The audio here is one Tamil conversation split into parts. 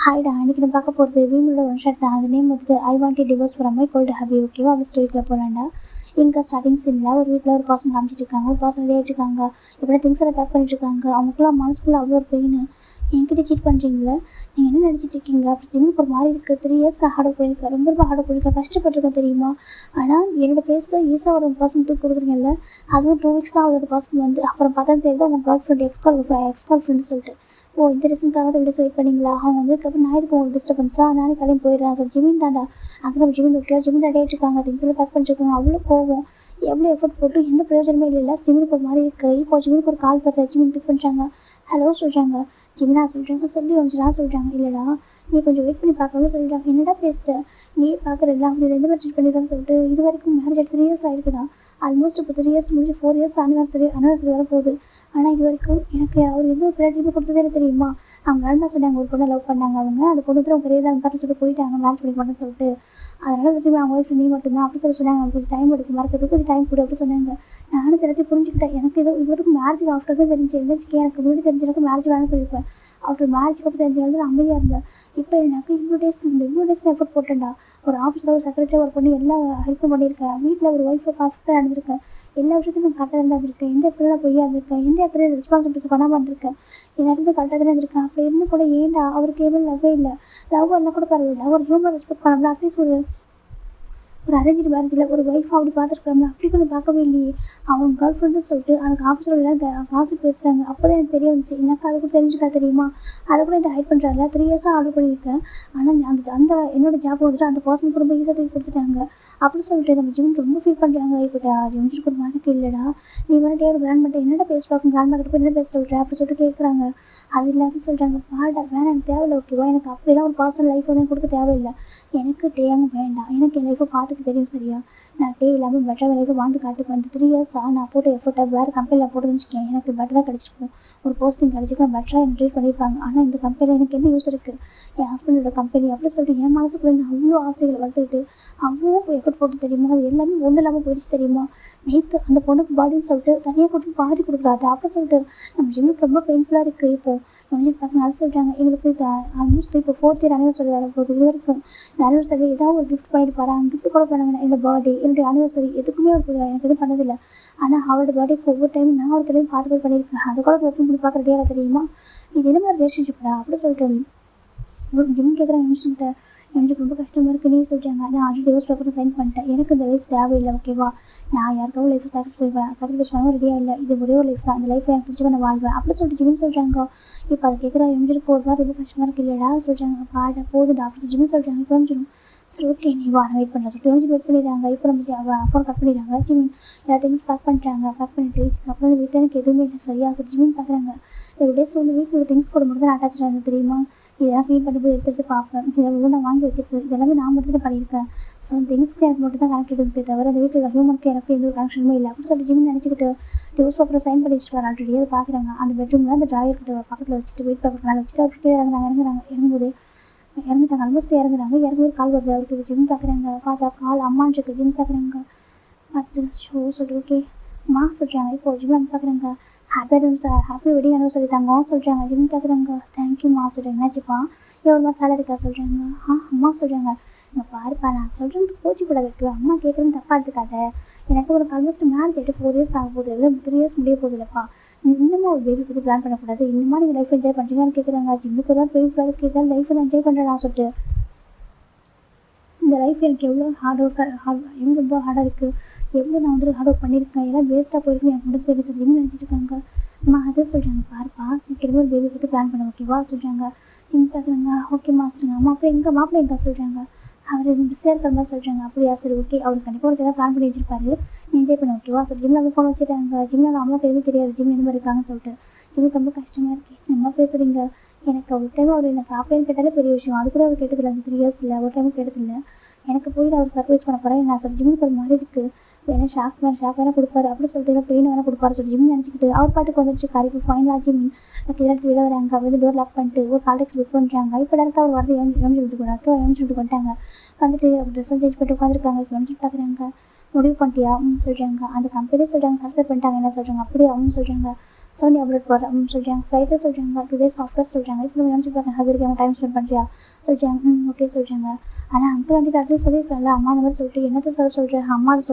ஹாய்டா, இன்னைக்கு நான் பார்க்க போகிறது வீமோட ஒன் ஷாட் தான். அது நேம் வந்துட்டு I want divorce from my cold hubby. ஓகேவா? அப்படி ஸ்டோரிக்குள்ள போகலாண்டா. இங்கே ஸ்டார்டிங் சீனில் ஒரு வீட்டில் ஒரு பர்சன் காமிச்சிட்டு இருக்காங்க. ஒரு பர்சன் ரெடி ஆகிட்டுருக்காங்க. இப்படி திங்ஸ் எல்லாம் பேக் பண்ணிட்டு இருக்காங்க. அவங்களுக்குலாம் மனசுக்குள்ள அவ்வளோ ஒரு பெயின். என்கிட்ட சீட் பண்ணுறீங்களே, நீங்கள் என்ன நினச்சிட்டு இருக்கீங்க? அப்படி ஜிம்முக்கு ஒரு மாதிரி இருக்குது. 3 இயர்ஸ் நான் ஹார்ட் ஒர்க் பண்ணியிருக்கேன். ரொம்ப ஹார்ட் ஒர்க் பண்ணியிருக்கேன். கஷ்டப்பட்டிருக்கேன் தெரியுமா? ஆனால் என்னோட பிளேஸில் ஈஸியாக ஒரு பர்சன் தூக்கி கொடுக்குறீங்கல்ல. அதுவும் 2 வீக்ஸ் தான் ஆகுது பர்சன் வந்து. அப்புறம் பார்த்தா தெரியுது அவங்க girl friend X girl friend சொல்லிட்டு. ஓ, இந்த ரீசனுக்காக தான் வீடியோ வெயிட் பண்ணிங்களா? அவங்க வந்ததுக்கப்புறம் நான் இதுக்கு உங்களுக்கு டிஸ்டர்பன்ஸாக நானே கிளம்பி போயிடுறேன். சார் ஜிமின் தாண்டா. அங்கே நம்ம ஜிமின் விட்டியா ஜிமின் ரெடி ஆகிட்டுருக்காங்க. திங்ஸ் எல்லாம் பேக் பண்ணிட்டுருக்காங்க. அவ்வளோ கோவம். எவ்வளோ எஃபர்ட் போட்டு எந்த பிரயோஜனமே இல்லை. ஜிமினுக்கு ஒரு மாதிரி இருக்குது. இப்போ ஜிமினுக்கு ஒரு கால் வருது. ஜிமின் பிக் பண்ணுறாங்க. ஹலோ சொல்கிறாங்க. ஜிமினா சொல்கிறாங்க. சொல்லி வந்துச்சுனா சொல்கிறாங்க. இல்லைடா, நீ கொஞ்சம் வெயிட் பண்ணி பார்க்கணும்னு சொல்லிட்டாங்க. என்னடா பேசுகிற? நீ பார்க்குறல அவங்க எந்த மாதிரி ட்ரீட் பண்ணிடுறான்னு சொல்லிட்டு. இது வரைக்கும் மேரேஜ் 3 இயர்ஸ் ஆகிருக்குடா. ஆல்மோஸ்ட் இப்போ 3 இயர்ஸ் முடிஞ்சு 4 இயர்ஸ் அனிவர்சரி வரப்போகுது. ஆனால் இது வரைக்கும் எனக்கு அவர் எந்த ஒரு ப்ரையாரிட்டியுமே கொடுத்ததே இல்லை தெரியுமா? அவங்க நல்லா சொன்னாங்க, ஒரு பொண்ணை லவ் பண்ணாங்க. அவங்க அந்த பொண்ணு வந்து அவங்க கரியர் தான் பார்த்து சொல்லிட்டு போயிட்டாங்க, மேரேஜ் பண்ணிக்க மாட்டேன்னு சொல்லிட்டு. அதனால் திரும்பி அவங்க ஒய்ஃப் நீ மட்டும்தான் அப்படி சொல்லி சொன்னாங்க. கொஞ்சம் டைம் எடுக்கும், மறக்கிறதுக்கு கொஞ்சம் டைம் கொடு அப்படி சொன்னாங்க. நானும் எல்லாத்தையும் புரிஞ்சுக்கிட்டேன். எனக்கு ஏதோ இவ்வளோத்துக்கு மேரேஜுக்கு ஆஃப்டர் தான் தெரிஞ்சு இருந்துச்சு. எனக்கு முன்னாடி தெரிஞ்ச மேரேஜ் வேணும்னு சொல்லியிருப்பேன். ஆஃப்டர் மேரேஜுக்கு அப்புறம் தெரிஞ்சனால நான் அமைதியாக இருந்தேன். இப்போ எனக்கு இவ்வளோ டேஸ் எஃபர்ட் போட்டேன்டா. ஒரு ஆஃபீஸில் ஒரு செக்ரட்டரி ஒர்க் பண்ணி எல்லா ஹெல்ப்பும் பண்ணியிருக்கேன். வீட்டில் ஒரு ஒய்ஃபை பர்ஃபெக்டாக நடந்திருக்கேன். எல்லா விஷயத்தையும் நான் கரெக்டாக இருந்திருக்கேன். எந்த இடத்துல நான் பொய்யா இருந்திருக்கேன், எந்த இடத்துல ரெஸ்பான்சிபிலிட்டிஸ் பண்ணாமல் இருந்திருக்கேன். என் இடத்துல கரெக்டாக தானே இருந்திருக்கேன். அப்படி இருந்து கூட ஏன்டா அவருக்கு எதுவும் லவ்வே இல்லை. லவ் எல்லாம் கூட பரவாயில்ல, ஒரு ஹியூமன் ரெஸ்பெக்ட் பண்ணலாம். அட்லீஸ்ட் ஒரு அரேஞ்ச் மேரேஜில் ஒரு ஒய்ஃப் அப்படி பார்த்துருக்கலாம்ல. அப்படி கூட பார்க்கவே இல்லையே. அவங்க கேர்ள் ஃப்ரெண்டுன்னு சொல்லிட்டு அதுக்கு ஆஃபீஸில் எல்லாம் காசு பேசுகிறாங்க. அப்போ தான் எனக்கு தெரிய வந்துச்சு. எனக்கு அது கூட தெரிஞ்சுக்கா தெரியுமா? அதை கூட என்கிட்ட ஹைட் பண்ணுறாங்க. 3 இயர்ஸாக ஆர்டர் பண்ணியிருக்கேன். ஆனால் அந்த என்னோட ஜாப் வந்துட்டு அந்த பர்சனுக்கு ரொம்ப ஈஸியாக தூக்கி கொடுத்துட்டாங்க. அப்படின்னு சொல்லிட்டு நம்ம ஜிம் ரொம்ப ஃபீல் பண்ணுறாங்க. இப்போ ஜிம்ஸுக்கு ஒரு மார்க்கு இல்லைடா. நீ வந்துட்டு ஒரு கிராண்ட் மட்டும் என்னடா பேச பார்க்கும், கிராண்ட் மார்க்கிட்ட போய் என்ன பேச சொல்கிறேன் அப்படி சொல்லிட்டு கேட்குறாங்க. அது இல்லாத சொல்கிறாங்க, பாடா வேணாம் எனக்கு தேவையில்லை. ஓகேவா? எனக்கு அப்படிலாம் ஒரு பர்சனல் லைஃப் வந்து கொடுக்க தேவையில்லை. எனக்கு டேயும் வேண்டாம். எனக்கு என் லைஃப்பை பார்த்துக்க தெரியும் சரியா? நான் டே இல்லாமல் பெட்டராக லைஃப்பை வாழ்ந்து காட்டுக்கு வந்து 3 இயர்ஸாக நான் போட்ட எஃபர்ட்டை வேறு கம்பெனியில் போட்டுன்னு வச்சுக்கேன். எனக்கு பெட்டராக கிடச்சிருக்கும், ஒரு போஸ்டிங் கிடச்சிருக்கும், பெட்டராக எனக்கு ட்ரீட் பண்ணியிருப்பாங்க. ஆனால் இந்த கம்பெனியில் எனக்கு என்ன யூஸ் இருக்குது? என் ஹஸ்பண்டோட கம்பெனி அப்படி சொல்லிட்டு என் மனசுக்குள்ள நான் அவ்வளோ ஆசைகளை வளர்த்துக்கிட்டு அவ்வளோ எஃபர்ட் போட்டு தெரியுமா? அது எல்லாமே ஒன்றும் இல்லாமல் போயிடுச்சு தெரியுமா? நேற்று அந்த பொண்ணுக்கு பாடின்னு சொல்லிட்டு தனியாக கூட்டி பாடி கொடுக்குறாரு. அப்படி சொல்லிட்டு நம்ம ஜிம்முக்கு ரொம்ப பெயின்ஃபுல்லாக இருக்குது. இப்போது கொஞ்சம் பார்க்க நல்லா சொல்கிறாங்க. எங்களுக்கு இது ஆல்மோஸ்ட் இப்போ 4th இயர் அனிவர்சரி வரப்போகுது. இது வரைக்கும் இந்த அனிவர்சரி ஏதாவது ஒரு கிஃப்ட் பண்ணிட்டு போகிறாங்க. கிஃப்ட் கூட பண்ணாங்க. என்னோட பர்த்டே, என்னுடைய அனிவர்சரி எதுக்குமே அவர் எனக்கு எதுவும் பண்ணதில்லை. ஆனால் அவரோட பர்த்டேக்கு ஒவ்வொரு டைம் நான் ஒரு டைம் பார்த்து பண்ணியிருக்கேன். அதை கூட ஓப்பன் பண்ணி பார்க்க ரெடியாக தெரியுமா? இது என்ன மாதிரி ரிலேஷன்ஷிப்டா அப்படி சொல்லிட்டு ஜிம் கேட்குறாங்க. இன்ஸ்டன்ட்டு எனக்கு ரொம்ப கஷ்டமாக இருக்குது. நீ சொல்கிறாங்க, நான் ஆல்ரெடி டிவோர்ஸ் பேப்பர் சைன் பண்ணிட்டேன். எனக்கு இந்த லைஃப் தேவையில்லை. ஓகேவா? நான் யாருக்காவும் லைஃப் சாக்ரிஃபைஸ் பண்ணவும் ரெடியாக இல்லை. இது ஒரே ஒரு லைஃப் தான். அந்த லைஃப்பை எனக்கு பிடிச்ச நான் வாழ்வேன் அப்படி சொல்லிட்டு ஜிமின் சொல்கிறாங்க. இப்போ அதை கேட்குற எம்ஜிக்கு ஒரு மாதிரி ரொம்ப கஷ்டமாக இருக்குது. இல்லைடா சொல்கிறாங்க, பாட போதும் டாக்டர் ஜிமின் சொல்கிறாங்க. புரிஞ்சிடும். சரி ஓகே, நீ வா, வெயிட் பண்ணுறேன் சொல்லிட்டு வெயிட் பண்ணிடுறாங்க. இப்போ நம்ம ஃபோன் கட் பண்ணிடுறாங்க. ஜிமின் எல்லா திங்ஸ் பேக் பண்ணிட்டாங்க. பேக் பண்ணிட்டு இதுக்கப்புறம் இந்த வீட்டில் எனக்கு எதுவுமே இல்லை சரியா? சொல்லி ஜிமின் பார்க்குறாங்க. ஒரு டேஸ் வந்து வீட்டில் திங்ஸ் கூட மட்டும் தான் அட்டாச்சாக இருந்தது தெரியுமா? இதெல்லாம் க்ளீன் பண்ணி போய் எடுத்துகிட்டு பார்ப்பேன். இதெல்லாம் நான் வாங்கி வச்சுருக்கு. இதெல்லாமே நான் மட்டும் தான் பண்ணியிருக்கேன். ஸோ திங்ஸ்க்கு எனக்கு மட்டும் தான் கனெக்ட் இருக்குது தவிர அந்த வீட்டில் ஹியூமனுக்கு எனக்கு எந்த ஒரு கனெக்ஷனுமே இல்லை அப்படின்னு சொல்லிட்டு ஜிமின் நினச்சிக்கிட்டு டிவோர்ஸ் பேப்பரை சைன் பண்ணி வச்சுருக்காரு. ஆல்ரெடி அதை பார்க்குறாங்க. அந்த பெட்ரூமில் அந்த ட்ராயர் கிட்ட பக்கத்தில் வச்சுட்டு வெயிட் பேப்பர் மேலே வச்சுட்டு அவர் கீழே இறங்கும்போது இறங்கிட்டாங்க. ஆல்மோஸ்ட் இறங்கும்போது கால் வருது அவருக்கு. ஜிம் பார்க்குறாங்க. பார்த்தா கால் அம்மான்னு இருக்கு. ஜிம் பார்க்குறாங்க. பார்த்து ஷோ சொல்லிட்டு ஓகே மா சொல்கிறாங்க. இப்போ ஜிம் பார்க்குறாங்க. ஹாப்பி வெட்டிங் அனிவர்சரி தாங்க சொல்கிறாங்க. ஜிம் பார்க்குறாங்க. தேங்க்யூம்மா சொல்கிறாங்க. என்னாச்சுப்பா எவ்வளோமா சேலரிக்கா சொல்கிறாங்க. அம்மா சொல்கிறாங்க, இங்கே பாருப்பா நான் சொல்கிறது கோச்சிக்கூடாது இருக்கு. அம்மா கேட்குறேன்னு தப்பாக எடுத்துக்காத. எனக்கு ஒரு ஆல்மோஸ்ட் மேரேஜ் ஆகிட்டு 4 இயர்ஸ் ஆக போகுது. எல்லாம் 3 இயர்ஸ் முடிய போகுது இல்லைப்பா. இன்னமும் ஒரு பேபி பற்றி பிளான் பண்ணக்கூடாது. இன்னுமா நீங்கள் லைஃப் என்ஜாய் பண்ணுறீங்கன்னு கேட்குறாங்க. ஜிம்முக்கு ஒரு பெயின்ஃபுல்லாக இருக்குது. இதான் லைஃப் நான் என்ஜாய் பண்ணுறேன் சொல்லிட்டு இந்த லைஃப் எனக்கு எவ்வளோ எவ்வளோ ரொம்ப ஹார்டாக இருக்குது. எவ்வளோ நான் வந்து ஹார்ட் ஒர்க் பண்ணியிருக்கேன். எல்லாம் வேஸ்ட்டாக போயிருக்குன்னு எனக்கு மட்டும் தெரியும் சொல்லி நினச்சிட்டு இருக்காங்க. அம்மா அதை சொல்கிறாங்க, பாருப்பா சீக்கிரமாக ஒரு பேபி பற்றி பிளான் பண்ண ஓகேவா சொல்கிறாங்க. ஜிம் பார்க்குறாங்க. ஓகேம்மா சொல்கிறாங்க. அம்மா அப்புறம் எங்கள் மாப்பிள்ளை எங்கே சொல்கிறாங்க. அவர் பிஸியாக இருக்கிற மாதிரி சொல்கிறாங்க. அப்படியா சரி ஓகே, அவர் கண்டிப்பாக ஒரு ஏதாவது பிளான் பண்ணி வச்சிருப்பாரு. நீ என்ஜாய் பண்ண ஓகேவா சொல்லி ஜிம்மில் வந்து ஃபோன் வச்சுட்டாங்க. ஜிம்மில் அம்மாவுக்கு எதுவுமே தெரியாது ஜிம் இந்த மாதிரி இருக்காங்கன்னு சொல்லிட்டு. ஜிம்முக்கு ரொம்ப கஷ்டமாக இருக்குது. நம்ம பேசுகிறீங்க. எனக்கு ஒரு டைம் அவர் என்ன சாப்பிட்டேன்னு கேட்டாலே பெரிய விஷயம். அது கூட அவர் கேட்டதில்லை. அந்த 3 இயர்ஸில் ஒரு டைமும் கேட்டதில்லை. எனக்கு போய் அவர் சர்ப்ரைஸ் பண்ண போகிறேன். நான் சொல்லி ஜிம்முக்கு ஒரு மாதிரி இருக்குது. வேணா ஷாக் வேணா கொடுப்பாரு அப்படி சொல்லிட்டு பெயின் வேணா கொடுப்பாரு சொல்லி ஜிம் நினச்சிக்கிட்டு அவர் பாட்டுக்கு வந்துச்சு. கார் இப்போ ஃபைனலாக ஜிமின் கிளம்பி விட வராங்க. வந்து டோர் லாக் பண்ணிட்டு ஒரு கால் டேக்ஸ் புக் பண்ணுறாங்க. இப்போ டேரெக்டாக அவர் வரது எம்ஜி வீட்டுக்கு போனாங்க. எம்ஜி வீட்டுக்கு வந்துட்டாங்க. வந்துட்டு ட்ரெஸ்ஸும் சேஞ்ச் பண்ணிட்டு உட்காந்துருக்காங்க. இப்போ எம்ஜி பார்க்குறாங்க. முடிவு பண்ணிட்டியா சொல்கிறாங்க. அந்த கம்பெனியே சொல்கிறாங்க சப்ஸ்கிரைப் பண்ணிட்டாங்க. என்ன சொல்கிறாங்க அப்படியே அவங்க சொல்கிறாங்க. சோனி அப்டேட் போடுறேன் சொல்லிட்டாங்க. ஃப்ளைட்டு சொல்லிட்டாங்க. டுடே சாஃப்ட்வேர் சொல்லிட்டாங்க. இப்போ நம்ம யோசிச்சு பார்க்குறேன், அது வரைக்கும் அவங்க டைம் ஸ்பெண்ட் பண்ணுறியா சொல்லிட்டாங்க. ஓகே சொல்லிட்டாங்க. ஆனால் அங்கிள் ஆண்டி டாக்டர் சொல்லியிருக்கல, அம்மா அந்த மாதிரி சொல்லிட்டு என்னத்தை சொல்கிறேன், அம்மா அதை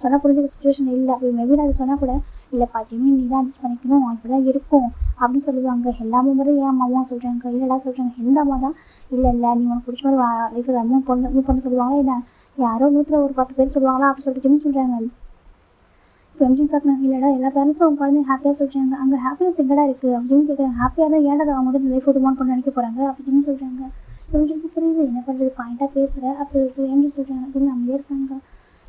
சொன்னால் புரிஞ்சுக்க சுச்சுவேஷன் இல்லை. அப்படி மேபி நான் அதை சொன்னால் கூட இல்லைப்பா ஜிம்மி நீ தான் அட்ஜஸ்ட் பண்ணிக்கணும், இப்படி தான் இருக்கும் அப்படின்னு சொல்லுவாங்க. எல்லா மெம்பரும் ஏன் அம்மாவும் சொல்கிறாங்க, இல்லைடா சொல்கிறாங்க எந்த அம்மா தான் இல்லை நீ உனக்கு பிடிச்ச மாதிரி லைஃப் மூவ் பண்ண சொல்லுவாங்க. என்ன யாரோ 100ல் ஒரு 10 பேர் சொல்லுவாங்களா அப்படி சொல்லிட்டு ஜிம்மி சொல்கிறாங்க. இப்போ எம்ஜின்னு பார்க்குறாங்க, இல்லைடா எல்லா பேரண்ட்ஸும் அவங்க குழந்தைங்க ஹாப்பியாக சொல்கிறாங்க, அங்கே ஹாப்பினஸ் எங்கடா இருக்குது அப்படின்னு கேட்குறாங்க. ஹாப்பியாக தான் ஏன்டா அவங்க வந்து லைஃப் ஒரு பண்ண நினைக்க போகிறாங்க அப்படின்னு சொல்கிறாங்க. எம்ஜிக்கு புரியுது என்ன பண்ணுறது, பாயிண்ட்டாக பேசுகிற அப்படி எம்ஜி சொல்கிறாங்க. ஜிம்மி அமைதியாக இருக்காங்க.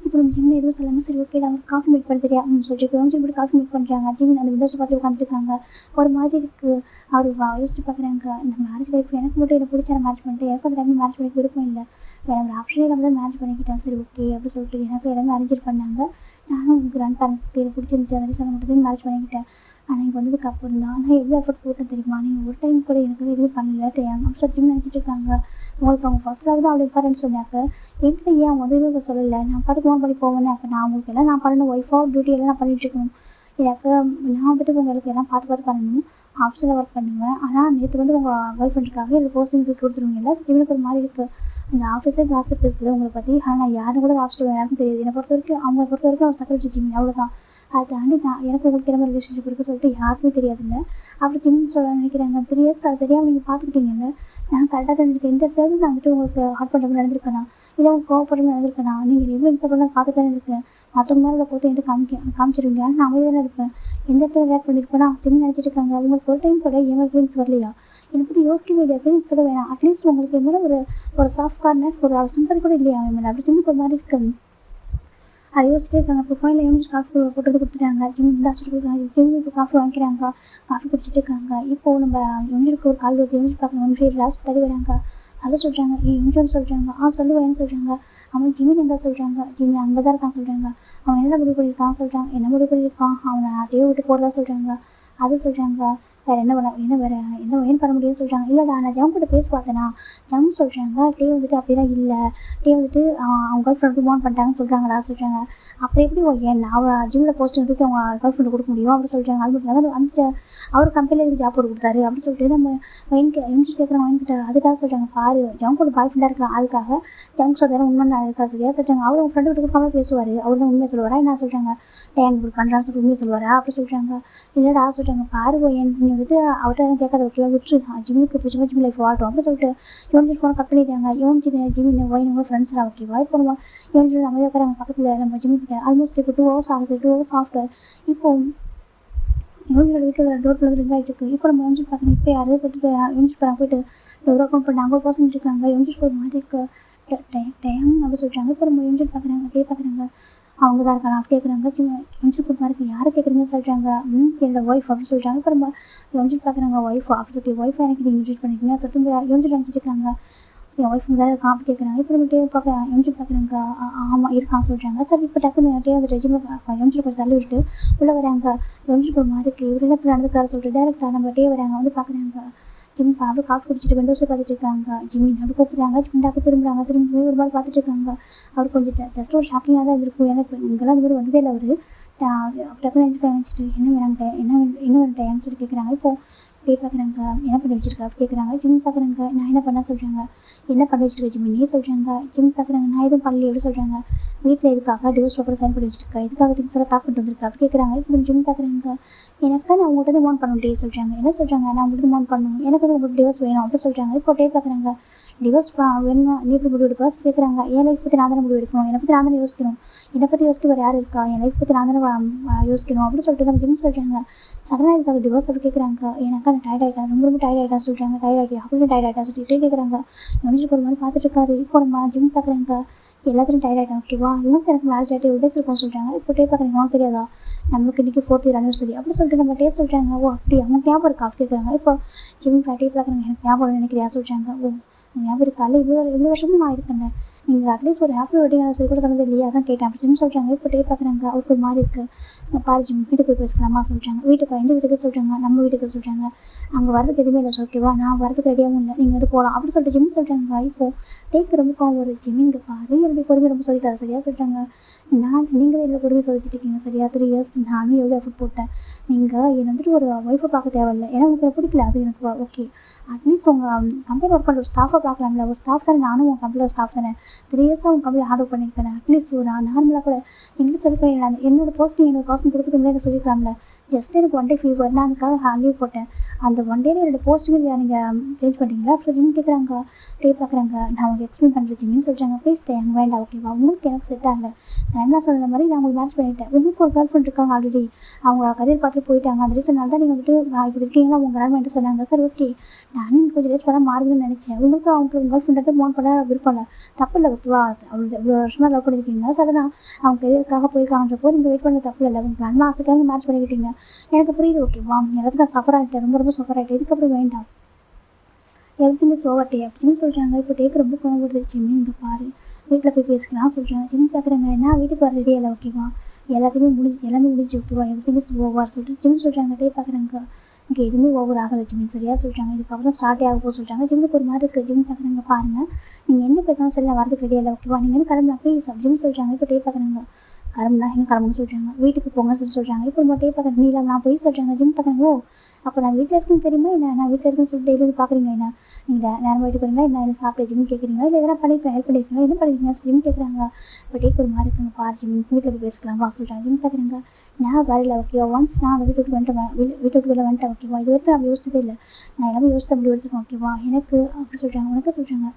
இப்போ நம்ம ஜிம்மி எதுவும் சொல்லாமல் சரி ஓகே அவர் காஃபி மேக் பண்ண தெரியா சொல்லிட்டு இப்போ எம்ஜி போட்டு காஃபி மேக் பண்ணுறாங்க. ஜிம்மி அந்த விண்டோஸை பார்த்து உட்காந்துருக்காங்க. ஒரு மாதிரி இருக்குது. அவர் யோசிச்சு பார்க்குறாங்க, இந்த மேரேஜ் லைஃப் எனக்கு மட்டும் எனக்கு பிடிச்ச மேரேஜ் பண்ணிட்டு எனக்கு அந்த டைம் மேரேஜ் பண்ணிக்க விருப்பம் இல்லை, வேற ஒரு ஆப்ஷனே இல்லாமல் தான் மேரேஜ் பண்ணிக்கிட்டேன். சரி ஓகே அப்படி சொல்லிட்டு எனக்கு எல்லாமே அரேஞ்ச் பண்ணாங்க. நானும் கிராண்ட் பேரண்ட்ஸ்க்கு எனக்கு பிடிச்சிருந்துச்சு அந்த ரீசன் மட்டும் மேரேஜ் பண்ணிக்கிட்டேன். ஆனால் இங்கே வந்ததுக்கு அப்புறம் தான் நான் எவ்வளோ எஃபர்ட் போட்டேன் தெரியுமா, நீங்கள் ஒரு டைம் கூட எனக்கு எதுவும் பண்ணல அப்படி சொல்லி நினச்சிட்டு இருக்காங்க. உங்களுக்கு அவங்க ஃபர்ஸ்ட் லவ் தான் அவ்வளோ இம்பார்ட்டன்ஸ் சொன்னாக்க என்கிட்ட ஏன் அவங்க வந்து சொல்லலை, நான் பாட்டுக்கு ஃபோன் பண்ணி போவேன். அப்போ நான் உங்களுக்கு எல்லாம் நான் பண்ணணும், ஒய்ஃபாக டியூட்டி எல்லாம் நான் பண்ணிட்டு இருக்கணும். எனக்கு நான் வந்துட்டு உங்களுக்கு எல்லாம் பார்த்து பண்ணணும், ஆஃபீஸில் ஒர்க் பண்ணுவேன். ஆனால் நேற்று வந்து உங்கள் கேர்ள் ஃப்ரெண்டுக்காக எனக்கு போஸ்டிங் தூக்கி கொடுத்துருவீங்கல்ல, ஜிம்முக்கு ஒரு மாதிரி இருக்குது. அந்த ஆஃபீஸே வாட்ஸ்அப் பேசல உங்களை பற்றி. ஆனால் நான் யாரும் கூட ஆஃபீஸில் யாருக்கும் தெரியாது. என்னை பொறுத்த வரைக்கும் அவங்களை பொறுத்த வரைக்கும் அவங்க செக்ரட்டரி ஜிம்மி அவ்வளோதான். அதை தாண்டி நான் எனக்கு உங்களுக்கு என்ன ரிலேஷன்ஷிப் இருக்குது சொல்லிட்டு யாருக்குமே தெரியாதுல்ல. அப்படி ஜிம்மின்னு சொல்ல நினைக்கிறாங்க. 3 இயர்ஸ்க்கு அது தெரியாமல் நீங்கள் பார்த்துக்கிட்டீங்கல்ல, நான் கரெக்டாக தெரிஞ்சிருக்கேன். இந்த இடத்துல நான் வந்துட்டு உங்களுக்கு ஹார்ட் பண்ணுற மாதிரி நடந்திருக்கேனா, இல்லை உங்களுக்கு கோவப்படுற மாதிரி நடந்திருக்கேனா, நீங்கள் எவ்வளோ மிஸ் பண்ண பார்த்து தானே இருக்கேன். மற்றவங்க மேலே போட்டு எந்த காமிச்சிருவீங்க, ஆனால் நான் அமைதி தானே இருப்பேன். எந்த இடத்துல ரியாக்ட் பண்ணியிருப்பேனா ஜிம்மி நினச்சிட்டு இருக்காங்க. உங்களுக்கு ஒரு டைம் கூட என் மேலே ஃபீலிங்ஸ் வரலையா, என்னை பற்றி யோசிக்கவே இல்லையா, ஃபீலிங்ஸ் கூட வேணாம், அட்லீஸ்ட் உங்களுக்கு என் மேலே ஒரு சாஃப்ட் கார்னர் ஒரு சிம்பதி கூட இல்லையா என் மேலே அப்படி ஜிம்மிக்கு ஒரு மாதிரி இருக்குது. அதை யோசிச்சுட்டே இருக்காங்க. இப்போ ஃபைனல் எம்ஜி காஃபி போட்டு கொடுத்துட்டாங்க. ஜிம்மி இந்த ஹாஸ்டல் கொடுக்குறாங்க. ஜிம்மி இப்போ காஃபி வாங்கிக்கிறாங்க. காஃபி குடிச்சிட்டு இருக்காங்க. இப்போ நம்ம எம்ஜிக்கு ஒரு கால் வருது. எம்ஜி பார்க்கணும் எம்ஜி லாஸ்ட் தள்ளி வராங்க. அதை சொல்கிறாங்க எம்ஜின்னு சொல்கிறாங்க. சொல்லுவேன்னு சொல்கிறாங்க. அவன் ஜிம்மின் எங்கே சொல்கிறாங்க, ஜிம்மி அங்கே தான் இருக்கான் சொல்கிறாங்க. அவன் என்ன முடிவு பண்ணியிருக்கான் சொல்கிறாங்க. என்ன முடிவு பண்ணியிருக்கான், அவனை அப்படியே விட்டு போகிறதா சொல்கிறாங்க. அது சொல்கிறாங்க. வேறு என்ன பண்ண முடியும்னு சொல்கிறாங்க. இல்லைடா நான் ஜங் கூட பேசி பார்த்தேனா ஜங் சொல்கிறாங்க. டே வந்துட்டு அப்படிலாம் இல்லை, டே வந்துட்டு அவங்க கேர்ள் ஃப்ரெண்ட் மூவ் பண்ணிட்டாங்கன்னு சொல்கிறாங்கடா சொல்கிறாங்க. அப்புறம் எப்படி அவன் ஜிம்மில் போஸ்ட் வந்துட்டு அவங்க கேர்ள் ஃப்ரெண்டு கொடுக்க முடியும் அப்படின்னு சொல்கிறாங்க. அது மட்டும் இல்லாமல் அந்த அவர் கம்பெனியில் ஜாப் போட்டு கொடுத்தாரு அப்படின்னு சொல்லிட்டு நம்ம எம்ஜி கேட்குறவங்க வாங்கிக்கிட்ட அதுக்காக சொல்கிறாங்க. பாரு ஜங் கூட பாய் ஃப்ரெண்டாக இருக்கலாம், அதுக்காக ஜங் சொல்கிறாரு உண்மை நான் இருக்கா சொல்லியா சொல்கிறாங்க. அவர் உங்கள் ஃப்ரெண்டு விட்டு கொடுக்காம பேசுவார், அவர் தான் உண்மையை சொல்லுவாரா என்ன சொல்கிறாங்க. டேன் இப்படி பண்ணுறான்னு சொல்லிட்டு உண்மையை சொல்லுவாரா அப்படி சொல்கிறாங்க. இல்லைடா சொல்கிறாங்க. பாரு நீ வந்துட்டு அவர்கிட்ட கேட்காத ஓகேவா விட்டு ஜிம்மிக்கு பிடிச்ச மாதிரி ஜிம்மி லைஃப் வாட்டும் அப்படின்னு சொல்லிட்டு யோனிஜி ஃபோனை கட் பண்ணிட்டாங்க. ஜிம்மி ஒயினுங்க ஃப்ரெண்ட்ஸ்லாம் ஓகேவா. இப்போ நம்ம யோனிஜி அமைதியாக உட்காராங்க பக்கத்தில் நம்ம ஜிம்மி கிட்ட. ஆல்மோஸ்ட் இப்போ 2 hours ஆகுது. 2 hours ஆஃப்டர் இப்போ யோனிஜோட வீட்டில் டோர் பிள்ளை ரிங் ஆகிடுச்சு. இப்போ நம்ம யோனிஜி பார்க்கணும். இப்போ யாரையும் சொல்லிட்டு யோனிஜி போகிறாங்க. போயிட்டு டோர் ஓப்பன் பண்ணாங்க. ஒரு பர்சன் இருக்காங்க. யோனிஜி ஒரு மாதிரி இருக்கு டைம் அப்படின்னு சொல்லிட்டாங்க. இப்போ நம்ம யோனிஜி பார்க்குறாங்க. அப்படியே பார்க்குறாங்க. அவங்க தான் இருக்காங்க அப்படி கேட்குறாங்க. யோனிஜி மாதிரி இருக்குது. யாரை கேட்குறீங்கன்னு சொல்கிறாங்க. என்னோட ஒய்ஃப் அப்படின்னு சொல்லிட்டாங்க. இப்போ நம்ம யோனிஜி பார்க்குறாங்க. ஒய்ஃப் அப்படி சொல்லிட்டு ஒய்ஃபை எனக்கு நீங்கள் யூஸ் பண்ணிக்கிறீங்க சொல்லிட்டு யோனிஜி நினச்சிட்டு இருக்காங்க. என் ஒய்ஃப் தான் இருக்கான் அப்படி கேட்குறாங்க. இப்போ நம்ம டே யோனிஜி பார்க்குறாங்க. ஆமாம் இருக்கான்னு சொல்கிறாங்க. சரி இப்போ டக்குன்னு டே வந்து ரெஜிமி யோனிஜி கொஞ்சம் தள்ளி விட்டு உள்ளே வராங்க. யோனிஜி ஒரு மாதிரி இருக்குது. இவர் என்ன இப்படி நடந்துக்கிறாரு சொல்லிட்டு டேரெக்டாக நம்ம டே வராங்க. வந்து பார்க்குறாங்க. ஜிம்மி அப்படியே காஃபி குடிச்சிட்டு விண்டோஸை பார்த்துட்டு இருக்காங்க. ஜிம்மி அப்படி கூப்பிட்றாங்க. ஜிம்மிண்டாக்கு திரும்பி ஒரு மாதிரி பார்த்துட்டு இருக்காங்க. அவர் கொஞ்சம் ஜஸ்ட் ஒரு ஷாக்கிங்காக தான் இருக்கும். ஏன்னா இப்போ இங்கெல்லாம் இந்த மாதிரி வந்ததே இல்லை. அவர் டக்குன்னு நினச்சிட்டு என்ன வேணும்ட்டேன்னு சொல்லி கேட்குறாங்க. இப்போது அப்படியே பார்க்குறாங்க. என்ன பண்ணி வச்சிருக்க அப்படி கேட்குறாங்க. ஜிம்மி பார்க்குறாங்க. நான் என்ன பண்ண சொல்கிறாங்க. என்ன பண்ணி வச்சிருக்க ஜிம்மி நீ சொல்கிறாங்க. ஜிம்மி பார்க்குறாங்க. நான் எதுவும் பண்ணல எப்படி சொல்கிறாங்க. வீட்டில் எதுக்காக டிவோர்ஸ் பேப்பர் சைன் பண்ணி வச்சிருக்கேன், இதுக்காக திங்ஸ் எல்லாம் பேக் பண்ணிட்டு வந்திருக்கேன் அப்படி கேட்குறாங்க. இப்போ ஜிம்மி பார்க்குறாங்க. எனக்கு நான் உங்கள்கிட்ட வந்து மோன் பண்ணணும் டே சொல்கிறாங்க. என்ன சொல்கிறாங்க. நான் உங்களுக்கு மோன் பண்ணணும், எனக்கு வந்து உங்களுக்கு டிவோர்ஸ் வேணும் அப்படி சொல்கிறாங்க. இப்போ டே பார்க்குறாங்க. டிவோர்ஸ் வேணும் நீ எப்படி முடிவு எடுப்பா கேட்குறாங்க. என் லைஃப் பற்றி நான் தானே முடிவு எடுக்கணும், என்னை பற்றி நான் தானே யோசிக்கணும், என்னை பற்றி யோசிக்க வேறு யார் இருக்கா, என் லைஃப் பற்றி நான் தானே யோசிக்கணும் அப்படின்னு சொல்லிட்டு நம்ம ஜிம்மி சொல்கிறாங்க. சடனாக இருக்காங்க டிவோர்ஸ் அப்படி கேட்குறாங்க. எனக்கு நான் டயர்ட் ஆகிட்டேன், ரொம்ப டயர்ட் ஆகிட்டா சொல்கிறாங்க. டயர்ட் ஆகிட்டா அப்படின்னு டயர்ட் ஆகிட்டா சொல்லிட்டே கேட்குறாங்க. யோனிஜி ஒரு மாதிரி பார்த்துட்டு இருக்காரு. இப்போ நம்ம ஜிம்மி பார்க்குறாங்க. எல்லாத்தையும் டயர்ட் ஆகிட்டேன் ஓகேவா, இவனுக்கு எனக்கு மேரேஜ் ஆகிட்டு ஒரு டேஸ் இருக்கும்னு சொல்கிறாங்க. இப்போ டே பார்க்குறீங்க உனக்கு தெரியாதா நம்மளுக்கு இன்றைக்கி 4th year anniversary அப்படி சொல்லிட்டு நம்ம டே சொல்கிறாங்க. ஓ அப்படி அவனுக்கு ஞாபகம் இருக்கா அப்படி கேட்குறாங்க. இப்போ ஜிம்மி டே பார்க்குறாங்க. எனக்கு ஞாபகம் நினைக்கிறியா சொல்கிறாங்க. ஓ ஞாபகம் இருக்கா இல்லை இவ்வளோ வருஷமும் நான் இருக்கேன் நீங்கள் அட்லீஸ்ட் ஒரு ஹாப்பி வெட்டிங் ஆனிவர்சரி கூட சொன்னது இல்லையா, அதான் கேட்டேன் அப்படின்னு சொல்கிறாங்க. இப்போ டே பார்க்குறாங்க, அவருக்கு ஒரு மாதிரி இருக்குது. இங்கே பாரு ஜிம், வீட்டுக்கு போய் பேசிக்கலாமா சொல்கிறாங்க. வீட்டுக்கு எந்த வீட்டுக்கு சொல்கிறாங்க, நம்ம வீட்டுக்கு சொல்கிறாங்க. அங்கே வரதுக்கு எதுவுமே இல்லை ஓகேவா, நான் வரதுக்கு ரெடியாகவும் இல்லை, நீங்கள் வந்து போகலாம் அப்படின்னு சொல்லிட்டு ஜிம் சொல்கிறாங்க. இப்போது டேக்கு ரொம்ப கோவம் வருது. ஜிம் இங்கே பாரு, என்னுடைய பொறுமை ரொம்ப சொல்லிட்டாரு சரியா சொல்கிறாங்க. நீங்கள் தான் என்னோட பொறுமை சொல்லிச்சிட்டு இருக்கீங்க சரியா, 3 இயர்ஸ் நானும் எவ்வளோ எஃபர்ட் போட்டேன். நீங்கள் என்னை வந்துட்டு ஒரு ஒய்ஃபை பார்க்க தேவையில்லை, ஏன்னா உங்களுக்கு எனக்கு பிடிக்கல, அது எனக்கு ஓகே. அட்லீஸ்ட் உங்கள் கம்பெனி ஒர்க் பண்ணுற ஒரு ஸ்டாஃபை பார்க்கலாம்ல, ஒரு ஸ்டாஃப் தானே, நானும் உங்கள் கம்பெனியில் ஸ்டாஃப் தானே, 3 இயர்ஸாக உங்கள் கம்பெனியில் ஹார்ட் ஒர்க் பண்ணியிருக்கேன். அட்லீஸ்ட் ஒரு நார்மலாக கூட எங்கிட்ட சொல்லிக்கிறேன், என்னோட போஸ்டிங் என்னோட பர்சன் கொடுக்குறது முன்னாடி எனக்கு சொல்லிக்கலாம்ல. ஜஸ்ட் எனக்கு 1 டே ஃபீவர், நான் அதுக்காக லீவ் போட்டேன். அந்த 1 டேல என்னோட போஸ்டிங் நீங்கள் சேஞ்ச் பண்ணிட்டீங்களா அப்படின்னு கேட்குறாங்க. டே பார்க்குறாங்க. நான் உங்களுக்கு எக்ஸ்பிளைன் பண்ணுறேன் ஜிம்மின்னு சொல்கிறாங்க. ப்ளீஸ் டே அங்கே வேண்டாம் ஓகேவா, உங்களுக்கு எனக்கு செட் ஆகலை. நான் என்ன சொன்ன மாதிரி நான் உங்களுக்கு மேட்ச் பண்ணிட்டேன். உங்களுக்கு ஒரு கேர்ள் ஃப்ரெண்ட் இருக்காங்க ஆல்ரெடி, அவங்க கரியர் பார்த்து போயிட்டாங்க. அந்த ரீசனால தான் நீங்கள் வந்துட்டு இப்படி இருக்கீங்கன்னா உங்கள் கிராண்ட் என்கிட்ட சொன்னாங்க. சார் ஓகே, நானும் கொஞ்சம் டேஸ் பண்ணால் மாறுதுன்னு நினச்சேன். உங்களுக்கு அவங்க கேர்ள் ஃப்ரெண்ட்டை மோன் பண்ண விருப்பம் இல்லை, தப்பு இல்லை ஓகேவா. அவ்வளோ இவ்வளோ வருஷமாக லவ் பண்ணியிருக்கீங்க, சடனாக அவங்க கரியருக்காக போயிருக்காங்கன்றப்போ நீங்கள் வெயிட் பண்ண தப்பு இல்லை. உங்கள் கிராண்ட் ஆசைக்காக மேட்ச் பண்ணிக்கிட்டீங்க, எனக்கு புரியுது ஓகேவா. எல்லாத்துக்கும் நான் சஃபர் ஆகிட்டேன், ரொம்ப ரொம்ப சஃபர் ஆகிட்டேன், இதுக்கப்புறம் வேண்டாம், எவ்ரிதிங் இஸ் ஓவர் டே அப்படின்னு சொல்கிறாங்க. இப்போ டேக்கு ரொம்ப கோவம் வருது. ஜிம்மி இங்கே பாரு, வீட்டில் போய் பேசிக்கலாம் சொல்கிறாங்க. ஜிம்மி பார்க்குறாங்க, என்ன வீட்டுக்கு வர ரெடியாக இல்லை ஓகேவா, எல்லாமே முடிஞ்சு ஓகேவா, எவ்ரிதிங் இஸ் ஓவர் சொல்லிட்டு ஜிம்மி சொல்கிறாங்க. டே பார்க்குறாங்க, இங்கே எதுவுமே ஓவர் ஆகலை ஜிம்மி சரியா சொல்கிறாங்க. இதுக்கப்புறம் ஸ்டார்ட்டே ஆக போக சொல்கிறாங்க. ஜிம்முக்கு ஒரு மாதிரி இருக்குது. ஜிம்மி பார்க்குறாங்க, பாருங்கள் நீங்கள் என்ன பேசினாலும் சரி, நான் வரதுக்கு ரெடியாக இல்லை ஓகேவா, நீங்கள் வந்து கிளம்பலாம் ப்ளீஸ் ஜிம்மி சொல்கிறாங்க. இப்போ டே பார்க்குறாங்க, கிளம்புனா எங்கே கிளம்புன்னு சொல்கிறாங்க. வீட்டுக்கு போங்கன்னு சொல்கிறாங்க. இப்போ நம்ம டே பார்க்குறேன், நீ இல்லை நான் போய் சொல்கிறாங்க. ஜிம்மி பார்க்குறாங்க, ஓ அப்போ நான் வீட்டில் இருக்குன்னு தெரியுமா என்ன, நான் வீட்டில் இருக்குன்னு சொல்லிட்டு டெய்லி பார்க்குறீங்க என்ன, நீங்கள் நேரம் வீட்டுக்கு வரீங்களா என்ன, என்ன சாப்பிட்டு ஜிம் கேட்குறீங்களா, இல்லை எதனா பண்ணிருக்கேன் ஹெல்ப் பண்ணியிருக்கீங்களா, என்ன பண்ணிருக்கீங்க ஜிம் கேட்குறாங்க. இப்போ டேக்கு ஒரு மாதிரி இருக்குங்க. பாரு ஜிம், வீட்டில் போய் பேசிக்கலாம் வா சொல்கிறாங்க. ஜிம் பார்க்குறாங்க, நான் வரல ஓகேவா, ஒன்ஸ் நான் அந்த வீட்டு விட்டு வெளில வந்துட்டேன் ஓகேவா, இது வரைக்கும் நான் யோசிச்சதே இல்லை, நான் எல்லாமே யோசித்து அப்படி எடுத்துக்கேன் ஓகேவா, எனக்கு அப்படி சொல்கிறாங்க. உனக்கு சொல்கிறாங்க,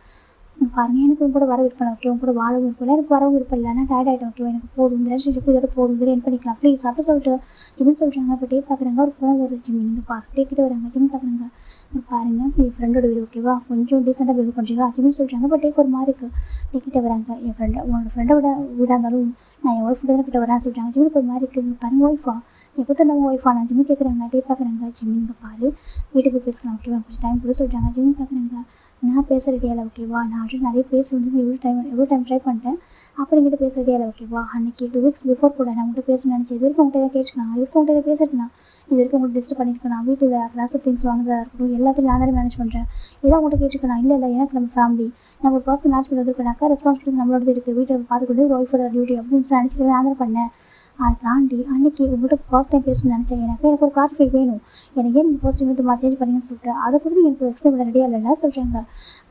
பாருங்க எனக்கு கூட வர விருப்பம் ஓகே, உங்க கூட வாழவும் விருப்பம் இல்லை, எனக்கு வரவும் விருப்பம் இல்லை, நான் டயர்ட் ஆகிட்டேன் ஓகேவா, எனக்கு போதும் இந்த ரிலேஷன்ஷிப் இதோட போதும், இதில் என் பண்ணிக்கலாம் ப்ளீஸ் அப்படி சொல்லிட்டு ஜிம் சொல்கிறாங்க. இப்போ டே பார்க்குறாங்க, ஒரு கோவம் வருது. ஜிம் நீங்கள் பார்த்துட்டே கிட்ட வராங்க. ஜிம் பார்க்குறாங்க, இங்கே பாருங்கள் என் ஃப்ரெண்டோட வீடு ஓகேவா, கொஞ்சம் டீசெண்டாக பிஹேவ் பண்ணுறீங்களா ஜிம் சொல்கிறாங்க. இப்போ டேக்கு ஒரு மாதிரி இருக்குது. டே கிட்ட வராங்க. என் உங்களோட ஃப்ரெண்டோட வீடாக இருந்தாலும் நான் என் ஒய்ஃப் கிட்ட வரேன் சொல்கிறாங்க. ஜிம்முக்கு ஒரு மாதிரி இருக்குது. பாருங்கள் ஒய்ஃபா, எப்போ தான் நம்ம ஒய்ஃபா நான் ஜிம்மு கேட்குறாங்க. டே பார்க்குறாங்க. ஜிம் இங்கே பாரு, வீட்டுக்கு போய் பேசலாம் ஓகேவா, கொஞ்சம் டைம் கூட சொல்கிறாங்க. ஜிம் பார்க்குறாங்க, நான் பேச ரெடியாக இல்லை ஓகேவா, நான் ஆல்ரெடி நிறைய பேச வந்து எவ்வளோ டைம் ட்ரை பண்ணிட்டேன், அப்போ என்கிட்ட பேச ரெடியாக இல்லை ஓகேவா, அன்றைக்கி 2 வீக்ஸ் பிஃபோர் கூட நான் உங்கள்கிட்ட பேசணும்னு நினச்சேன். இது வரைக்கும் உங்கள்கிட்ட கேட்டுக்கலாம், இது வரைக்கும் உங்கள்கிட்ட பேசிருக்கேன், இது வரைக்கும் உங்களுக்கு டிஸ்டர்ப் பண்ணியிருக்கேன், நான் வீட்டில் கிளாஸ் திங்ஸ் வாங்குறதா இருக்கட்டும் எல்லாத்தையும் நான் தானே மேனேஜ் பண்ணுறேன், ஏதோ உங்கள்கிட்ட கேட்டுருக்கேன். இல்லை எனக்கு நம்ம ஃபேமிலி, நம்ம ஒரு பர்சன் மேட்ச் பண்ணுறதுக்குனாக்கா ரெஸ்பான்சிபிலிட்டி நம்மளோட இருக்குது, வீட்டில் பார்த்துக்கிட்டு ஒரு ஒய்ஃபோட டியூட்டி அப்படின்னு நினச்சிட்டு நான் தான் பண்ணேன். அதை தாண்டி அன்றைக்கி உங்கள்கிட்ட ஃபர்ஸ்ட் டைம் பேசணும்னு நினச்சேன், எனக்கு ஒரு கிளாரிஃபை வேணும், எனக்கு ஏன் நீங்கள் ஃபர்ஸ்ட் டைம் வந்து சேஞ்ச் பண்ணிங்கன்னு சொல்லிட்டு அதை கூட நீங்கள் எனக்கு எக்ஸ்பிளைன் பண்ண ரெடியாக இல்லைன்னா சொல்கிறாங்க.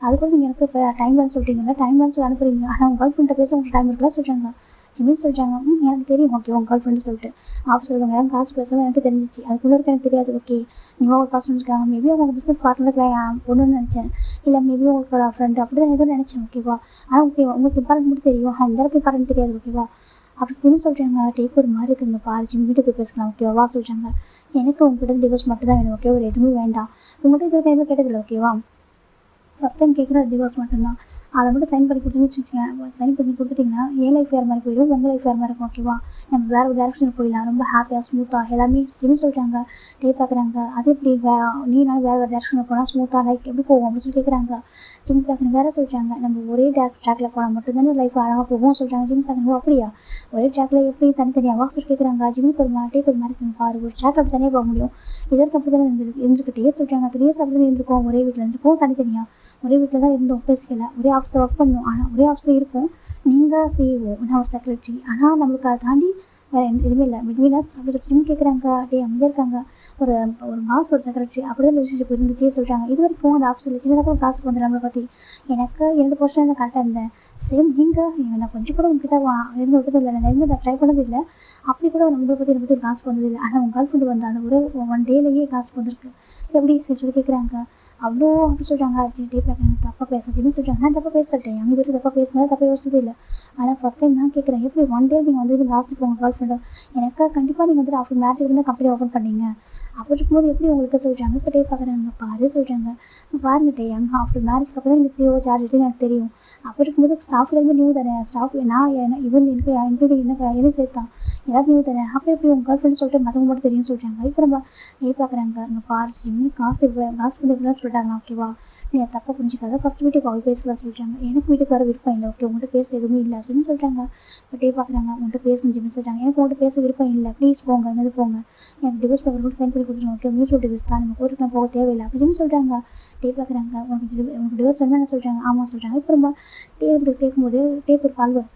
அது கூட நீங்கள் எனக்கு இப்போ டைம் வேணும் சொல்கிறீங்களா, டைம் வேணும் சொல்லி அனுப்புறீங்க, ஆனால் உங்கள் கேர்ள் ஃப்ரெண்ட்டை பேச உங்களுக்கு டைம் இருக்குல்ல சொல்கிறாங்க. ஜிம்மின்னு சொல்கிறாங்க, எனக்கு தெரியும் ஓகே உங்கள் கேர்ள் ஃப்ரெண்டு சொல்லிட்டு ஆஃபீஸில் உங்கள் நேரம் காசு பேசணும் எனக்கு தெரிஞ்சிச்சு, அதுக்குள்ளே எனக்கு தெரியாது ஓகே, நீங்கள் ஒரு பர்சன் இருக்காங்க, மேபி உங்கள் பிஸ்னஸ் பார்ட்னர் பொண்ணுன்னு நினச்சேன், இல்லை மேபி உங்களோட ஃப்ரெண்டு அப்படி தான் எதுவும் நினச்சேன் ஓகேவா, ஆனால் உங்களுக்கு இம்பார்ட்டன்ட் மட்டும் தெரியும், ஆனால் இந்த அளவுக்கு இம்பார்ட்டன்ட் தெரியாது ஓகேவா அப்படி ஜிம் சொல்கிறாங்க. டேக் ஒரு மாதிரி இருக்குங்க. பாரு ஜிம் வீட்டுக்கு போய் பேசலாம் ஓகேவா சொல்கிறாங்க. எனக்கு உங்கள்கிட்ட டிவோர்ஸ் மட்டும் தான் வேணும் ஓகே, ஒரு எதுவுமே வேண்டாம், உங்கள்கிட்ட இது டைமில் கேட்டதில்லை ஓகேவா, ஃபஸ்ட் டைம் கேட்குறது டிவோர்ஸ் மட்டும்தான், அதை மட்டும் சைன் பண்ணி கொடுத்துன்னு சைன் பண்ணி கொடுத்துட்டிங்கன்னா என் லைஃப் வேறு மாதிரி போயிடும், உங்கள் லைஃப் வேறு மாதிரி இருக்கும் ஓகேவா, நம்ம வேறு ஒரு டேரக்ஷனில் போயிடலாம், ரொம்ப ஹாப்பியாக ஸ்மூத்தாக எல்லாமே ஜிம் சொல்கிறாங்க. டே பார்க்குறாங்க, அது எப்படி நீனாலும் வேறு டேரக்ஷனில் போனால் ஸ்மூத்தாக லைஃப் எப்படி போகும் அப்படின்னு சொல்லி கேட்குறாங்க. ஜிம் பார்க்குறேன் வேறு சொல்கிறாங்க, நம்ம ஒரே ட்ராக்கில் போனால் மட்டும்தானே லைஃப் அழகாக போகும் சொல்கிறாங்க. ஜிம் பார்க்குறோம் அப்படியா, ஒரே ட்ராக்கில் எப்படி தனித்தனியாக வாசல் கேட்குறாங்க. ஜிம்முக்கு ஒரு டேக் ஒரு மாதிரி இருக்குங்க. பாரு ஒரு ட்ராக் அப்படி தனியாக போக முடியும், இதற்கு அப்படி தானே இருந்துக்கிட்டே சொல்கிறாங்க. 3 இயர்ஸ் அப்படி தான் இருந்திருக்கோம், ஒரே வீட்டில் இருந்திருக்கோம், தனித்தனியாக ஒரே வீட்டில் தான் இருந்தோம், பேசிக்கல, ஒரே ஆஃபீஸில் ஒர்க் பண்ணோம், ஆனால் ஒரே ஆஃபீஸில் இருக்கும், நீங்கள் சிஇஓ நான் ஒரு செக்ரட்டரி, ஆனால் நம்மளுக்கு அதை தாண்டி வேறு எதுவுமே இல்லை பிட்வீன் அஸ் அப்படி ஜிம் கேட்குறாங்க. டே அமைதியாக இருக்காங்க. ஒரு பாஸ் ஒரு செக்ரட்டரி அப்படி தான் ரிலேஷன்ஷிப் இருந்துச்சே சொல்கிறாங்க. இது வரைக்கும் அந்த ஆஃபீஸில் சின்னதாக கூட காசு வந்துடும் நம்மளை பற்றி, எனக்கு 2 வருஷம் தான் கரெக்டாக இருந்தேன், சேம் நீங்கள் நான் கொஞ்சம் கூட உங்ககிட்ட இருந்து விட்டது இல்லை, நான் இருந்து நான் ட்ரை பண்ணது இல்லை, அப்படி கூட உங்களை பற்றி என்னை பற்றி காசு வந்தது இல்லை, ஆனால் உங்கள் கேர்ள் ஃப்ரெண்டு வந்து அந்த ஒரு 1 டேலேயே காசு வந்திருக்கு எப்படி சொல்லி கேட்குறாங்க. அவ்வளோ அப்படி சொல்கிறாங்க. டே பார்க்குறாங்க, தப்பாக பேசுன்னு சொல்கிறாங்க. நான் தப்பாக பேசிட்டேன், அவங்க இது தப்பாக பேசினது தப்பாக யோசிச்சது இல்லை, ஆனால் ஃபஸ்ட் டைம் நான் கேட்குறேன், எப்படி 1 டே நீங்கள் வந்து லாஸ்ட்டு போங்க கேர்ள் ஃப்ரெண்டு, எனக்கு கண்டிப்பாக நீங்கள் வந்துட்டு ஆஃப்டர் மேட்ச்சுக்கு தான் கம்பெனி ஓப்பன் பண்ணீங்க, அப்படி இருக்கும்போது எப்படி உங்களுக்கு சொல்கிறாங்க. இப்போ டே பார்க்குறாங்க. பாரு சொல்கிறாங்க, பாருங்க டே ஆஃப்டர் மேரேஜ்க்கு அப்புறம் தான் நீங்கள் சிஓ சார்ஜ் எடுத்து எனக்கு தெரியும், அப்படி இருக்கும்போது ஸ்டாஃப்லேருந்து நியூ தானே, ஸ்டாஃப் நான் ஈவன் இன்க்ளூடிங் என்ன சேர்த்தான் எல்லாரும் நியூ தானே, அப்போ எப்படி உங்கள் கேர்ள் ஃப்ரெண்டு சொல்லிட்டு மற்றவங்க மட்டும் தெரியும்னு சொல்கிறாங்க. இப்போ நம்ம டே பார்க்குறாங்க. இங்கே பாரு ஜிம் காசு பண்ணி இப்படிலாம் சொல்லிட்டாங்க ஓகேவா, நீ அதை தப்பாக புரிஞ்சிக்காத, ஃபஸ்ட் வீட்டுக்கு அவள் பேசலாம் சொல்லிட்டாங்க. எனக்கு வீட்டுக்கு வர விருப்பம் இல்லை, ஓகே உங்கள்கிட்ட பேச எதுவுமே இல்லை அப்படின்னு சொல்கிறாங்க. இப்போ டே பார்க்குறாங்க, உங்கள்கிட்ட பேசணும் ஜிம்னு சொல்கிறாங்க. எனக்கு உங்கள்கிட்ட பேச விருப்பம் இல்லை, ப்ளீஸ் போங்க, எங்கேயாவது போங்க, எனக்கு டிவோர்ஸ் பேப்பர் கூட சைன் பண்ணி கொடுத்துருங்க, ஓகே மியூச்சுவல் டிவோர்ஸ் தான், நம்ம கோர்ட்டுக்கு போக தேவையில்லை அப்படின்னு சொல்கிறாங்க. டே பார்க்குறாங்க, உங்களுக்கு டிவோர்ஸ் வேணும்னு என்ன சொல்கிறாங்க. ஆமாம் சொல்கிறாங்க. இப்போ நம்ம டே இப்படி கேட்கும்போது டேக்கு ஒரு கால் வரும்.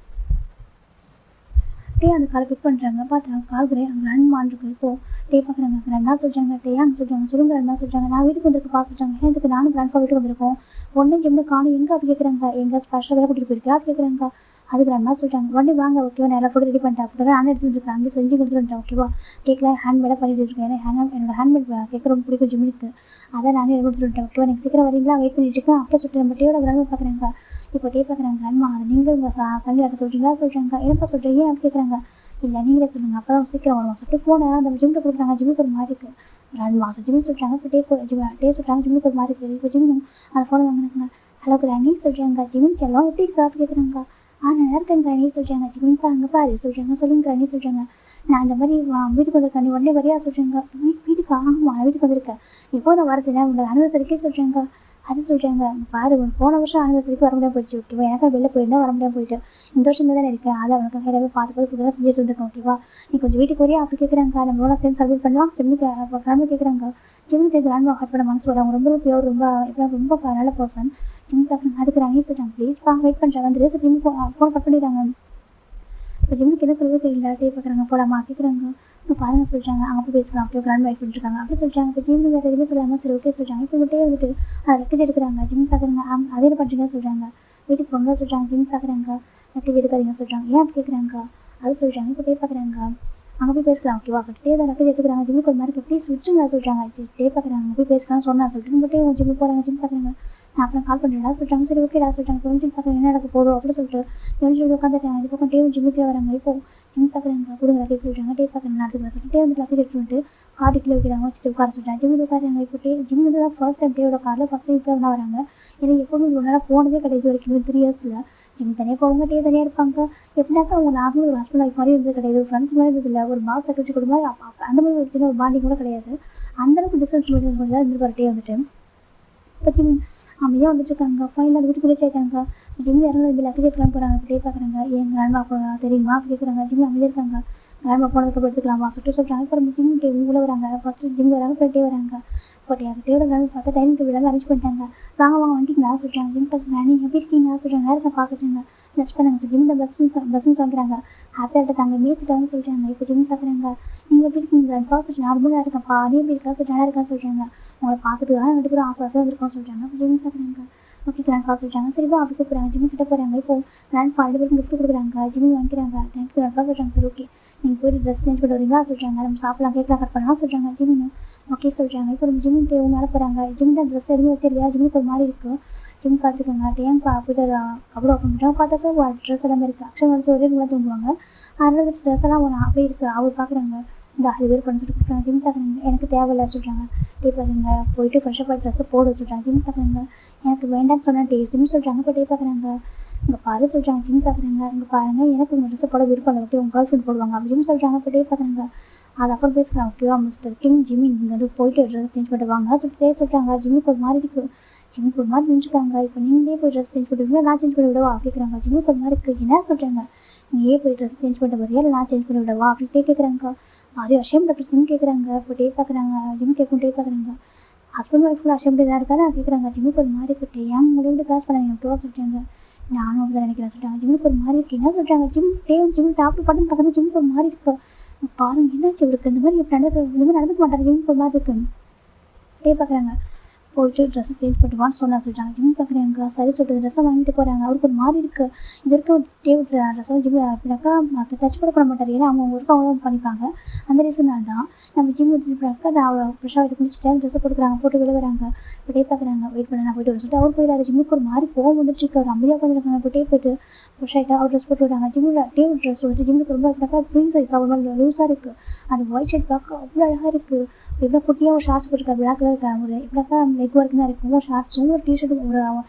டே அந்த காலை பிக் பண்ணுறாங்க. பார்த்தா கால் அங்கே ரன்மான் இருக்குது. இப்போது டே பார்க்குறாங்க, ரன்னா சொல்கிறாங்க. டே அங்கே சொல்கிறாங்க, சொல்லுங்க ரன்னா சொல்கிறாங்க. நான் வீட்டுக்கு வந்திருக்கப்பா சொல்கிறாங்க. ஏன்னா இதுக்கு நானும் கிராண்ட்ஃபா வீட்டுக்கு வந்திருக்கோம், ஒன்றும் ஜிம்னு காணும் எங்கே அப்படி கேட்குறாங்க. எங்கள் ஸ்பெஷலாக கூட்டிகிட்டு போயிருக்கா அப்படி கேட்குறாங்க. அதுக்கு ரன்னா சொல்கிறாங்க, உடனே வாங்க ஓகேவா, நான் எல்லா ஃபுட்டு ரெடி பண்ணிட்டேன், ஃபுட்டு நான் எடுத்துகிட்டு இருக்கேன், அங்கே செஞ்சு கொடுத்துருட்டேன் ஓகேவா, கேட்கலாம் ஹேண்ட்மேடாக பண்ணிட்டு இருக்கேன், ஏன்னா என்னோட ஹேண்ட்மேட் கேட்க ரொம்ப பிடிக்கும் ஜிம்முக்கு, அதை நானே கொடுத்துருட்டேன் ஓகேவா, எனக்கு சீக்கிரம் வரீங்களா, வெயிட் பண்ணிட்டு இருக்கேன் அப்போ சொல்லிட்டு நம்ம டேயோட கிராண்ட்மா பார்க்குறாங்க. இப்போ டே பார்க்குறாங்க, கிராண்ட்மா அதை நீங்கள் உங்கள் சனியாட்ட சொல்கிறீங்களா சொல்கிறாங்க. என்னப்பா சொல்கிறீங்க ஏன் அப்படி கேட்குறாங்க. இல்லை நீங்களே சொல்லுங்கள் அப்போ தான் சீக்கிரம் வருவோம் சொல்லிட்டு ஃபோனை அந்த ஜிம்மில் கொடுக்குறாங்க. ஜிம்முக்கு ஒரு மாதிரி இருக்குது கிராண்ட்மா ஜிம்மு சொல்கிறாங்க. இப்போ டே சொல்கிறாங்க ஜிம்முக்கு ஒரு மாதிரி இருக்குது. இப்போ ஜிம்மு அந்த ஃபோனை வாங்குறாங்க. ஹலோ கிராணி சொல்கிறாங்க. ஜிமின் செல்லம் எப்படி இருக்கா அப்படி கேட்குறாங்க. நல்லா இருக்கேன் கிராணி சொல்கிறாங்க. ஜிமின் அங்கே பாரு சொல்கிறாங்க. சொல்லுங்க கிராணி சொல்கிறாங்க. நான் இந்த மாதிரி வீட்டுக்கு வந்திருக்கேன், நீ உடனே வரையா சொல்கிறாங்க. வீட்டுக்கு ஆமாம் நான் வீட்டுக்கு வந்திருக்கேன், எப்போ நான் வரதுன்னா உங்களோட அனிவர்சரிக்கே சொல்கிறாங்க. அது சொல்கிறாங்க, பாரு போன வருஷம் அனிவர்சரிக்கு வர முடியாமல் போயிடுச்சு ஓகேவா, எனக்கு வெளில போயிருந்தா வர முடியாமல் போயிட்டு இந்த வருஷம் தானே இருக்கேன், அதை அவனுக்கு எல்லாமே பார்த்து ஃபுல்லாக செஞ்சுட்டு இருந்திருக்கேன் ஓகேவா, நீ கொஞ்சம் வீட்டுக்கு வரையா அப்படி கேட்குறாங்க. நம்மளோட சேர்ந்து செலிப்ரேட் பண்ணலாம் ஜிம்முக்கு கிராண்ட்மா கேட்குறாங்க. ஜிம்முக்கு கிராண்ட்மா ஹார்ட் பண்ண மனசு வரும், அவங்க ரொம்ப பியூர், ரொம்ப நல்ல பர்சன். ஜிம் பார்க்குறாங்க. அதுக்கு ராணி சொல்கிறாங்க, ப்ளீஸ்ப்பா வெயிட் பண்ணுறாங்க, வந்து ரேஸ் ஜிம் ஃபோன் கட் பண்ணிடுறாங்க. இப்போ ஜிம்முக்கு என்ன சொல்லுறது தெரியல. டே பார்க்குறாங்க, போடாமா கேட்குறாங்க. இங்கே பாருங்கள் சொல்கிறாங்க, அங்கே போய் பேசலாம் அப்படியே கிராண்ட் வெயிட் பண்ணிட்டுருக்காங்க அப்படி சொல்கிறாங்க. இப்போ ஜிம் வேறு எதுவுமே சொல்லாமல் சரி ஓகே சொல்கிறாங்க. இப்போ விட்டே வந்துட்டு அதை லக்கேஜ் எடுக்கிறாங்க. ஜிம் பார்க்குறாங்க, அதே என்ன பண்ணுறீங்க சொல்கிறாங்க. வீட்டுக்கு போங்க சொல்கிறாங்க. ஜிம் பார்க்குறாங்க, லக்கேஜ் எடுக்காதீங்க சொல்கிறாங்க. ஏன் அப்படி கேட்குறாங்க. அது சொல்கிறாங்க. இப்போ டே பார்க்குறாங்க, அங்கே போய் பேசலாம் ஓகேவா சொல்லிட்டு தான் லக்கேஜ் எடுத்துக்கிறாங்க. ஜிம்முக்கு ஒரு மாதிரி ப்ளீஸ் விட்டுருங்க சொல்கிறாங்க. டே பார்க்குறாங்க, அங்கே போய் பேசலாம்னு சொன்னா சொல்லிட்டு மட்டும் இவங்க ஜிம்முக்கு போகிறாங்க. ஜிம் பார்க்குறாங்க, நான் அப்புறம் கால் பண்ணுறேன்டா சொல்கிறாங்க. சரி ஓகேடா சொல்கிறாங்க. இப்போ ஜிம் பார்க்குறாங்க, என்ன நடக்க போதும் அப்படின்னு சொல்லிட்டு சொல்லி உட்காந்துட்டாங்க. இது பக்கம் டேவும் ஜிம்முக்கே வராங்க. இப்போ ஜிம் பார்க்குறாங்க, கொடுங்க லக்கேஜ் சொல்கிறாங்க. டே பார்க்குறாங்க, நடத்துக்கிறேன் சொல்லிட்டு வந்து லக்கேஜ் எடுத்துட்டு கார் கீழே வைக்கிறாங்க. வச்சுட்டு உட்கார சொல்கிறாங்க. ஜிம்மில் உட்காராங்க. இப்போ ஜிம் வந்து தான் ஃபர்ஸ்ட் டைம் டேவோட காரில் ஃபஸ்ட் டைம் இப்போ தான் வராங்க. ஏன்னா எப்போவுமே ஒரு நாளாக போனதே கிடையாது இது வரைக்கும் 3 இயர்ஸில். ஜிம் தனியாக போவாங்க, டே தனியாக இருப்பாங்க. எப்படின்னாக்கா அவங்க நார்மலாக ஒரு ஹஸ்பண்ட் ஒய்ஃப் மாதிரி இருந்தது கிடையாது, ஒரு ஃப்ரெண்ட்ஸ் மாதிரி இருந்தது இல்லை, ஒரு பாஸ் செக்ரட்டரி கூட மாதிரி அந்த மாதிரி ஒரு சின்ன ஒரு பாண்டிங் கூட கிடையாது. அந்தளவுக்கு டிஸ்டன்ஸ் மெயின்டைன்ஸ் பண்ணி தான் இருந்துருப்பாரு டே வந்துட்டு. இப்போ ஜிம் அமைதியாக வந்துட்டு இருக்காங்க. ஃபைனல் அந்த வீட்டுக்குள்ளே சேர்க்காங்க. ஜிம் இறங்க இப்படி லக்கேஜ் எடுத்துலாம் போகிறாங்க. இப்போ டே பார்க்குறாங்க, என் கிராண்ட்மா தெரியுமா அப்படி கேட்குறாங்க. ஜிம் அமைதியாக இருக்காங்க. கிராண்ட்மா போனதுக்கப்புறம் எடுத்துக்கலாமா சொல்கிறாங்க. இப்போ நம்ம ஜிம் டே உள்ளே வராங்க. ஃபஸ்ட்டு ஜிம் வராங்க, அப்புறம் டே வராங்க. இப்போ டேவோட கிராண்ட் பார்த்தா டைனிங் டேபிள் எல்லாமே அரேஞ்ச் பண்ணிட்டாங்க. வாங்க வந்துட்டீங்களா சொல்கிறாங்க. ஜிம் பார்க்குறாங்க, நீ எப்படி இருக்கீங்க சொல்கிறாங்க. நல்லா இருக்கா சொல்கிறாங்க. ப்ளஸ் பண்ணாங்க சார். ஜிம்மில் பிளஸ்ஸிங்ஸ் வாங்குறாங்க. ஹாப்பியாக இருக்காங்க. மீசிட்டாங்கன்னு சொல்கிறாங்க. இப்போ ஜிம் பார்க்குறாங்க, நீங்கள் எப்படி இருக்கீங்க கிராண்ட்பா சொல்கிறாங்க. நான் ரொம்ப நல்லா இருக்கேன்ப்பா, நீ எப்படி இருக்கா சொல்லிட்டு நல்லா இருக்கா சொல்கிறாங்க. உங்களை பார்த்துட்டு தான் 2 பேரும் ஆசை வந்திருக்கோம் சொல்கிறாங்க. இப்போ ஜிம் பார்க்குறாங்க, ஓகே கிராண்ட்பா சொல்கிறாங்க. சரிப்பா அப்படி கூப்பிட்றாங்க. ஜிம்மு கிட்ட போகிறாங்க. இப்போ கிராண்ட்பா 2 பேருக்கும் கிஃப்ட் கொடுக்குறாங்க. ஜிம்மு வாங்கிக்கிறாங்க. தேங்க்யூ கிராண்ட்பா சொல்கிறாங்க. சரி ஓகே நீங்கள் போய்ட்டு ட்ரெஸ் சேஞ்ச் பண்ணி வரீங்களா சொல்கிறாங்க. நம்ம சாப்பிடலாம், கேட்கலாம் கட் பண்ணலாம் சொல்கிறாங்க. ஜிம்மு ஓகே சொல்கிறாங்க. இப்போ நம்ம ஜிம்மு டேவும் மேலே போகிறாங்க. ஜிம் தான் ட்ரெஸ் எதுவுமே வச்சிருக்கா. ஜிம்முக்கு ஒரு மாதிரி இருக்குது. ஜிம் பார்த்துருக்காங்க. டேங்ப்பா போய்ட்டு கபடி ஓப்பன் பண்ணிட்டாங்க. பார்த்தாக்கா ட்ரெஸ் எல்லாமே இருக்குது. ஆக்சுவலாக வந்து ஒரே ரூமில் தூங்குவாங்க. அதனால ட்ரெஸ் எல்லாம் அப்படியே இருக்குது. அவர் பார்க்குறாங்க, இந்த 6 பேர் பண்ண சொல்லிட்டு கூப்பிட்றாங்க. ஜிம் பார்க்குறாங்க, எனக்கு தேவையில்லை சொல்கிறாங்க. டே பார்க்குறாங்க, போயிட்டு ஃப்ரெஷ்ஷப் ஆகி ட்ரெஸ்ஸை போட சொல்கிறாங்க. ஜிம் பார்க்குறாங்க, எனக்கு வேண்டாம்னு சொன்னேன் டே ஜிம் சொல்கிறாங்க. இப்போ டே பார்க்குறாங்க, இங்கே பாரு சொல்கிறாங்க. ஜிம் பார்க்குறாங்க, இங்கே பாருங்கள் எனக்கு உங்கள் ட்ரெஸ்ஸை போட விருப்பம் இல்லை, ஓகே உங்கள் கேர்ள் ஃப்ரெண்ட் போடுவாங்க அப்படி ஜிம் சொல்கிறாங்க. இப்போ டே பார்க்குறாங்க, அது அப்புறம் பேசுகிறாங்க ஓகேவா மிஸ்டர் கிங் ஜிம்மி நீங்கள் வந்து போயிட்டு ட்ரெஸ் சேஞ்ச் பண்ணிட்டு வாங்க சொல்லிட்டு சொல்கிறாங்க. ஜிம்முக்கு ஒரு மாதிரி இருக்குது. ஜிம்முக்கு ஒரு மாதிரி நின்றுருக்காங்க. இப்போ நீங்களே போய் ட்ரெஸ் சேஞ்ச் பண்ணிட்டு நான் சேஞ்ச் பண்ணி விடவா கேட்குறாங்க. ஜிம்முக்கு ஒரு மாதிரி இருக்குது. என்ன சொல்கிறாங்க, நீயே போய் ட்ரெஸ் சேஞ்ச் பண்ணிட்டு வரையா இல்லை நான் சேஞ்ச் பண்ணி விடவா அப்படின்ட்டே கேட்குறாங்க. ஆரியா அஷேம்ட் ஆஃப் ஜிம் கேட்குறாங்க. இப்போ டே பார்க்குறாங்க. ஜிம் கேட்கும் டே பார்க்குறாங்க, ஹஸ்பண்ட் ஒய்ஃபுல் அஷேம்டாக இருக்காரு கேட்குறாங்க. ஜிம்முக்கு ஒரு மாதிரி இருக்குது. ஏன் முடிவு கிராஸ் பண்ணாங்க ஓகேவா சொல்கிறாங்க. நானும் அப்படி தான் நினைக்கிறேன் சொல்கிறாங்க. ஜிம்முக்கு ஒரு மாதிரி இருக்குது. என்ன சொல்கிறாங்க, ஜிம் டாக்டர் பாட்டுன்னு பார்க்குறது ஜிம்முக்கு ஒரு மாதிரி இருக்குது. பாருங்கள் என்னாச்சு இவருக்கு, இந்த மாதிரி எப்படி இந்த மாதிரி நடந்துக்க மாட்டாங்க, ஜிம்முக்கு ஒரு மாதிரி இருக்குது. டே பார்க்குறாங்க, போயிட்டு ட்ரெஸ்ஸை சேஞ்ச் பண்ணிட்டுவான்னு சொல்கிறாங்க. ஜிம் பார்க்குறாங்க, சரி சொல்லிட்டு ட்ரெஸ்ஸை வாங்கிட்டு போகிறாங்க. அவருக்கு ஒரு மாதிரி இருக்குது. இது வரைக்கும் டேவிட் ட்ரெஸ்ஸை ஜிம் அப்படின்னாக்கா மற்ற டச் கூட பண்ண மாட்டார், ஏன்னா அவங்க ஒர்க் அவங்க தான் பண்ணிப்பாங்க. அந்த ரீசனால் தான் நம்ம ஜிம் எடுத்துட்டாக்கா நான் அவரை ஃப்ரெஷ்ஷாக எடுத்து முடிச்சுட்டு ட்ரெஸ்ஸை போட்டுக்கிறாங்க, போட்டு விட வராங்க. இப்போ டே பார்க்குறாங்க, வெயிட் பண்ண நான் போய்ட்டு வர சொல்லிட்டு அவர் போயிடாரு. ஜிம்முக்கு ஒரு மாதிரி கோவம் வந்துட்டு இருக்கு. அவர் அமைதியாக உட்காந்துருக்காங்க. இப்போ டே போய்ட்டு ஃப்ரெஷ் ஆகிட்டு அவர் ட்ரெஸ் போட்டு விடுறாங்க. ஜிம்மில் டேவிட் ட்ரெஸ் சொல்லிட்டு ஜிம்முக்கு ரொம்ப எப்படின்னாக்கா ப்ரீ சைஸாக ஒரு மாதிரி லூஸாக இருக்குது. அந்த ஒயிட் ஷர்ட் பார்க்க அவ்வளோ அழகாக இருக்குது. எப்படின்னா குட்டியாக ஒரு ஷார்ட்ஸ் போட்டிருக்காரு, பிளாக் கலர் இருக்காங்க. ஒரு எப்படின்னாக்கா லெக் ஒர்க்கு தான் இருக்கும். ஷார்ட்ஸும் ஒரு டிஷர்ட்டும் ஒரு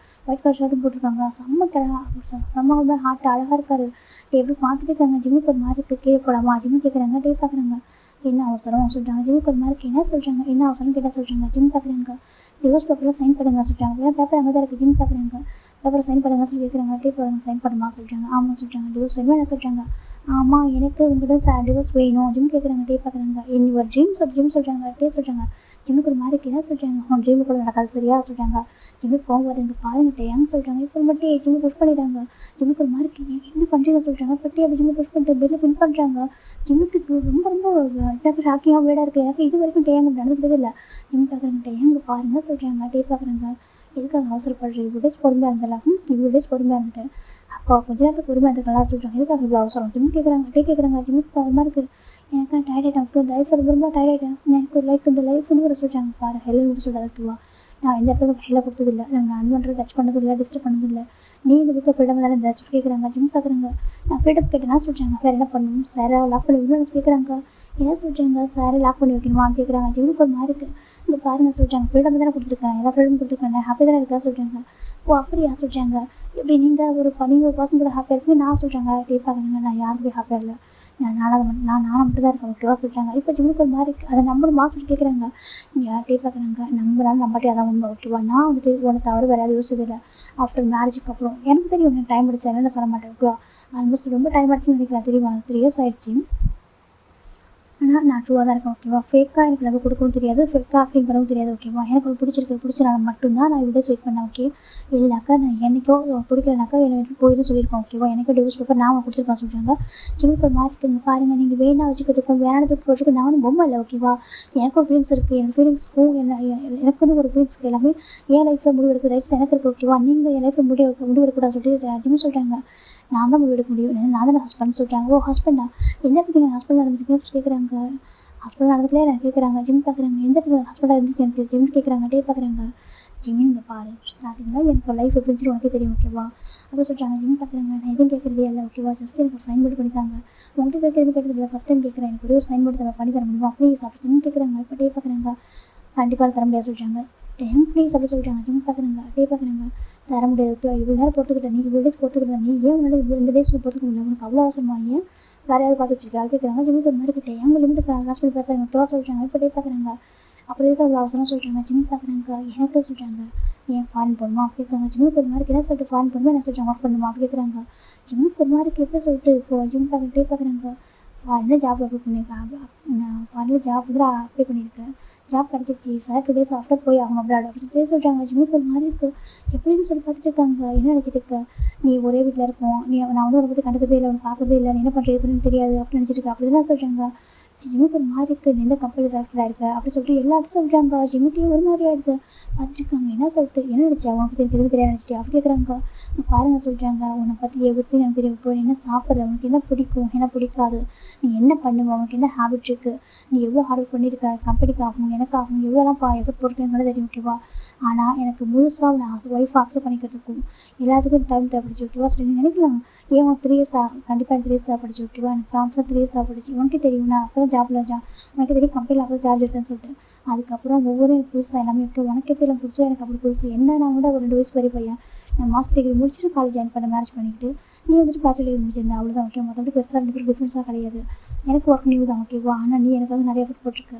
ஒயிட் கலர் ஷர்ட்டும் போட்டிருக்காங்க. செம்ம செம்ம ஹார்ட் அழகாக இருக்காரு. எப்படி பார்த்துட்டு இருக்காங்க. ஜிம்முக்கு ஒரு மாதிரி இருக்குது. கீழே போடாமா ஜிம்மு கேட்குறாங்க. டே பார்க்குறாங்க, என்ன அவசரம் சொல்கிறாங்க. ஜிம்முக்கு ஒரு மாதிரி என்ன சொல்கிறாங்க, என்ன அவசரம் கேட்டால் சொல்கிறாங்க. ஜிம் பார்க்குறாங்க. டிவோர்ஸ் பேப்பரில் சைன் பண்ணுங்க சொல்கிறாங்க. ஏன்னா பேப்பர் அங்கே தான் இருக்குது. ஜிம் பார்க்குறாங்க. பேப்பரை சைன் பண்ணுங்க சொல்லி கேட்குறாங்க. பேப்பர் சைன் பண்ணுமா சொல்கிறாங்க. ஆமாம் சொல்கிறாங்க. டிவோர்ஸ் வேணுமா என்ன சொல்கிறாங்க. ஆமாம் எனக்கு உங்கள்கிட்ட டிவோர்ஸ் வேணும். ஜிம் கேட்குறாங்க. டே பார்க்குறாங்க. இனி ஒரு ஜிம் சொல்கிறாங்க. டே சொல்கிறாங்க. ஜிம்முக்கு ஒரு மாதிரி என்ன சொல்கிறாங்க. உன் ட்ரீமு கூட நடக்காது சரியா சொல்கிறாங்க. ஜிம்முக்கு போகும்போது இங்கே பாருங்க டேயாங்க சொல்கிறாங்க. இப்போ மட்டும் ஜிம்மு புஷ் பண்ணிடுறாங்க. ஜிம்முக்கு ஒரு மாதிரி என்ன பண்ணுறீங்க சொல்கிறாங்க. பட்டி அப்படி ஜிம்மு புஷ் பண்ணிட்டு பெல்லில் பின் பண்ணுறாங்க. ஜிம்முக்கு ரொம்ப ரொம்ப எனக்கு ஷாக்கிங்காக வீடாக இருக்குது. எனக்கு இது வரைக்கும் டேயாங்க நடந்துக்கிட்டது இல்லை. ஜிம் பார்க்குறாங்க. டேயாங்க பாருங்க சொல்கிறாங்க. டே பார்க்குறாங்க. எதுக்காக அவசரப்படுற இவ்வளோ டேஸ் பொறுமையாக இருந்தலாம். இவ்வளோ டேஸ் பொறுமையாக இருந்துட்டு அப்போ கொஞ்ச நேரத்துக்கு பொறுமையாக இருந்துக்கலாம் சொல்கிறாங்க. எதுக்காக இவ்வளோ அவசரம் ஜிம் கேட்குறாங்க. டே கேட்குறாங்க. ஜிம்முக்கு அது மாதிரி இருக்குது. எனக்கு டயர்ட் ஆகிட்டேன். லைஃப் ரொம்ப டயர்ட் ஆகிட்டேன். எனக்கு ஒரு லைஃப் இந்த லைஃப் வந்து ஒரு சொல்கிறாங்க. பாரு ஹெல்ப் சொல்கிறதுக்குவா நான் எந்த இடத்துல ஹெல்லை கொடுத்ததில்லை. நான் அன்வன்றது டச் பண்ணதில்லை, டிஸ்டர்ப் பண்ணதில்லை. நீ இந்த வீட்டில் ஃப்ரீடம் தானே இந்த கேட்குறாங்க. ஜிம் பார்க்குறாங்க. நான் ஃப்ரீடம் கேட்டேன்னா சொல்கிறாங்க. வேறு என்ன பண்ணணும் சாரை லாக் பண்ணி வைக்கணும்னு கேட்குறாங்க. என்ன சொல்கிறாங்க. சாரை லாக் பண்ணி வைக்கணுமான்னு கேட்குறாங்க. ஜிம்முக்கு ஒரு மாதிரி இருக்குது. இங்கே பாருங்க சொல்கிறாங்க. ஃப்ரீடம் தானே கொடுத்துருக்கேன், எல்லா ஃப்ரீடம் கொடுத்துருக்கேன், ஹாப்பி தானே இருக்கா சொல்கிறாங்க. ஓ அப்படியா சொல்கிறாங்க. இப்படி நீங்கள் ஒரு பர்சன் கூட ஹாப்பியாக இருக்குன்னு நான் சொல்கிறாங்க. டே பார்க்குறாங்க. நான் யாருக்கும் ஹாப்பியாக இல்லை. நானாக மட்டும் தான் இருக்கேன் ஓகேவா சொல்கிறாங்க. இப்போ ஜிம்முக்கு ஒரு மாதிரி அதை நம்பணுமா சொல்லி கேட்குறாங்க. டே பார்க்குறாங்க. நம்புறாலும் நம்பாட்டி அதான் உண்மை ஓகேவா. நான் வந்துட்டு உன்னை தவிர வேறு யாரும் யோசிச்சதில்லை. ஆஃப்டர் மேரேஜுக்கு அப்புறம் எனக்கு தெரியும் எனக்கு டைம் எடுத்து என்னென்ன சொல்ல மாட்டேன் ஓகேவா. ஆல்மோஸ்ட் ரொம்ப டைம் எடுத்துன்னு நினைக்கிறேன் தெரியுமா. 3 years ஆயிடுச்சு. ஆனால் நான் ட்ரூவாக தான் இருக்கேன் ஓகேவா. ஃபேக்காக எனக்கு லவ் கொடுக்கவும் தெரியாது, ஃபேக்காக ஆக்டிங் பண்ணவும் தெரியாது ஓகேவா. எனக்கு ஒரு பிடிச்சிருக்கனால மட்டும்தான் நான் இவ்வளோ வெயிட் பண்ணேன் ஓகே. இல்லைனாக்கா நான் என்றைக்கோ பிடிக்கலனாக்கா என்னை போயிடும் சொல்லியிருப்பேன் ஓகேவா. எனக்கோ டிவோர்ஸ் பேப்பர் நான் கொடுத்துருப்பேன் சொல்கிறாங்க. ஜிம்முக்கு ஒரு மாதிரி இருக்குங்க பாருங்கள். நீங்கள் வேணா வச்சுக்கிறதுக்கும் வேணாததுக்கு போட்டுருக்கு நானும் பொம்மை இல்லை ஓகேவா. எனக்கும் ஃபீலிங்ஸ் இருக்குது. என் ஃபீலிங்ஸ்க்கும் எனக்குன்னு ஒரு ஃபீலிங்ஸ் எல்லாமே என் லைஃப்பில் முடிவெடுக்க ரைட்ஸ் எனக்கு இருக்குது ஓகேவா. நீங்கள் என் லைஃப்பில் முடிவெடுக்கூடாது சொல்லிட்டு ஜிம்மு சொல்கிறாங்க. நான் தான் முடிவெடுக்க முடியும். நான் தான் ஹஸ்பண்ட் சொல்கிறாங்க. ஓ ஹஸ்பண்டா எந்த இடத்துக்கு எங்கள் ஹஸ்பண்ட் நடந்துருக்கீங்கன்னு சொல்லி கேட்குறாங்க. ஹஸ்பண்ட் நடந்துக்கலே நான் கேட்குறாங்க. ஜிம் பார்க்குறாங்க. எந்த இடத்துல ஹஸ்பண்டாக இருந்துருக்கு எனக்கு ஜிம் கேட்குறாங்க. டே பார்க்குறாங்க. ஜிம்மின் இங்கே பாரு ஸ்டார்டிங்கில் எனக்கு லைஃப் எப்படின்னு சொல்லி உனக்கே தெரியும் ஓகேவா. அப்போ சொல்கிறாங்க. ஜிம் பார்க்குறாங்க. நான் எதுவும் கேட்குறதே இல்லை ஓகேவா. ஜஸ்ட் எனக்கு ஒரு சைன் போர்டு பண்ணித்தாங்க. உங்கள்கிட்ட கேட்குறது கேட்டதில்லை, ஃபஸ்ட் டைம் கேட்குறேன். எனக்கு ஒரே ஒரு சைன் போர்டு பண்ணி தர முடியுமா ப்ளீஸ் அப்படி ஜிம் கேட்குறாங்க. இப்போ டே பார்க்குறாங்க. கண்டிப்பாக தர முடியாது சொல்கிறாங்க. டேம் ப்ளீஸ் அப்படி சொல்கிறாங்க. ஜிம் பார்க்குறாங்க. டே பார்க்குறாங்க. தர முடியாது ஓகே. இவ்வளோ நேரம் பொறுத்துக்கிட்ட நீ இவ்வளோ டேஸ் பொறுத்துக்கிட்ட நீ ஏன் உன்னால இந்த டேஸ் பொறுத்துக்க முடியல, உனக்கு அவ்வளோ அவசரமா ஏன் வேறு யாரும் பார்த்து வச்சிருக்கா கேட்குறாங்க. ஜிம்முக்கு ஒரு மாதிரி கிட்டே எங்கள் லிமிட்டு கிராஸ் பண்ணி பேசுகிறாங்க ஓகேவா சொல்கிறாங்க. இப்போ டே பார்க்குறாங்க. அப்புறம் எதுக்கு அவ்வளோ அவசரம் சொல்கிறாங்க. ஜிம் பார்க்குறாங்க. எனக்கு சொல்கிறாங்க. ஏன் ஃபாரின் போகணுமா அப்படி கேட்குறாங்க. ஜிம்முக்கு ஒரு மாதிரி என்ன சொல்லிட்டு ஃபாரின் போகணுமா என்ன சொல்கிறாங்க ஒர்க் பண்ணுமா அப்படி கேட்குறாங்க. ஜிம்முக்கு ஒரு மாதிரி எப்படி சொல்லிட்டு இப்போ ஜிம் பார்க்க டே பார்க்குறாங்க. ஃபாரினில் ஜாப் அப்ளை பண்ணியிருக்கேன். நான் ஃபாரினில் ஜாப் வந்து அப்ளை பண்ணியிருக்கேன். ஜாப் கிடச்சிச்சு சார் 2 days ஆஃப்டர் போய் ஆகணும் அப்படி அப்படி சொல்லி சொல்கிறாங்க. ஜிம்முக்கு ஒரு மாதிரி இருக்குது. எப்படின்னு சொல்லி பார்த்துட்டு இருக்காங்க. என்ன நினச்சிட்டு இருக்க நீ ஒரே வீட்டில் இருக்கோம், நீ நான் வந்து உன்னை பற்றி கண்டுக்கிறதே இல்லை, உனக்கு பார்க்கறதே இல்லை, நீ என்ன பண்ணுறது எப்படின்னு தெரியாது அப்படின்னு நினச்சிட்டு இருக்க அப்படி தான் சொல்கிறாங்க. ஜிம்முக்கு ஒரு மாதிரி இருக்குது. நீ எந்த கம்பெனியில் செலக்டட் ஆகிருக்க அப்படி சொல்லிட்டு எல்லாத்தையும் சொல்கிறாங்க. ஜிம்முக்கே ஒரு மாதிரி ஆகிடுது. பார்த்துருக்காங்க. என்ன சொல்லிட்டு என்ன நினச்சா உனக்கு எதுவும் தெரியாது நினச்சிட்டு அப்படி கேட்குறாங்க. பாருங்கள் சொல்கிறாங்க. உன்னை பற்றி எவ்வளோ எனக்கு தெரியும். இப்போ நீ என்ன சாப்பிட்ற, உனக்கு என்ன பிடிக்கும் என்ன பிடிக்காது, நீ என்ன பண்ணுவ, உனக்கு என்ன ஹேபிட் இருக்குது, நீ எவ்வளோ ஹார்ட் ஒர்க் பண்ணியிருக்க கம்பெனிக்காகவும் எனக்காகவும் எவ்வளோலாம் எஃபர்ட் போட்டுருக்கேன்னு தெரியும் ஓகேவா. ஆனால் எனக்கு முழுசாக நான் ஒய்ஃபை அக்செப்ட் பண்ணிக்கிறதுக்கும் எல்லாத்துக்கும் டைம் தேவைப்படுச்சு ஓகேவா. சொல்லி நினைக்கலாம். ஏன் உனக்கு 3 years கண்டிப்பாக 3 years தேவைப்படுச்சு ஓகேவா. எனக்கு ப்ராம்ஸாக 3 years தேவைப்படுச்சு. உனக்கே தெரியும் நான் அப்போ தான் ஜாப்பில் உனக்கு தெரியும் கம்பெனியில் அப்போ சார்ஜ் எடுத்தேன்னு சொல்லிட்டு அதுக்கப்புறம் ஒவ்வொரு புதுசாக எல்லாமே ஓகே. உனக்கு எப்படி எல்லாம் புதுசாக எனக்கு அப்படி புதுசு என்ன. நான் கூட ஒரு 2 வயசு பெரிய பையன். நான் மாஸ்டர் டிகிரி முடிச்சுட்டு காலேஜ் ஜாயின் பண்ண மேரேஜ் பண்ணிக்கிட்டு நீ வந்துட்டு பேச்சுலர் டிகிரி முடிச்சிருந்தேன் அவ்வளோதான் ஓகே. மற்றபடி பெருசாக 2 பேருக்கு டிஃப்ரென்ஸாக கிடையாது. எனக்கு ஒர்க் நியூ தான் ஓகேவா. ஆனால் நீ எனக்காக நிறைய எஃபர்ட் போட்டிருக்க.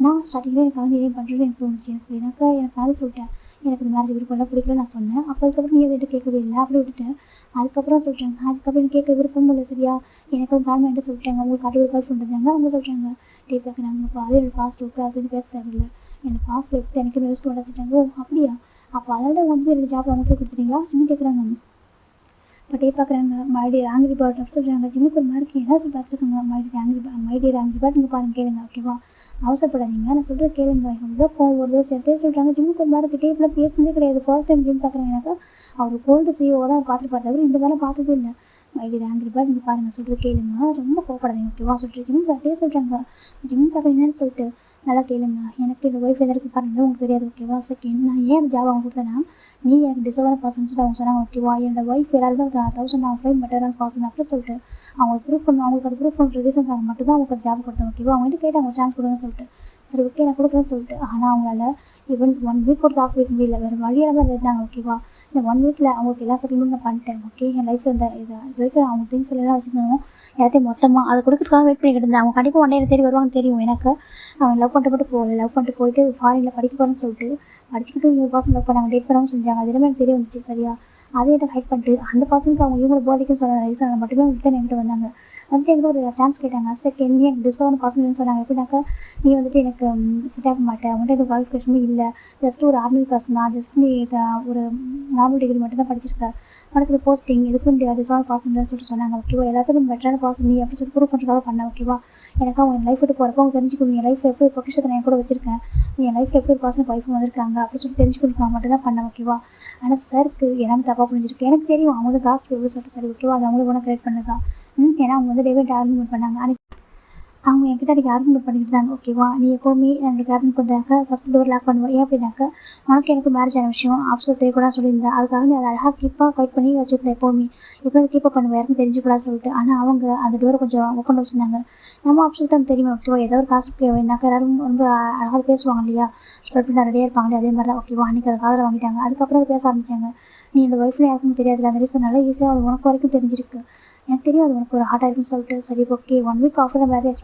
நான் ஸ்டார்டிங்கில் எனக்காக நீ ஏன் பண்ணுறது எனக்கு தோணுச்சு. எனக்கு மேரேஜ் சொல்லிட்டேன். எனக்கு இந்த மேரேஜ் விருப்பம்லாம் பிடிக்கல நான் சொன்னேன். அப்போ அதுக்கப்புறம் நீ எதுவும் கேட்கவே இல்லை அப்படி விட்டுட்டேன். அதுக்கப்புறம் சொல்கிறாங்க. அதுக்கப்புறம் எனக்கு கேட்க விருப்பம் இல்லை சரியா. எனக்கு வந்து காரணம் என்ன சொல்லிட்டாங்க. உங்களுக்கு காட்டு ஒரு கால் பண்ணிருந்தாங்க. அவங்க சொல்கிறாங்க. டே பார்க்குறாங்க. இப்போ அதே ஒரு பாஸ்ட் ஓகே அப்படின்னு பேச தேவையில்லை. எனக்கு பாஸ்ட்டில் எடுத்து எனக்கு யோசிச்சு வேண்டாம் செஞ்சாங்க. ஓ அப்படியா அப்போ அதோட வந்து என்னோட ஜாப் அவங்களுக்கு கொடுத்துட்டீங்களா அப்படின்னு கேட்குறாங்க. இப்போ டே பார்க்குறாங்க. மைடியர் ஆங்கிரி பேர்ட் அப்படின்னு சொல்கிறாங்க. ஜிம்முக்கு ஒரு மாதிரி என்ன சொல்லி பார்த்துருக்காங்க. மைடியர் ஆங்கிரி பேர்ட் நீங்கள் பாருங்கள் கேளுங்க ஓகேவா. அவசரப்படாதீங்க நான் சொல்கிறது கேளுங்க. எவ்வளோ கோவம் வருது சில சொல்கிறாங்க. ஜிம்முக்கு ஒரு மாதிரி கிட்டே இப்பெல்லாம் பேசுனதே கிடையாது. ஃபர்ஸ்ட் டைம் ஜிம் பார்க்குறாங்க. எனக்கு அவர் கோல்டு சிஓ தான் பார்த்துட்டு தவிர இந்த வேலை பார்த்ததே இல்லை. மைடியர் ஆங்கிரி பேர்ட் நீங்கள் பாருங்கள் சொல்கிறது கேளுங்க. ரொம்ப கோவப்படாதீங்க ஓகேவா சொல்லிட்டு ஜிம் அப்படியே சொல்கிறாங்க. ஜிம் பார்க்குறீங்கன்னு சொல்லிட்டு நல்லா கேளுங்க. எனக்கு என்னோட ஒய்ஃப் எதற்கு பாருங்கள் உங்களுக்கு தெரியாது ஓகேவா. செகண்ட் நான் ஏன் அந்த ஜாப் அவங்க கொடுத்தேன்னா நீ எனக்கு டிசர்வான பர்சன் சொல்லிட்டு அவங்க சொன்னாங்க ஓகேவா. என்னோட ஒய்ஃப் எல்லாருமே 1005 பெட்டரான பர்சன் அப்படி சொல்லிட்டு அவங்க ப்ரூஃப் பண்ணணும். அவங்களுக்கு அது ப்ரூஃப் பண்ணுற ரீசனுக்காக மட்டும் தான் அவங்களுக்கு ஜாப் கொடுத்தேன் ஓகேவா. அவங்ககிட்ட கேட்டாங்க ஒரு சான்ஸ் கொடுங்கன்னு சொல்லிட்டு சரி ஓகே நான் கொடுக்குறேன்னு சொல்லிட்டு ஆனால் அவங்களால ஈவன் 1 வீக் கூட தாக்கு வைக்க முடியல. வேறு வழியெல்லாம் இருந்தாங்க ஓகேவா. இந்த 1 வீக்கில் அவங்களுக்கு எல்லா செட்டில்மெண்ட் நான் பண்ணிட்டேன். ஓகே, என் லைஃப்பில் இந்த இது வரைக்கும் அவங்க திங்ஸ் எல்லாம் வச்சுருந்தோம் எல்லாத்தையும் மொத்தமாக அதை கொடுக்கறதுக்காக வெயிட் பண்ணிக்கிட்டு இருந்தேன். அவங்க கண்டிப்பாக 1 டே தேடி வருவாங்க தெரியும் எனக்கு. அவங்க லவ் பண்ணிட்டு மட்டும் போகல, லவ் பண்ணிட்டு போயிட்டு ஃபாரினில் படிக்க போகிறேன்னு சொல்லிட்டு படிச்சுக்கிட்டு இன்னொரு பர்சன் லவ் பண்ணாங்க, டேட் பண்ணாமல் செஞ்சாங்க. அது எல்லாமே எனக்கு தெரிய வந்துச்சு சரியா. அதை என்கிட்ட ஹைட் பண்ணிட்டு அந்த பர்சனுக்கு அவங்க இவங்களோட போர்டிக்கு சொன்ன ரீசன் மட்டுமே அவங்க என்கிட்ட வந்தாங்க. வந்துட்டு என்கிட்ட ஒரு சான்ஸ் கேட்டாங்க. சரி, நீ எனக்கு டிசர்வ் பர்சன் சொன்னாங்க. எப்படின்னாக்கா, நீ வந்துட்டு எனக்கு செட் ஆக மாட்டேன், அவங்கள்ட்ட எனக்கு குவாலிஃபிகேஷனும் இல்லை, ஜஸ்ட் ஒரு ஆர்டினரி பர்சன் தான், ஜஸ்ட் நீ ஒரு நார்மல் டிகிரி மட்டும் தான் படிச்சிருக்க, உனக்கு இது போஸ்டிங் எதுக்கும் டிசர்வ் பர்சன் சொல்லிட்டு சொன்னாங்க. ஓகேவா, எல்லாத்துக்கும் பெட்டரான பர்சன் நீ அப்படி சொல்லி ப்ரூவ் பண்ணுறதுக்காக பண்ண. ஓகேவா, எனக்கு அவங்க என் லைஃப் விட்டு போகிறப்போ அவங்க தெரிஞ்சுக்கணும் என் லைஃப் எப்படி பொக்கிஷத்தை நான் கூட வச்சிருக்கேன், என் லைஃப்பில் எப்படி ஒரு பர்சன் ஒய்ஃப் வந்திருக்காங்க அப்படி சொல்லி தெரிஞ்சுக்கணும் மட்டும் தான் பண்ணேன். ஓகேவா, ஆனால் சாருக்கு எல்லாமே தப்பாக புரிஞ்சிருக்கு. எனக்கு தெரியும் அவங்க வந்து காசு எப்படி சொல்லிட்டு சரி. ஓகேவா, அது அவங்களுக்கு ஒன்று கிரியேட் பண்ணதான். ஏன்னா அவங்க வந்து டேவிட் ஆர்குமெண்ட் பண்ணாங்க. அவங்க என்கிட்ட அன்றைக்கி ஆர்குமெண்ட் பண்ணிக்கிட்டு இருந்தாங்க. ஓகேவா, நீ எப்போவுமே என்னோட கேபின் கொண்டாக்க ஃபஸ்ட் டோர் லாக் பண்ணுவேன். ஏன் அப்படின்னாக்கா, உனக்கு எனக்கு மேரேஜ் ஆன விஷயம் ஆஃபீஸில் தெரியக்கூடாது சொல்லியிருந்தேன். அதுக்காக நீ அதை அழகாக கீப்பாக ஃபைட் பண்ணி வச்சுருந்தேன். எப்போவுமே இப்போ அதை கீப்பப் பண்ணுவேன், யாருக்கும் தெரிஞ்சுக்கூடாது சொல்லிட்டு. ஆனால் அவங்க அந்த டோரை கொஞ்சம் ஓப்பன் வச்சுருந்தாங்க. நம்ம ஆஃபீஸில் தான் தெரியுமா. ஓகேவா, ஏதோ ஒரு காசு வேணாக்கா எல்லாரும் ரொம்ப அழகாக பேசுவாங்க இல்லையா, ஸ்ப்ரெட் பண்ண ரெடியாக இருப்பாங்களே, அதே மாதிரி தான். ஓகேவா, அன்றைக்கி அதை காதில் வாங்கிட்டாங்க. அதுக்கப்புறம் அதை பேச ஆரம்பித்தாங்க. நீ இந்த ஒய்ஃப்னு யாருக்கும் தெரியாதுல, அந்த ரீசன் நல்லா ஈஸியாக அது உனக்கு வரைக்கும் தெரிஞ்சிருக்கு, எனக்கு தெரியும் அது உனக்கு ஒரு ஹார்ட்டாக இருக்குன்னு சொல்லிட்டு சரி ஓகே 1 வீக் ஆஃப்டர் நம்ம எல்லாத்தையும்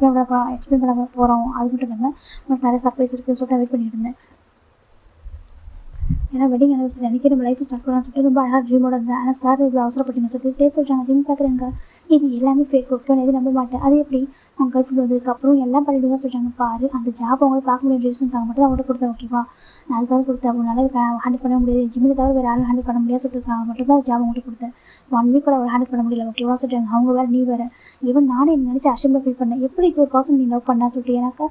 எக்ஸ்பிளைன் பண்ண போகிறோம். அது மட்டும் இல்லாமல் உனக்கு நிறைய சர்ப்ரைஸ் இருக்குன்னு சொல்லிட்டு வெயிட் பண்ணிட்டு இருந்தேன். ஏன்னா வெட்டிங் அனிவர்சரி அன்றைக்கி நம்ம லைஃப் ஸ்டார்ட் பண்ணலாம் சொல்லிட்டு ரொம்ப அழகாக ட்ரீமோட இருந்தேன். ஆனால் சார் இவ்வளோ அவசரப்பட்டீங்க சொல்லிட்டு டேஸ்ட் சொல்கிறாங்க, ஜிம் பார்க்குறாங்க, இது எல்லாமே ஃபேக். ஓகே, எதுவும் நம்ப மாட்டேன். அது எப்படி அவங்க கேர்ள் ஃப்ரெண்ட் வந்ததுக்கப்புறம் எல்லாம் பண்ணிவிடுங்க சொல்கிறாங்க. பாரு, அந்த ஜாப் அவங்கள பார்க்க முடியாத ரீசனுக்காக மட்டும் தான் அவங்கள்ட்ட கொடுத்தேன். ஓகேவா, நான் அதுக்காக கொடுத்தேன். அவங்களால ஹேண்டில் பண்ண முடியாது, ஜிம்மில் தவிர வேறு யாரும் ஹேண்டில் பண்ண முடியாது சொல்லிட்டுருக்காங்க மட்டும் தான் ஜாப் அவங்கள்ட்ட கொடுத்தேன். 1 வீக்கோட அவள் ஹேண்டில் பண்ண முடியல. ஓகேவா சொல்கிறாங்க. அவங்க வேறு நீ வேறு. ஈவன் நானே நினச்சி அஷேம்டாக ஃபீல் பண்ணேன். எப்படி இப்போ ஒரு பர்சன் நீ லவ் பண்ணா சொல்லிட்டு. எனக்கு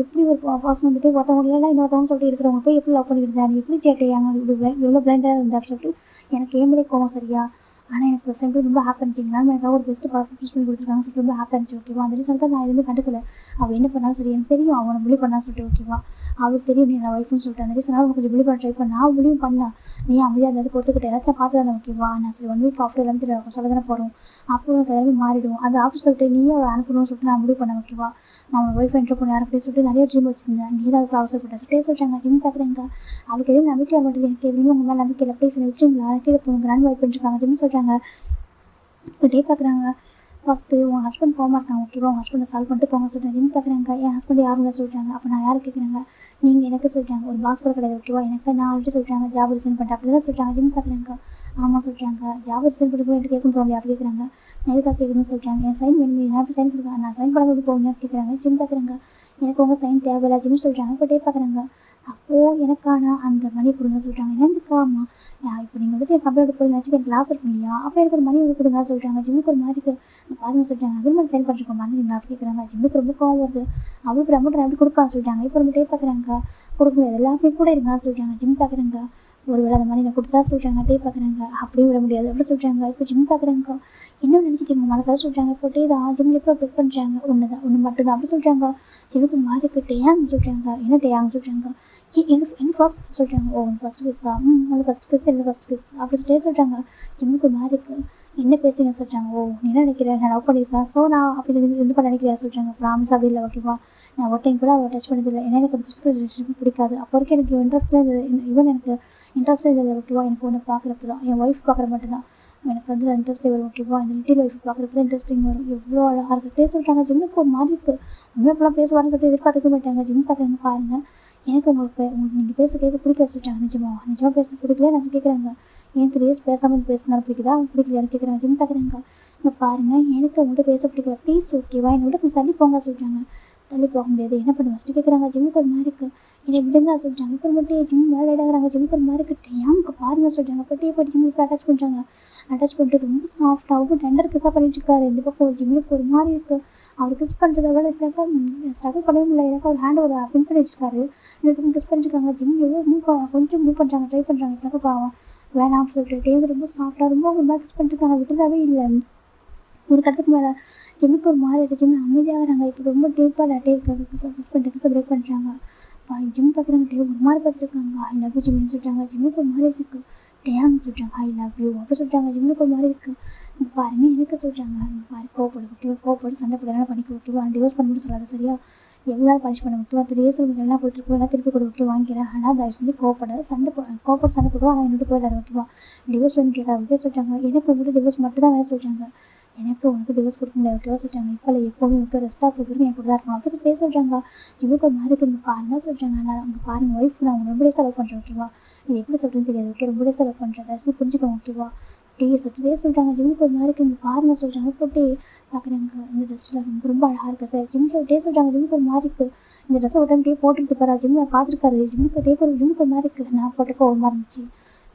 எப்படி ஒரு பர்சன் வந்துட்டு ஒருத்தவங்களெல்லாம் இன்னொருத்தவங்க சொல்லிட்டு இருக்கிறவங்க போய் எப்படி லவ் பண்ணிக்கிட்டு இருந்தா, எப்படி சேட்டையாங்க இவ்வளோ பிளைண்டாக இருந்தார் சொல்லிட்டு எனக்கு ஏமிலே கோவம் சரியா. ஆனால் எனக்கு சிம்பிள் ரொம்ப ஹாப்பி இருந்துச்சுங்களா, எனக்காக ஒரு பெஸ்ட்டு பர்சன் சூஸ் பண்ணி கொடுத்துருக்காங்க சொல்லிட்டு ரொம்ப ஹாப்பி இருந்துச்சு. ஓகேவா, அந்த ரீசன் தான் நான் எதுவுமே கண்டுக்கல. அவள் என்ன பண்ணாலும் சரி, எனக்கு தெரியும் அவனை புள்ளி பண்ணா சொல்லிட்டு. ஓகேவா, அவளுக்கு தெரியும் நீ நான் ஒய்ஃப்னு சொல்லிட்டு. அந்த ரீசன் அவன் கொஞ்சம் புள்ளி பண்ண ட்ரை பண்ணா, அவள் புள்ளியும் பண்ணா. நீ அமைதியாக அந்த பொறுத்துக்கிட்ட எல்லாத்தையும் பார்த்து தான். ஓகேவா, நான் சரி 1 வீக் ஆஃப்டர் எல்லாமே சொல்ல தானே போகிறோம், அப்போ எனக்கு எல்லாமே மாறிடும். அந்த ஆஃபீஸ் விட்டு நீயே அவள் அனுப்பணும்னு சொல்லிட்டு நான் முடிவு பண்ணேன். ஓகேவா, நான் உன் ஒய்ஃப் என்ட்ரு பண்ண யாரும் சொல்லிட்டு நிறைய ட்ரீம் வச்சுருந்தேன். நீ தான் அதுக்கு அவசரப்பட்டேன் சொல்லிட்டு சொல்கிறாங்க. ஜிம் பார்க்குறேங்க, அவளுக்கு எதுவும் நம்பிக்கை வர மாட்டேங்குது, எனக்கு எதுவுமே உங்கள் மேலே நம்பிக்கை இல்லை, ப்ளீஸ் என்னை விட்டுருங்களா, கீழே போங்க கிராண்ட் வெயிட் பண்ணிருக்காங்க. ஜிம் சொல்கிறாங்க. இப்போ டே பார்க்குறாங்க. ஃபஸ்ட்டு உன் ஹஸ்பண்ட் போகாமல் இருக்காங்க. ஓகேவா, உங்கள் ஹஸ்பண்டை சால்வ் பண்ணிட்டு போங்க சொல்கிறேன். ஜிம் பார்க்குறாங்க. என் ஹஸ்பண்ட் யாரும் இல்லை சொல்கிறாங்க. அப்போ நான் யாரும் கேட்குறாங்க, நீங்கள் எனக்கு சொல்கிறாங்க. ஒரு பாஸ் கூட கிடையாது. ஓகேவா, எனக்கு நான் வந்துட்டு சொல்கிறாங்க ஜாப் ரிசைன் பண்ணிட்டேன் அப்படி தான் சொல்கிறாங்க. ஜிம் பார்க்குறாங்க. ஆமாம் சொல்கிறாங்க. ஜாப் ரிசைன் பண்ணிட்டு போய் கேட்கணும் தோணலையா அப்படி கேட்குறாங்க. நான் எதுக்காக கேட்கணும்னு சொல்கிறாங்க. என் சைன் வேணும், நான் எப்படி சைன் கொடுங்க, நான் சைன் பண்ண எப்படி போவீங்க கேட்குறாங்க. ஜிம் பார்க்குறாங்க. எனக்கு உங்கள் சைன் தேவையில்லை ஜிம் சொல்கிறாங்க. இப்போ டே பார்க்குறாங்க. அப்போது எனக்கான அந்த மணி கொடுங்க சொல்கிறாங்க. என்னதுக்காமா, இப்போ நீங்கள் வந்துட்டு என் கம்பெனி போய் நினச்சிட்டு எனக்கு கிளாஸ் இருக்கும் இல்லையா, அப்போ எனக்கு ஒரு மணி கொடுங்க சொல்கிறாங்க. ஜிம்முக்கு ஒரு மாதிரி பாருங்க சொல்கிறாங்க. அக்ரிமெண்ட் சைன் பண்ணிருக்கோம் மறந்துட்டீங்களா அப்படி கேட்குறாங்க. ஜிம்முக்கு ரொம்ப கோவம் வருது. அவளுக்கு அமௌண்ட் நான் எப்படி கொடுப்பான்னு சொல்லிட்டாங்க. இப்போ நம்ம டே பார்க்குறாங்க. கொடுக்க முடியாது, எல்லாமே கூட இருங்க சொல்கிறாங்க. ஜிம் பார்க்குறாங்க. ஒரு வேளை அந்த மாதிரி நான் கொடுத்தா சொல்கிறாங்க. டே பார்க்குறாங்க. அப்படியும் விட முடியாது அப்படி சொல்கிறாங்க. இப்போ ஜிம் பார்க்குறாங்க. என்ன நினச்சிட்டிங்க மனசாக சொல்கிறாங்க. இப்போ டே தான் ஜிம்மில் இப்போ பிக் பண்ணுறாங்க. ஒன்று மட்டும்தான் அப்படி சொல்கிறாங்க. ஜிம்முக்கு மாறிக்கு டேயாங்க சொல்கிறாங்க. என்ன டேயாங்க சொல்கிறாங்க. எனக்கு ஃபர்ஸ்ட் சொல்கிறாங்க. ஓ ஃபஸ்ட் கிஸ்ஸா, உங்களுக்கு ஃபஸ்ட் கிஸ் எனக்கு ஃபஸ்ட் கிஸ் அப்படி சொல்லிட்டே சொல்கிறாங்க. ஜிம்முக்கு மாறிக்கு என்ன பேசுங்க சொல்கிறாங்க. ஓ நீ என்ன நினைக்கிறேன், நான் லவ் பண்ணியிருக்கேன் ஸோ நான் அப்படி இது பண்ண நினைக்கிறேன் சொல்கிறாங்க. ப்ராமிஸ் அப்படி இல்லை. ஓகேவா, நான் ஒரு டைம் கூட அவள் டச் பண்ணதில்லை. ஏன்னா எனக்கு ஃபிசிக்கல் ரிலேஷன்ஷிப் பிடிக்காது. அப்போ வரைக்கும் எனக்கு இன்ட்ரெஸ்ட்டாக இருந்தது. ஈவன் எனக்கு இன்ட்ரெஸ்ட்டாக இருந்தது. ஓகேவா, எனக்கு ஒன்று பார்க்குறப்ப தான் என் ஒய்ஃப் பார்க்குற மட்டும்தான் எனக்கு வந்து இன்ட்ரெஸ்ட்டே வரும். ஓகேவா, இந்த லிட்டில் ஒய்ஃப் பார்க்குறப்ப தான் இன்ட்ரெஸ்டிங் வரும். எவ்வளோ அழகாக இருக்குது சொல்கிறாங்க. ஜிம்முக்கு ஒரு மாதிரி இருக்குது. உண்மையாக இப்போலாம் பேசுவார்னு சொல்லிட்டு எதிர்பார்த்துக்க மாட்டாங்க. ஜிம் பார்க்குறவங்க பாருங்கள். எனக்கு உங்களுக்கு நீங்கள் பேச கேட்க பிடிக்கல சொல்லிட்டாங்க. நிஜமாக பேச பிடிக்கல நான் கேட்குறாங்க. ஏன் 3 இயர்ஸ் பேசாமல் பேசினாலும் பிடிக்குதா பிடிக்கலையான்னு கேட்குறாங்க. ஜிம் பார்க்குறாங்க. இங்கே பாருங்கள், எனக்கு உங்கள்கிட்ட பேச பிடிக்கல ப்ளீஸ். ஓகேவா, என்னை விட கொஞ்சம் தள்ளி போங்க சொல்கிறாங்க. தள்ளி போக முடியாது, என்ன பண்ண ஃபஸ்ட்டு கேட்குறாங்க. ஜிம்முக்கு ஒரு மாதிரி இருக்குது, என்னை விடுங்க சொல்லிட்டாங்க. இப்போ மட்டும் ஜிம் மேலே இடாகிறாங்க. ஜிம்முக்கு ஒரு மாதிரி இருக்குது, ஏங்க பாருங்கள் சொல்லிட்டாங்க. பட்டியை போட்டு ஜிம்முக்கு அட்டாச் பண்ணுறாங்க. அட்டாச் பண்ணிட்டு ரொம்ப சாஃப்டாகவும் டெண்டர் கிஸ்ஸாக பண்ணிட்டு இருக்காரு. இந்த பக்கம் ஜிம்முக்கு ஒரு மாதிரி இருக்குது. அவர் கிஸ் பண்ணுறத விட எனக்கா ஸ்ட்ரகிள் பண்ணவே முடியல. எனக்கு ஒரு ஹேண்ட் ஒரு பின் பண்ணி வச்சுருக்காரு. எனக்கு கிஸ் பண்ணிருக்காங்க. ஜிம் எவ்வளோ கொஞ்சம் மூவ் பண்ணுறாங்க, ட்ரை பண்ணுறாங்க. எனக்கு பாவம் வேணாம்னு சொல்லிட்டு டேந்து ரொம்ப சாஃப்டாக ரொம்ப ஒரு மாதிரி கிஸ் பண்ணிட்டுருக்காங்க. விட்டுறதாவே இல்லை. ஒரு கட்டத்துக்கு மேலே ஜிம்முக்கு ஒரு மாதிரி ஆகிட்டு ஜிம் அமைதியாகிறாங்க. இப்போ ரொம்ப டீப்பாக கிஸ் பண்ணிட்டு கிஸ் பிரேக் பண்ணுறாங்க. ஜிம் பார்க்குறாங்க. டே ஒரு மாதிரி பார்த்துருக்காங்க. ஐ லவ் யூ ஜிம்னு சொல்கிறாங்க. ஜிம்முக்கு ஒரு மாதிரி இருக்குது. டேயாங்க சொல்லிட்டாங்க ஐ லவ் யூ அப்படி சொல்லிட்டாங்க. ஜிம்முக்கு ஒரு மாதிரி இருக்குது. இங்கே பாருங்க எனக்கு சொல்லிட்டாங்க இங்கே பாரு கோவப்படு ஓகேவா, கோவப்படு சண்டை போடுறதுனால பண்ணிக்க ஓகேவா, டிவோர்ஸ் பண்ணணும்னு சொல்லாத சரியா, எவ்வளோ நாள் பனிஷ் பண்ண ஓகேவா, 3 இயர்ஸ் எல்லாம் போயிட்டு இருக்கோம் திருப்பி கொடு ஓகே வாங்கிக்கிறேன். ஆனால் தயவு செஞ்சு கோவப்படாது, கோவப்பட்டு சண்டை போடுவோம். ஆனால் என்னோட போயிடாது ஓகேவா, டிவோர்ஸ் வந்து கேட்காது ஓகே சொல்லிட்டாங்க. எனக்கு உங்கள்கிட்ட டிவோர்ஸ் மட்டும் தான் வேலை சொல்லிட்டாங்க, எனக்கு உனக்கு டிவோர்ஸ் கொடுக்க முடியாது ஓகேவா சொல்லிட்டாங்க. இப்போ இல்லை எப்போவுமே ஓகே ரெஸ்ட் ஆஃப் வரைக்கும் என் கூட தான் இருக்கணும் அப்படி பேச சொல்லிட்டாங்க. ஜிம்முக்கு ஒரு மாதிரி இங்கே பாருங்க சொல்லிட்டாங்க. நான் அங்கே பாருங்க ஒய்ஃப் நான் உங்க ரொம்ப செலவு பண்ணுறேன் ஓகேவா, இது எப்படி சொல்கிறேன்னு தெரியாது ஓகே, ரொம்ப செலவு பண்ணுறேன் தயவு புரிஞ்சுக்கோங்க ஓகேவா, ப்ளீஸ் அப்படியே சொல்லிட்டாங்க. ஜிம்முக்கு ஒரு மாதிரி இங்கே பாருங்க சொல்லிட்டாங்க. இப்போ அப்படியே பார்க்குறாங்க இந்த ட்ரெஸ்ஸில் ரொம்ப ரொம்ப அழகாக இருக்குது சார் ஜிம் சொல்லிட்டே சொல்லிட்டாங்க. ஜிம்முக்கு ஒரு மாதிரி இருக்குது, இந்த ட்ரெஸ்ஸை ஒரு டைம் டே போட்டுட்டு போகிறா ஜிம்மில் பார்த்துருக்காரு. ஜிம்முக்கு டே போகிற ஜிம்முக்கு ஒரு மாதிரி இருக்குது, நான் போட்டப்போ ஒரு மாதிரி இருந்துச்சு,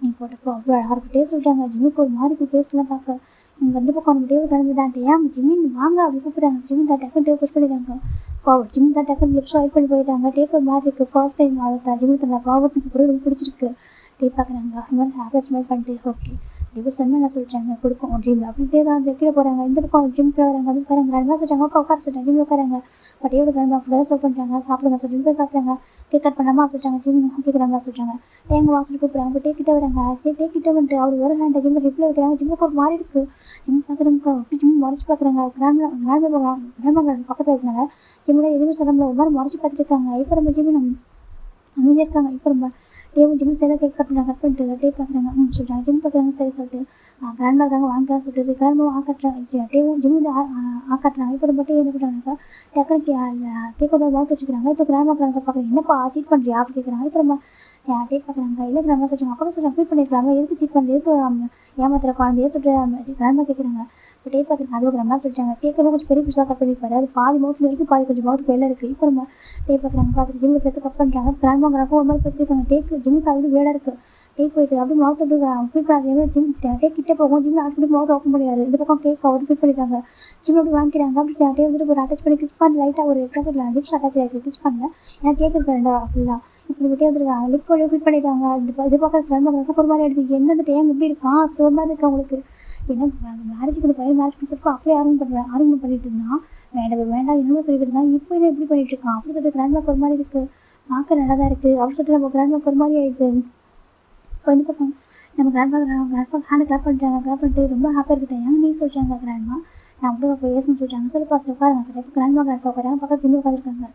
நீ போட்டப்போ அவ்வளோ அழகாக இருக்குட்டே சொல்லிட்டாங்க. ஜிம்முக்கு ஒரு மாதிரி இருக்குது பேசலாம் பார்க்க. இங்கே இந்த பக்கம் நம்ம டேபிள் கிளம்பிட்டான்ட்டு ஏன் ஜிம்மின் வாங்க அப்படி கூப்பிட்றாங்க. ஜிம்மின் தான் டக்குன்னு டேபிள் புஷ் பண்ணிட்டாங்க. ஜிம் தான் டக்குன்னு லிப்ஸ் ஆயில் பண்ணி போயிட்டாங்க. டேக் ஒரு மாதிரி இருக்குது ஃபர்ஸ்ட் டைம் அதை ஜிம்மு தந்த பாவத்துக்கு கூட ரொம்ப பிடிச்சிருக்கு. டே பார்க்குறாங்க ஒரு மாதிரி ஹாப்பியாக ஸ்மெல் பண்ணிட்டு ஓகே டிவோர்ஸ் என்ன சொல்லிட்டாங்க கொடுப்போம் ஜிம்மில் அப்படின்ட்டே தான் கீழே போகிறாங்க. இந்த பக்கம் ஜிம்க்கு வராங்க அது உட்காராங்க. ரெண்டு நாள் சொல்லிட்டாங்க உட்கார சொல்லிட்டாங்க. ஜிம்மில் உட்காராங்க. பட் எவ்வளோ கிளம்பா ஃபுல்லாக சாப்பிட் பண்ணுறாங்க சாப்பிடுங்க சொல்லிட்டு போய் சாப்பிட்றாங்க. கேக் கட் பண்ணாமல் சொல்லிட்டாங்க. ஜிம் கேட்குறாங்களா சொல்லிட்டாங்க. எங்கள் வாசல் கூப்பிட்றாங்க. இப்போ டேக்கிட்ட வராங்க. சரி டேக்கிட்ட வந்துட்டு அவர் ஒரு ஹேண்டை ஜிம்மில் ஹிப்பில் வைக்கிறாங்க. ஜிம்முக்கு ஒரு மாதிரி இருக்குது. ஜிம் பார்க்குறாங்க அப்படி ஜிம் மறைச்சி பார்க்குறாங்க. கிராண்ட்மா பக்கத்தில் இருக்கிறாங்க. ஜிம்மில் எதுவுமே சொல்ல ஒரு மாதிரி மறைச்சி பார்த்துட்டு இருக்காங்க. இப்போ நம்ம ஜிம்மி அமைதியாக இருக்காங்க. இப்போ ரொம்ப டேவும் ஜிம்மும் சேர்ந்து கேக் கட் பண்ணிட்டு டே பார்க்குறாங்க சொல்லிட்டாங்க. ஜிம் பார்க்குறாங்க சரி சொல்லிட்டு கிராண்ட்மா இருக்காங்க வாங்கிக்கலாம் சொல்லிட்டு கிராண்ட்மா ஆக்காட்டுறாங்க. டேவும் ஜிம்மில் ஆக்காட்டுறாங்க. இப்போ ரொம்ப டே என்ன பண்ணுறாங்க டக்குனு கேக் வந்து வாங்கி வச்சுக்கிறாங்க. இப்போ கிராண்ட்மா பார்க்குறாங்க என்னப்பா சீட் பண்ணுறியா அப்படி கேட்குறாங்க. இப்போ நம்ம டே பார்க்குறாங்க இல்லை கிராண்ட்மா சொல்லிட்டாங்க. அப்புறம் சொல்கிறாங்க ஃபீல் பண்ணியிருக்காங்க எதுக்கு சீட் பண்ணி எதுக்கு ஏமாத்துற குழந்தையே சொல்லிட்டு கிராண்ட்மா கேட்குறாங்க. இப்போ டே பார்க்குறாங்க அதுவும் கிராண்ட்மா சொல்லிட்டாங்க. கேட்கணும் கொஞ்சம் பெரிய பீஸாக கட் பண்ணியிருப்பாரு, அது பாதி மவுத்தில் இருக்குது பாதி கொஞ்சம் மவுத்துக்கு வெளில இருக்குது. இப்போ நம்ம டே பார்க்குறாங்க பார்த்துட்டு ஜிம்மில் பேச கட் பண்ணுறாங்க. கிராண்ட்மா ஒரு மாதிரி பார்த்துருக்காங்க. டேக்கு ஜிம்முக்கு அது வேடாக இருக்குது. டே போயிட்டு அப்படியே மவுத் அப்படி ஃபீல் பண்ணாங்க. ஜிம் டே கிட்டே போகும். ஜிம்மில் ஆட்டு மவுத் ஓப்பன் முடியாது. இந்த பக்கம் கேக் வந்து ஃபீல் பண்ணிட்டாங்க. ஜிம் அப்படி வாங்கிக்கிறாங்க. அப்படி டே வந்துட்டு ஒரு அட்டாச் பண்ணி கிஸ் பண்ணி லைட்டாக ஒரு லிப்ஸ் அட்டாச் ஆகிருக்கு. கிஸ் பண்ணல ஏன்னா கேக் இருக்கிறேன்டா ஃபுல்லாக இப்படி விட்டே வந்துருக்காங்க. லிப் வழியாக ஃபீல் பண்ணிட்டாங்க. இது பார்க்குற கிராண்ட்மா ஒரு மாதிரி எடுத்து என்னது டேங்க எப்படி இருக்கான் ஒரு மாதிரி இருக்கு அவங்களுக்கு. எனக்கு மேரேஜுக்கு இந்த பையன் மேரேஜ் பிடிச்சப்போ அப்படியே ஆரம்பம் பண்ணிட்டு இருந்தான். வேண்டாம் என்னமோ சொல்லிட்டு இருந்தான். இப்போ இதை எப்படி பண்ணிட்டு இருக்கான் அப்படின்னு சொல்லிட்டு கிராண்ட்மாக்கு ஒரு மாதிரி இருக்குது. பார்க்க நல்லா தான் இருக்குது அப்படின்னு சொல்லிட்டு நம்ம கிராண்ட்மாக்கு ஒரு மாதிரி ஆயிடுது. இப்போ வந்து பார்ப்போம் நம்ம கிராண்ட்மா ஹேண்ட் கிளாப் பண்ணிட்டு ரொம்ப ஹாப்பியாக இருக்கட்டும் ஏங்க நீ சொல்லிட்டாங்க கிராண்ட்மா நான் அப்படியே இப்போ ஏசுன்னு சொல்லிட்டாங்க. சொல்லி பாஸ்ட் உட்காருங்க சார். இப்போ கிராண்ட்மா உட்காராங்க பக்கத்து ஜிம்மி உட்காந்துருக்காங்க.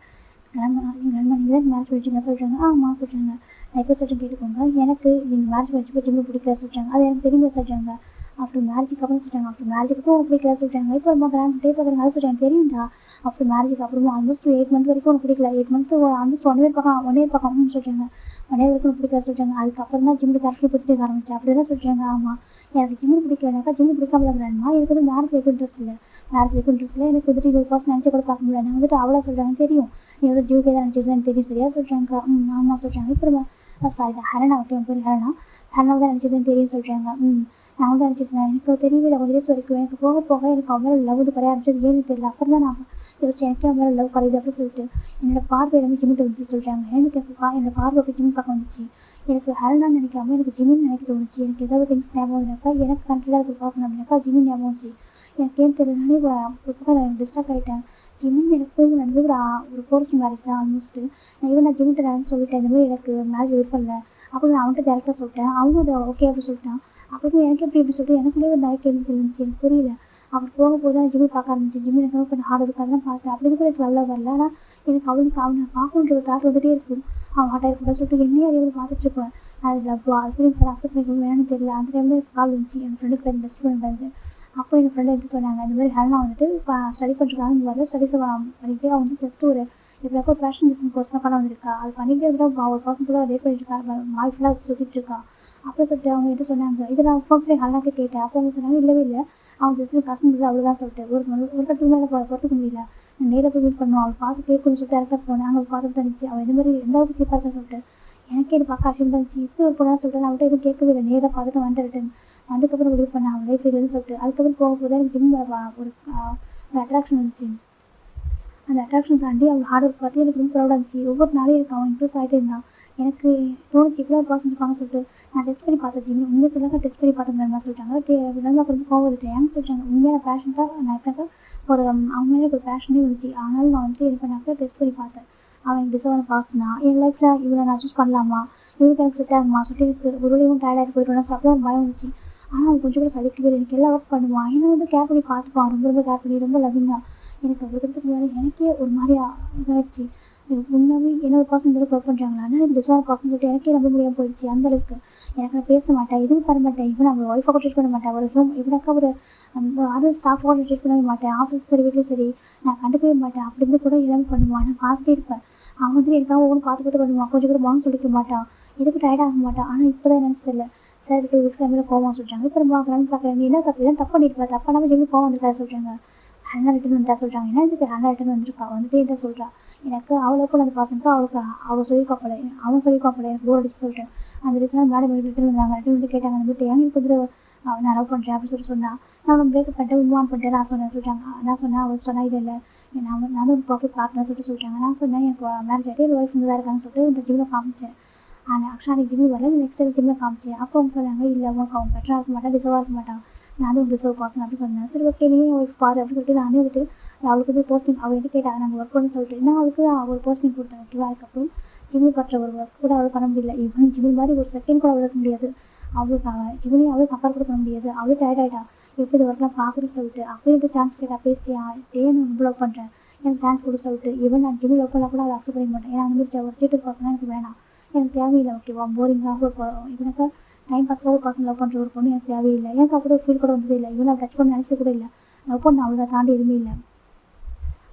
கிராண்ட்மா நீங்கள் தான் மேரேஜ் பண்ணிட்டீங்க சொல்லிட்டாங்க. ஆமாம் சொல்லிட்டாங்க. நான் இப்போ சொல்லிட்டு கேட்டுக்கோங்க எனக்கு நீங்கள் மேரேஜ் பண்ணிச்சு ஜிம்மி பிடிக்கல சொல்லிட்டாங்க. அது எனக்கு தெரியுமே சொல்லிட்டாங்க. ஆஃப்டர் மேரேஜுக்கு அப்புறம் சொல்லிட்டாங்க. ஆஃப்டர் மேரேஜுக்கு அப்புறம் உனக்கு பிடிக்கல சொல்லிட்டாங்க. இப்போ நம்ம கிராண்ட் டே பார்க்குறாங்க அது சொல்லிட்டாங்க தெரியும்டா. ஆஃப்டர் மேரேஜுக்கு அப்புறமா ஆல்மோஸ்ட் 8 மந்த் வரைக்கும் உனக்கு பிடிக்கல 8 மந்த் ஆல்மோஸ்ட் 1 இயர் பக்கம் சொல்லிட்டாங்க. 1 இயர் வரைக்கும் பிடிக்கல சொல்லிட்டாங்க. அதுக்கப்புறம் தான் ஜிம்மில் கரெக்டாக பிடிக்க ஆரம்பிச்சு அப்படி தான் சொல்லிட்டாங்க. ஆமாம் எனக்கு ஜிம்மில் பிடிக்கலனாக்கா ஜிம்மில் பிடிக்காம இருக்கிறான்மா எனக்கு வந்து மேரேஜ் இன்ட்ரெஸ்ட் இல்லை எனக்கு வந்துட்டு ஒரு பர்சன் நினச்சி கூட பார்க்க முடியல. நான் வந்துட்டு அவ்வளோ சொல்கிறாங்க தெரியும் நீ வந்து ஜூகே தான் நினச்சிருந்தேன் எனக்கு தெரியும் சரியா சொல்கிறாங்க. ஆமாம் சொல்கிறாங்க. இப்போ நம்ம சாரி ஹரணா என் பேர் ஹரணா தான் நினச்சிருந்தேன் தெரியும் சொல்கிறாங்க. நான் வந்து நினச்சிருந்தேன் எனக்கு தெரியவே இல்லை கொஞ்சம் டேஸ் வரைக்கும் எனக்கு போக எனக்கு அவன் மேலே லவ் வந்து குறைய ஆரம்பிச்சது ஏன்னு தெரியல. அப்புறம் தான் நான் யோசிச்சு எனக்கு அவன் மேலே லவ் குறையுது அப்படின்னு சொல்லிட்டு என்னோடய பார்வை எல்லாமே ஜிம்மிட்டு வந்துச்சு சொல்கிறாங்க. எனக்கு என்னோடய பார்வை அப்படி ஜிம் பார்க்க வந்துச்சு. எனக்கு ஹரணான்னு நினைக்காம எனக்கு ஜிம்மின்னு நினைக்க தோணுச்சு. எனக்கு ஏதாவது திங்ஸ் ஞாபகம் இருந்தாக்கா எனக்கு கண்ட்ரோலாக இருக்கிற பர்சன் அப்படின்னாக்கா ஜிம்மின் ஞாபகம் வந்துச்சு. எனக்கு ஏன் தெரியல நானே ஒரு பக்கம் நான் டிஸ்ட்ராக்ட் ஆகிட்டேன். ஜிம்மின் எனக்கு நடந்து ஒரு ஃபோர்ஸ்ட் மேரேஜ் தான் ஆல்மோஸ்ட்டு. நான் ஜிம்மிட்ட நான் சொல்லிட்டேன் இந்த மாதிரி எனக்கு மேரேஜ் விருப்பம் இல்லை அப்படின்னு நான் அவன்கிட்ட டேரெக்டாக சொல்லிட்டேன். அவனும் அதை ஓகே அப்படின்னு சொல்லிட்டான். அப்புறமே எனக்கு எப்படி சொல்லிட்டு எனக்குள்ளே ஒரு நிறைய கேள்விகள் இருந்துச்சு எனக்கு புரியல. அவர் போகும்போது நான் ஜிம்மி பார்க்க ஆரம்பிச்சேன். ஜிம்மி எனக்கு கொஞ்சம் ஹார்ட் இருக்கு அதெல்லாம் பார்த்தேன். அப்படி கூட எனக்கு லவ்லாக வரல. ஆனால் எனக்கு அவனை பார்க்கணுன்ற ஒரு தாட் வந்துகிட்டே இருக்கும். அவன் ஹார்ட்டாக இருக்கக்கூடாது சொல்லிட்டு என்னையே அறிவு பார்த்துட்டு இருப்பேன். அது லவ் அது ஃபீலிங்ஸ் அக்செப்ட் பண்ணிக்கணும் வேணும்னு தெரியல. அந்த டைமில் எனக்கு கால் வந்துச்சு என் ஃப்ரெண்டுக்கு பேர் பெஸ்ட் ஃப்ரெண்ட் வந்து. அப்போ என் ஃப்ரெண்டு எடுத்து சொன்னாங்க இந்த மாதிரி ஹரணா வந்துட்டு இப்போ ஸ்டடி பண்ணிருக்காங்க. இங்கே வரல ஸ்டடிஸ் பண்ணிக்கிட்டே அவன் வந்து ஜஸ்ட் ஒரு இப்போ ஒரு ஃபேஷன் டிசைன் கோர்ஸ் தான் பண்ண வந்திருக்கா. அது பண்ணிக்கிட்டே வந்துட்டு ஒரு பர்சன் கூட டேட் பண்ணிட்டு இருக்கா. வாய் ஃபுல்லாக வச்சு சுற்றிட்டு இருக்கா. அப்புறம் சொல்லிட்டு அவங்க கிட்ட சொன்னாங்க இதை நான் ஃபோன் பண்ணி ஹரணாக்கு கேட்டேன். அப்போ அவங்க சொன்னாங்க இல்லவே இல்லை அவன் ஜஸ்ட் கசன் அவ்வளோதான் சொல்லிட்டு ஒரு இடத்துக்கு மேலே பொறுத்துக்க முடியல. நான் நேரில் போய் மீட் பண்ணுவோம் அவள் பார்த்து கேட்கணும்னு சொல்லிட்டு டேரக்டாக போனேன். அங்கே பார்த்துட்டு இருந்துச்சு அவள் இந்த மாதிரி எந்த அளவுக்கு சீப்பாக இருக்கா சொல்லிட்டு எனக்கே இது பார்க்க அசியமாக இருந்துச்சு. இப்போ ஒரு பொண்ணாக சொல்லிட்டு நான் அவள்கிட்ட எதுவும் கேட்கவே இல்லை. நேராக பார்த்துட்டு வந்துட்டு ரிட்டன் அதுக்கப்புறம் முடிவு பண்ணேன் அவன் லைஃப் இல்லைன்னு சொல்லிட்டு. அதுக்கப்புறம் போகும்போது எனக்கு ஜிம் ஒரு அட்ராக்ஷன் வந்துச்சு. அந்த அட்ராக்ஷன் தாண்டி அவள் ஹார்ட் ஒர்க் பார்த்து எனக்கு ரொம்ப ப்ரௌடாக இருந்துச்சு. ஒவ்வொரு நாளும் எனக்கு அவன் இம்ப்ரெஸ் ஆகிட்டே இருந்தான். எனக்கு தோணுச்சு இவ்வளோ ஒரு பர்சன் இருப்பாங்கன்னு சொல்லிட்டு. நான் டெஸ்ட் பண்ணி பார்த்தேன் ஜிம். உண்மையை சொல்லாக்க டெஸ்ட் பண்ணி பார்த்தேன் சொல்லிட்டாங்க. எனக்கு ரொம்ப கோவம் வருது. ஏன்னு சொல்லிட்டாங்க, உண்மையாக நான் பேஷண்ட்டாக நான் எப்படினாக்கா ஒரு அவங்க மேலே எனக்கு ஒரு பேஷனே இருந்துச்சு. ஆனாலும் நான் வந்துட்டு இது பண்ணாக்க டெஸ்ட் பண்ணி பார்த்தேன். அவன் எனக்கு டிசர்வான பர்சன் தான். என் லைஃப்பில் இவனை நான் சூஸ் பண்ணலாமா, இவனுக்கு எனக்கு செட் ஆகுமா சொல்லிட்டு எனக்கு ஒரு இவன் டயர்டாகிட்டு போயிட்டு ஸோ அப்படியே ஒரு பயம் வந்துச்சு. ஆனால் அவன் கொஞ்சம் கூட சலிக்கவே இல்லை. எனக்கு எல்லா ஒர்க் பண்ணுவான். என்னை வந்து கேர் பண்ணி பார்த்துப்பான். ரொம்ப ரொம்ப கேர் பண்ணி ரொம்ப லவ்விங்காக. எனக்கு அவர் இருக்கிறதுக்கு முன்னாடி எனக்கே ஒரு மாதிரியா இதாகிடுச்சு. உண்மையாகவே என்ன ஒரு பர்சன் தடவை லவ் பண்ணுறாங்களா, ஆனால் எனக்கு டிசர்வான பர்சன் சொல்லிட்டு எனக்கே நம்ப முடியாமல் போயிடுச்சு. அந்தளவுக்கு எனக்கு நான் பேச மாட்டேன், எதுவும் பண்ண மாட்டேன். ஈவன் அவன் ஒய்ஃபை கூட ட்ரீட் பண்ண மாட்டேன். ஒரு எப்படினாக்கா ஒரு ஆர்வம் ஸ்டாஃப் கூட ட்ரீட் பண்ணவே மாட்டேன். ஆஃபீஸ் சரி வீட்லேயும் சரி நான் கண்டுக்கவே மாட்டேன். அப்படி இருந்து கூட எல்லாமே பண்ணுவான். நான் பார்த்துட்டே இருப்பேன். அவன் வந்து எனக்காக ஒவ்வொன்று பார்த்து பார்த்து பண்ணுவான். கொஞ்சம் கூட பாங்க சொல்லிக்க மாட்டான். எதுக்கு டயர்ட் ஆக மாட்டான். ஆனால் இப்போ தான் என்னன்னு தெரியல. சார் 2 வீக்ஸ் மேலே கோவம் சொல்லிட்டாங்க. இப்போ நம்ம பார்க்குறேன் நீ என்ன தப்பு, தப்பு பண்ணியிருப்பேன், தப்பானாமல் ஜிம்மி கோவம் வந்துருக்காது சொல்கிறாங்க. ஹேண்டா ரிட்டன் வந்துட்டா சொல்கிறாங்க. ஏன்னா இதுக்கு ஹேண்டா ரிட்டன் வந்துருக்கா வந்துட்டு என்ன சொல்கிறா. எனக்கு அவ்வளோக்கும் அந்த பர்சனுக்கு அவளுக்கு அவள் சொல்லியிருக்கா போல, அவன் சொல்லியிருக்கா போல எனக்கு போர் அடிச்சு சொல்லிட்டேன். அந்த ரீசனாக மேடம் ரிட்டன் வந்தாங்க. ரிட்டன் வந்து கேட்டாங்க அந்த வீட்டு ஏன் எனக்கு வந்து நான் லவ் பண்ணுறேன் அப்படின்னு சொல்லி சொன்னா. நான் அவனை பிரேக்கப் பண்ணிட்டு மூவ் ஆன் பண்ணிட்டேன் நான் சொன்னேன் சொல்லிட்டாங்க. நான் சொன்னேன் அவள் சொன்னா இது இல்லை நான் வந்து பர்ஃபெக்ட் பார்ட்னர் சொல்லிட்டு சொல்லிட்டாங்க. நான் சொன்னேன் எனக்கு மேரேஜ் ஆகிட்டு என் ஒய்ஃப் வந்து தான் இருக்காங்கன்னு சொல்லிட்டு இந்த ஜிம்மில் காமிச்சேன். ஆக்சுவலாக எனக்கு ஜிம்மி வரல, நெக்ஸ்ட் ஜிம்மில் காமிச்சேன். அப்போ அவங்க சொன்னாங்க இல்லை உனக்கு அவன் பெட்டராக இருக்க மாட்டான், டிசர்வாக இருக்க மாட்டான், நான் வந்து உங்களுக்கு டிசர்வ் பர்சன் அப்படின்னு சொன்னேன். சரி ஓகே நீ ஒய்ஃப் பாரு அப்படின்னு சொல்லிட்டு நானே வந்துட்டு அவளுக்கு வந்து போஸ்டிங் அவள் வந்து கேட்டாங்க நாங்கள் ஒர்க் பண்ணி சொல்லிட்டு நான் அவளுக்கு ஒரு போஸ்டிங் கொடுத்தேன். ஓகேவா, அதுக்கப்புறம் ஜிம்மி பண்ணுற ஒரு ஒர்க் கூட அவள் பண்ண முடியல. ஈவன் ஜிம்மி மாதிரி ஒரு செகண்ட் கூட அவளுக்கு முடியாது. அவளுக்கு ஜிம்மி அவளும் கம்பேர் கூட பண்ண முடியாது. அவளும் டயர்ட் ஆகிட்டா. எப்படி இந்த ஒர்க்லாம் பார்க்குறேன்னு சொல்லிட்டு அப்படின்ட்டு சான்ஸ் கேட்டா பேசியா டே நான் ரொம்ப லவ் பண்ணுறேன் எனக்கு சான்ஸ் கொடுக்க சொல்லிட்டு. ஈவன் நான் ஜிம்மி லவ் பண்ணால் கூட அவளை அக்செப்ட் பண்ணிக்க மாட்டேன். ஏன்னா வந்து ஒரு தீட்டு பர்சனாக எனக்கு வேணாம், எனக்கு தேவையில்லை. ஓகேவா, போரிங்காக ஒரு இவனுக்கு டைம் பாஸ்க்காக ஒரு பர்சன் லவ் பண்ணுற ஒரு பொண்ணு எனக்கு தேவையில்லை. எனக்கு அப்படி ஒரு ஃபீல் கூட வந்தது இல்லை. இவனை டச் பண்ண நினச்சது கூட இல்லை. லவ் பண்ண அவ்வளோ தாண்டி எதுவுமே இல்லை.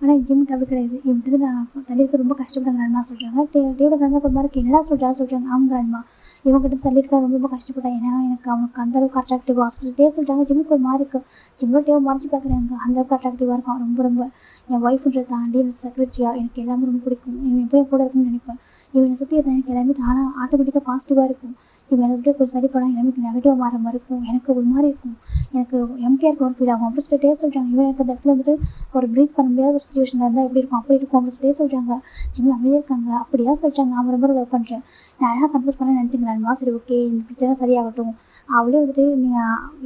ஆனால் ஜிம்முக்கு அப்படி கிடையாது. இவன்ட்டு நான் தள்ளியிருக்க ரொம்ப கஷ்டப்பட்டாங்க நண்பா சொல்கிறாங்க. டேவோட நண்பா ஒரு மாதிரி என்னடா சொல்கிறாங்க. அவங்க நண்பா இவங்ககிட்ட தள்ளியிருக்க ரொம்ப ரொம்ப கஷ்டப்பட்டேன். ஏன்னா எனக்கு அவனுக்கு அந்தளவுக்கு அட்ராக்டிவாக சொல்லிட்டே சொல்லிட்டாங்க. ஜிம்முக்கு ஒரு மாதிரி இருக்குது. ஜிம்மோட டேவை மறைச்சி பார்க்குறாங்க. அந்தளவுக்கு அட்ராக்டிவாக இருக்கும். ரொம்ப ரொம்ப என் ஒய்ஃப்ன்றதை தாண்டி எனக்கு செக்ரட்டரியாக எனக்கு எல்லாமே ரொம்ப பிடிக்கும். இவன் எப்போ என் கூட இருக்குன்னு நினைப்பேன். இவனை சுற்றி இருந்தால் எனக்கு எல்லாமே தானாக ஆட்டோமேட்டிக்காக பாசிட்டிவாக இருக்கும். இவன் என்னை விட்டு கொஞ்சம் சரி பண்ணால் எல்லாமே நெகட்டிவாக மாற மாதிரி இருக்கும். எனக்கு ஒரு மாதிரி இருக்கும். எனக்கு எம்டியாக இருக்க ஒரு ஃபீல் ஆகும். அப்படி சொல்லிட்டே சொல்கிறாங்க. இவன் எனக்கு அந்த இடத்துல வந்துட்டு ஒரு ப்ரீத் பண்ண முடியாத ஒரு சுச்சுவேஷனில் இருந்தால் எப்படி இருக்கும் அப்படி இருக்கும் அப்படின்னு சொல்லிட்டே சொல்கிறாங்க. ஜிம்மில் அமைதியாக இருக்காங்க. அப்படியா சொல்லிட்டாங்க. அவன் ரொம்ப லவ் பண்ணுறேன் நான் அழகாக கன்ஃபியூஸ் பண்ண நினச்சிக்கிறேன்மா. சரி ஓகே இந்த பிரச்சனை சரியாகட்டும். அவளே வந்துட்டு நீ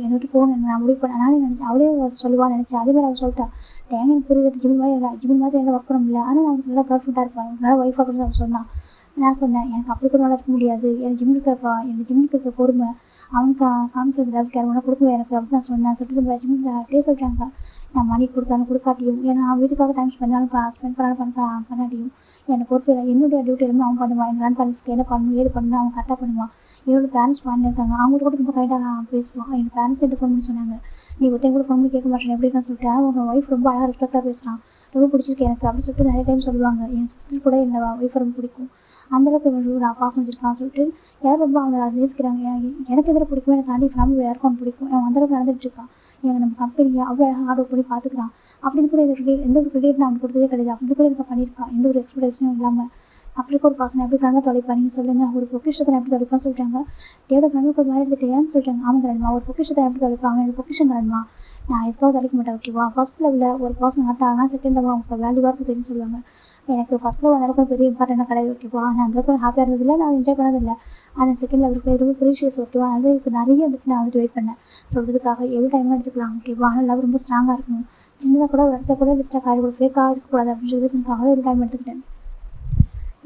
என்னை விட்டு போகணும் நான் முடிவு பண்ண நானே நினச்சேன். அவளே சொல்லுவான்னு நினச்சேன். அதேமாதிரி அவள் சொல்லிட்டா. டேங்க எனக்கு புரியுது ஜிம்மி மாதிரி என்னால் ஒர்க் பண்ண முடியல. ஆனால் நான் நல்லா கேர்ள் ஃப்ரெண்டாக இருப்பேன், நல்லா ஒய்ஃப் அப்படின்னு அவள் சொன்னான். நான் சொன்னேன் எனக்கு அப்படி கூட நல்லா இருக்க முடியாது. எனக்கு ஜிம்முக்கு இருக்க பொறுமை அவனுக்கு காமிக்கிறது லவ் கேர் ஒன்றும் கொடுக்க முடியாது எனக்கு அப்படின்னு நான் சொன்னேன். சொல்லிட்டு ஜிம்மிட்டே சொல்கிறாங்க. நான் மணி கொடுத்தாலும் கொடுக்காட்டியும் ஏன்னா வீட்டுக்காக டைம் ஸ்பெண்ட் பண்ணாட்டியும் எனக்கு பொறுப்பு இல்லை. என்னுடைய டியூட்டி எல்லாமே அவன் பண்ணுவான். என் கிராண்ட் பேரண்ட்ஸ்க்கு என்ன பண்ணணும் ஏது பண்ணணும் அவன் கரெக்டாக பண்ணுவான். என்னோட பேரண்ட்ஸ் ஃபாரின்ல இருக்காங்க. அவங்கள்ட்ட கூட ரொம்ப கைண்டாக பேசுவான். என் பேரண்ட்ஸ் என்கிட்ட ஃபோன் பண்ணி சொன்னாங்க நீ ஒருத்தையும் கூட ஃபோன் பண்ணி கேட்க மாட்டேன் எப்படி நான் சொல்லிட்டு. ஆனால் உங்கள் ஒய்ஃப் ரொம்ப அழகாக ரெஸ்பெக்டாக பேசுகிறான், ரொம்ப பிடிச்சிருக்கு எனக்கு அப்படின்னு சொல்லிட்டு நிறைய டைம் சொல்லுவாங்க. என் சிஸ்டர் கூட என்னோட ஒய்ஃபை ரொம்ப பிடிக்கும். அந்தளவுக்கு இவன் நான் பாசம் வச்சிருக்கான்னு சொல்லிட்டு யாரும் ரொம்ப அவனை நேசிக்கிறாங்க. எனக்கு எதிர பிடிக்கும், எனக்கு தாண்டி ஃபேமிலி யாருக்கும் அவன் பிடிக்கும். அவன் அந்தளவுக்கு நடந்துட்டு இருக்கான். எனக்கு நம்ம கம்பெனியை அவ்வளோ அழகாக ஹார்ட் ஒர்க் பண்ணி பார்த்துக்கிறான். அப்படின்னு கூட எந்த ஒரு கிரெடிட் நான் அவனுக்கு கொடுத்ததே கிடையாது. அப்படி கூட எனக்கு பண்ணியிருக்கான் எந்த ஒரு எக்ஸ்பெக்டேஷனும் இல்லாமல். அப்படி இருக்க ஒரு பர்சன் எப்படி கிராண்டாக தொலைப்பா நீங்கள் சொல்லுங்கள். ஒரு பொக்கிஷத்தை எப்படி தொலைப்பான்னு சொல்லிட்டாங்க. டேவோட கிராண்டுக்கு ஒரு மாதிரி எடுத்துட்டேன்னு சொல்லிட்டாங்க. அவன் கிராண்ட்மா ஒரு பொக்கிஷத்தை எப்படி தொலைப்பா அவன் எனக்கு பொக்கிஷன் கிராண்ட்மா நான் எதுக்காக தொலைக்க மாட்டேன். ஓகேவா, ஃபர்ஸ்ட் லெவலில் ஒரு பர்சன் ஹார்ட் ஆனால் செகண்ட் லெவல் அவங்க வேல்யூவாக இருக்குது தெரியும் சொல்லுவாங்க. எனக்கு ஃபர்ஸ்ட் லெவல் அந்தளவுக்கு பெரிய இம்பார்ட்டன்ட்டாக கிடையாது. ஓகேவா, நான் அந்தளவுக்கு ஹாப்பியாக இருந்ததில்லை, நான் என்ஜாய் பண்ணதில்லை. ஆனால் செகண்ட் லெவலுக்கு ரொம்ப ப்ரீஷியஸ். ஓகேவா, அதனால இதுக்கு நிறைய வந்துட்டு நான் வந்துட்டு வெயிட் பண்ணேன் சொல்கிறதுக்காக. எவ்வளோ டைமாக எடுத்துக்கலாம். ஓகேவா, ஆனால் லவ் ரொம்ப ஸ்ட்ராங்காக இருக்கணும். சின்னதாக கூட ஒரு இடத்த கூட டிஸ்டாக் ஆகிடக்கூடாது, ஃபேக்காக இருக்கக்கூடாது அப்படின்னு ரீசனுக்காக தான் எவ்வளோ டைம் எடுத்துக்கிட்டேன்.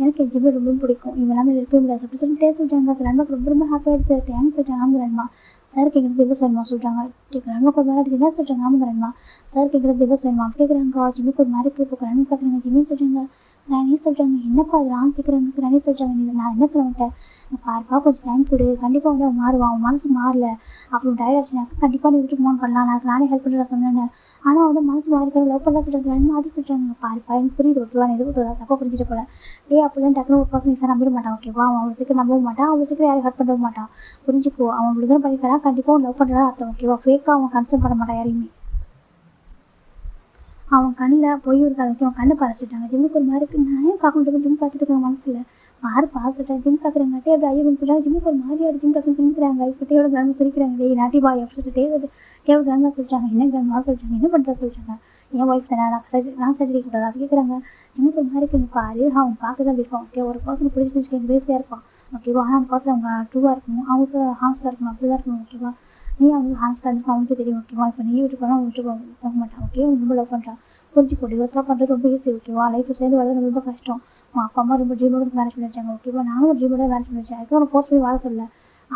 எனக்கு என் ஜிம்மி ரொம்ப பிடிக்கும். இவன் எல்லாமே இருக்கவே முடியாது அப்படி சொல்லிட்டு சொல்லிட்டாங்க. கிராண்ட்மாக்கு ரொம்ப ரொம்ப ஹாப்பியாக எடுத்து தேங்க்ஸ் சொல்லிட்டாங்க. ஆமாம் கிராண்ட்மா சாருக்கு எங்கிட்ட டிவோர்ஸ் வேணுமா சொல்லிட்டாங்க. கிராண்ட்மாக்கு ஒரு மேலே என்ன சொல்லிட்டாங்க. ஆமாம் கிராண்ட்மா சாருக்கு எங்கிட்ட டிவோர்ஸ் வேணுமா அப்படி கேட்குறாங்க. ஜிம்மிக்கு ஒரு மாதிரி இப்போ கிராண்ட்மா பார்க்குறாங்க. ஜிம்மின்னு சொல்லிட்டாங்க. கிராணி சொல்லிட்டாங்க. என்னப்பா அது நான் கேட்குறாங்க. கிராணி சொல்லிட்டாங்க. நீ நான் என்ன சொல்ல மாட்டேன் பாருப்பா கொஞ்சம் டைம் கொடு, கண்டிப்பாக வந்து அவன் மாறுவான், அவன் மனசு மாறல அப்புறம் டயர்ட் ஆச்சுனாக்கா கண்டிப்பாக நீ விட்டு ஃபோன் பண்ணலாம், நான் நானே ஹெல்ப் பண்ணுறேன் சொன்னேன்னு. ஆனால் வந்து மனசு மாறிக்கணும் லவ் பண்ணலாம் சொல்லிட்டாங்க. கிராண்ட்மா அது சொல்லிட்டாங்க. பாருப்பா எனக்கு புரியுது ஓகேவா, நான் எதுவும் தப்பாக புரிஞ்சுட்டு போல அப்படின்னு டக்குனு ஒரு பர்சன் ஈஸியாக நம்பிட மாட்டான். ஓகேவா, அவன் அவ்வளோ சீக்கிரம் நம்பவும் மாட்டான், அவ்வளோ சீக்கிரம் யாரையும் ஹர்ட் பண்ணவும் மாட்டான். புரிஞ்சுக்கோ, அவன் அப்படி தான் பண்ணிக்கலாம். கண்டிப்பாக அவன் லவ் பண்ணுறதா அர்த்தம். ஓகேவா, ஃபேக்காக அவன் கன்சர்ன் பண்ண மாட்டான் யாரையுமே. அவன் கண்ணில் பொய் இருக்காது. அவன் கண்ணை பறிச்சுட்டாங்க. ஜிம்முக்கு ஒரு மாதிரி நான் ஏன் பார்க்க முடியும் ஜிம் பார்த்துட்டு இருக்காங்க மனசுல பாரு பார்த்துட்டேன். ஜிம் பார்க்குறாங்க அப்படியே ஐயோ பண்ணுறாங்க. ஜிம்முக்கு ஒரு மாதிரியாடு ஜிம் பார்த்து திரும்பிக்கிறாங்க. இப்போ கிராண்ட்மா சிரிக்கிறாங்க. டேய் நாட்டி பாய் அப்படி சொல்லிட்டு டேவோட கிராண்ட்மா சொல்லிட்டாங்க. என்ன கிராண்ட்மா சொல்லிட்டாங்க என்ன பண்ணுறா சொல்லிட்டாங்க. என் ஒய்ஃப் தானே நான் சர்ஜரி கூடாது அப்படி கேட்குறாங்க. ஜிம்முக்கு ஒரு மாதிரி இருக்குங்க பாரு, அவன் பார்க்க தான் இருப்பான். ஓகே, ஒரு பர்சன் பிடிச்சி வச்சுக்க கிரேஸியாக இருப்பான். ஓகேவா, ஆனால் அந்த பர்சன் அவங்க ட்ரூவாக இருக்கணும், அவங்களுக்கு ஹானஸ்ட்டாக இருக்கணும், அப்படி தான் இருக்கணும். ஓகேவா, நீ அவங்களுக்கு ஹானஸ்ட்டாக இருந்துக்கும், அவங்களுக்கு தெரியும். ஓகேவா, இப்போ நீ விட்டு போனால் அவன் விட்டு போக மாட்டான். ஓகே, ரொம்ப லவ் பண்ணுறான், புரிஞ்சுக்கோ. டிவோர்ஸ்லாம் பண்ணுறது ரொம்ப ஈஸி. ஓகேவா, லைஃப் சேர்ந்து வளர்றது ரொம்ப கஷ்டம். உன் அப்பா அம்மா ரொம்ப ட்ரீமோட மேரேஜ் பண்ணி வச்சாங்க. ஓகேவா, நானும் ஒரு ட்ரீமோட மேரேஜ் பண்ணி வச்சேன். அதுக்கு அவனை ஃபோர்ஸ் பண்ணி வாழ சொல்ல.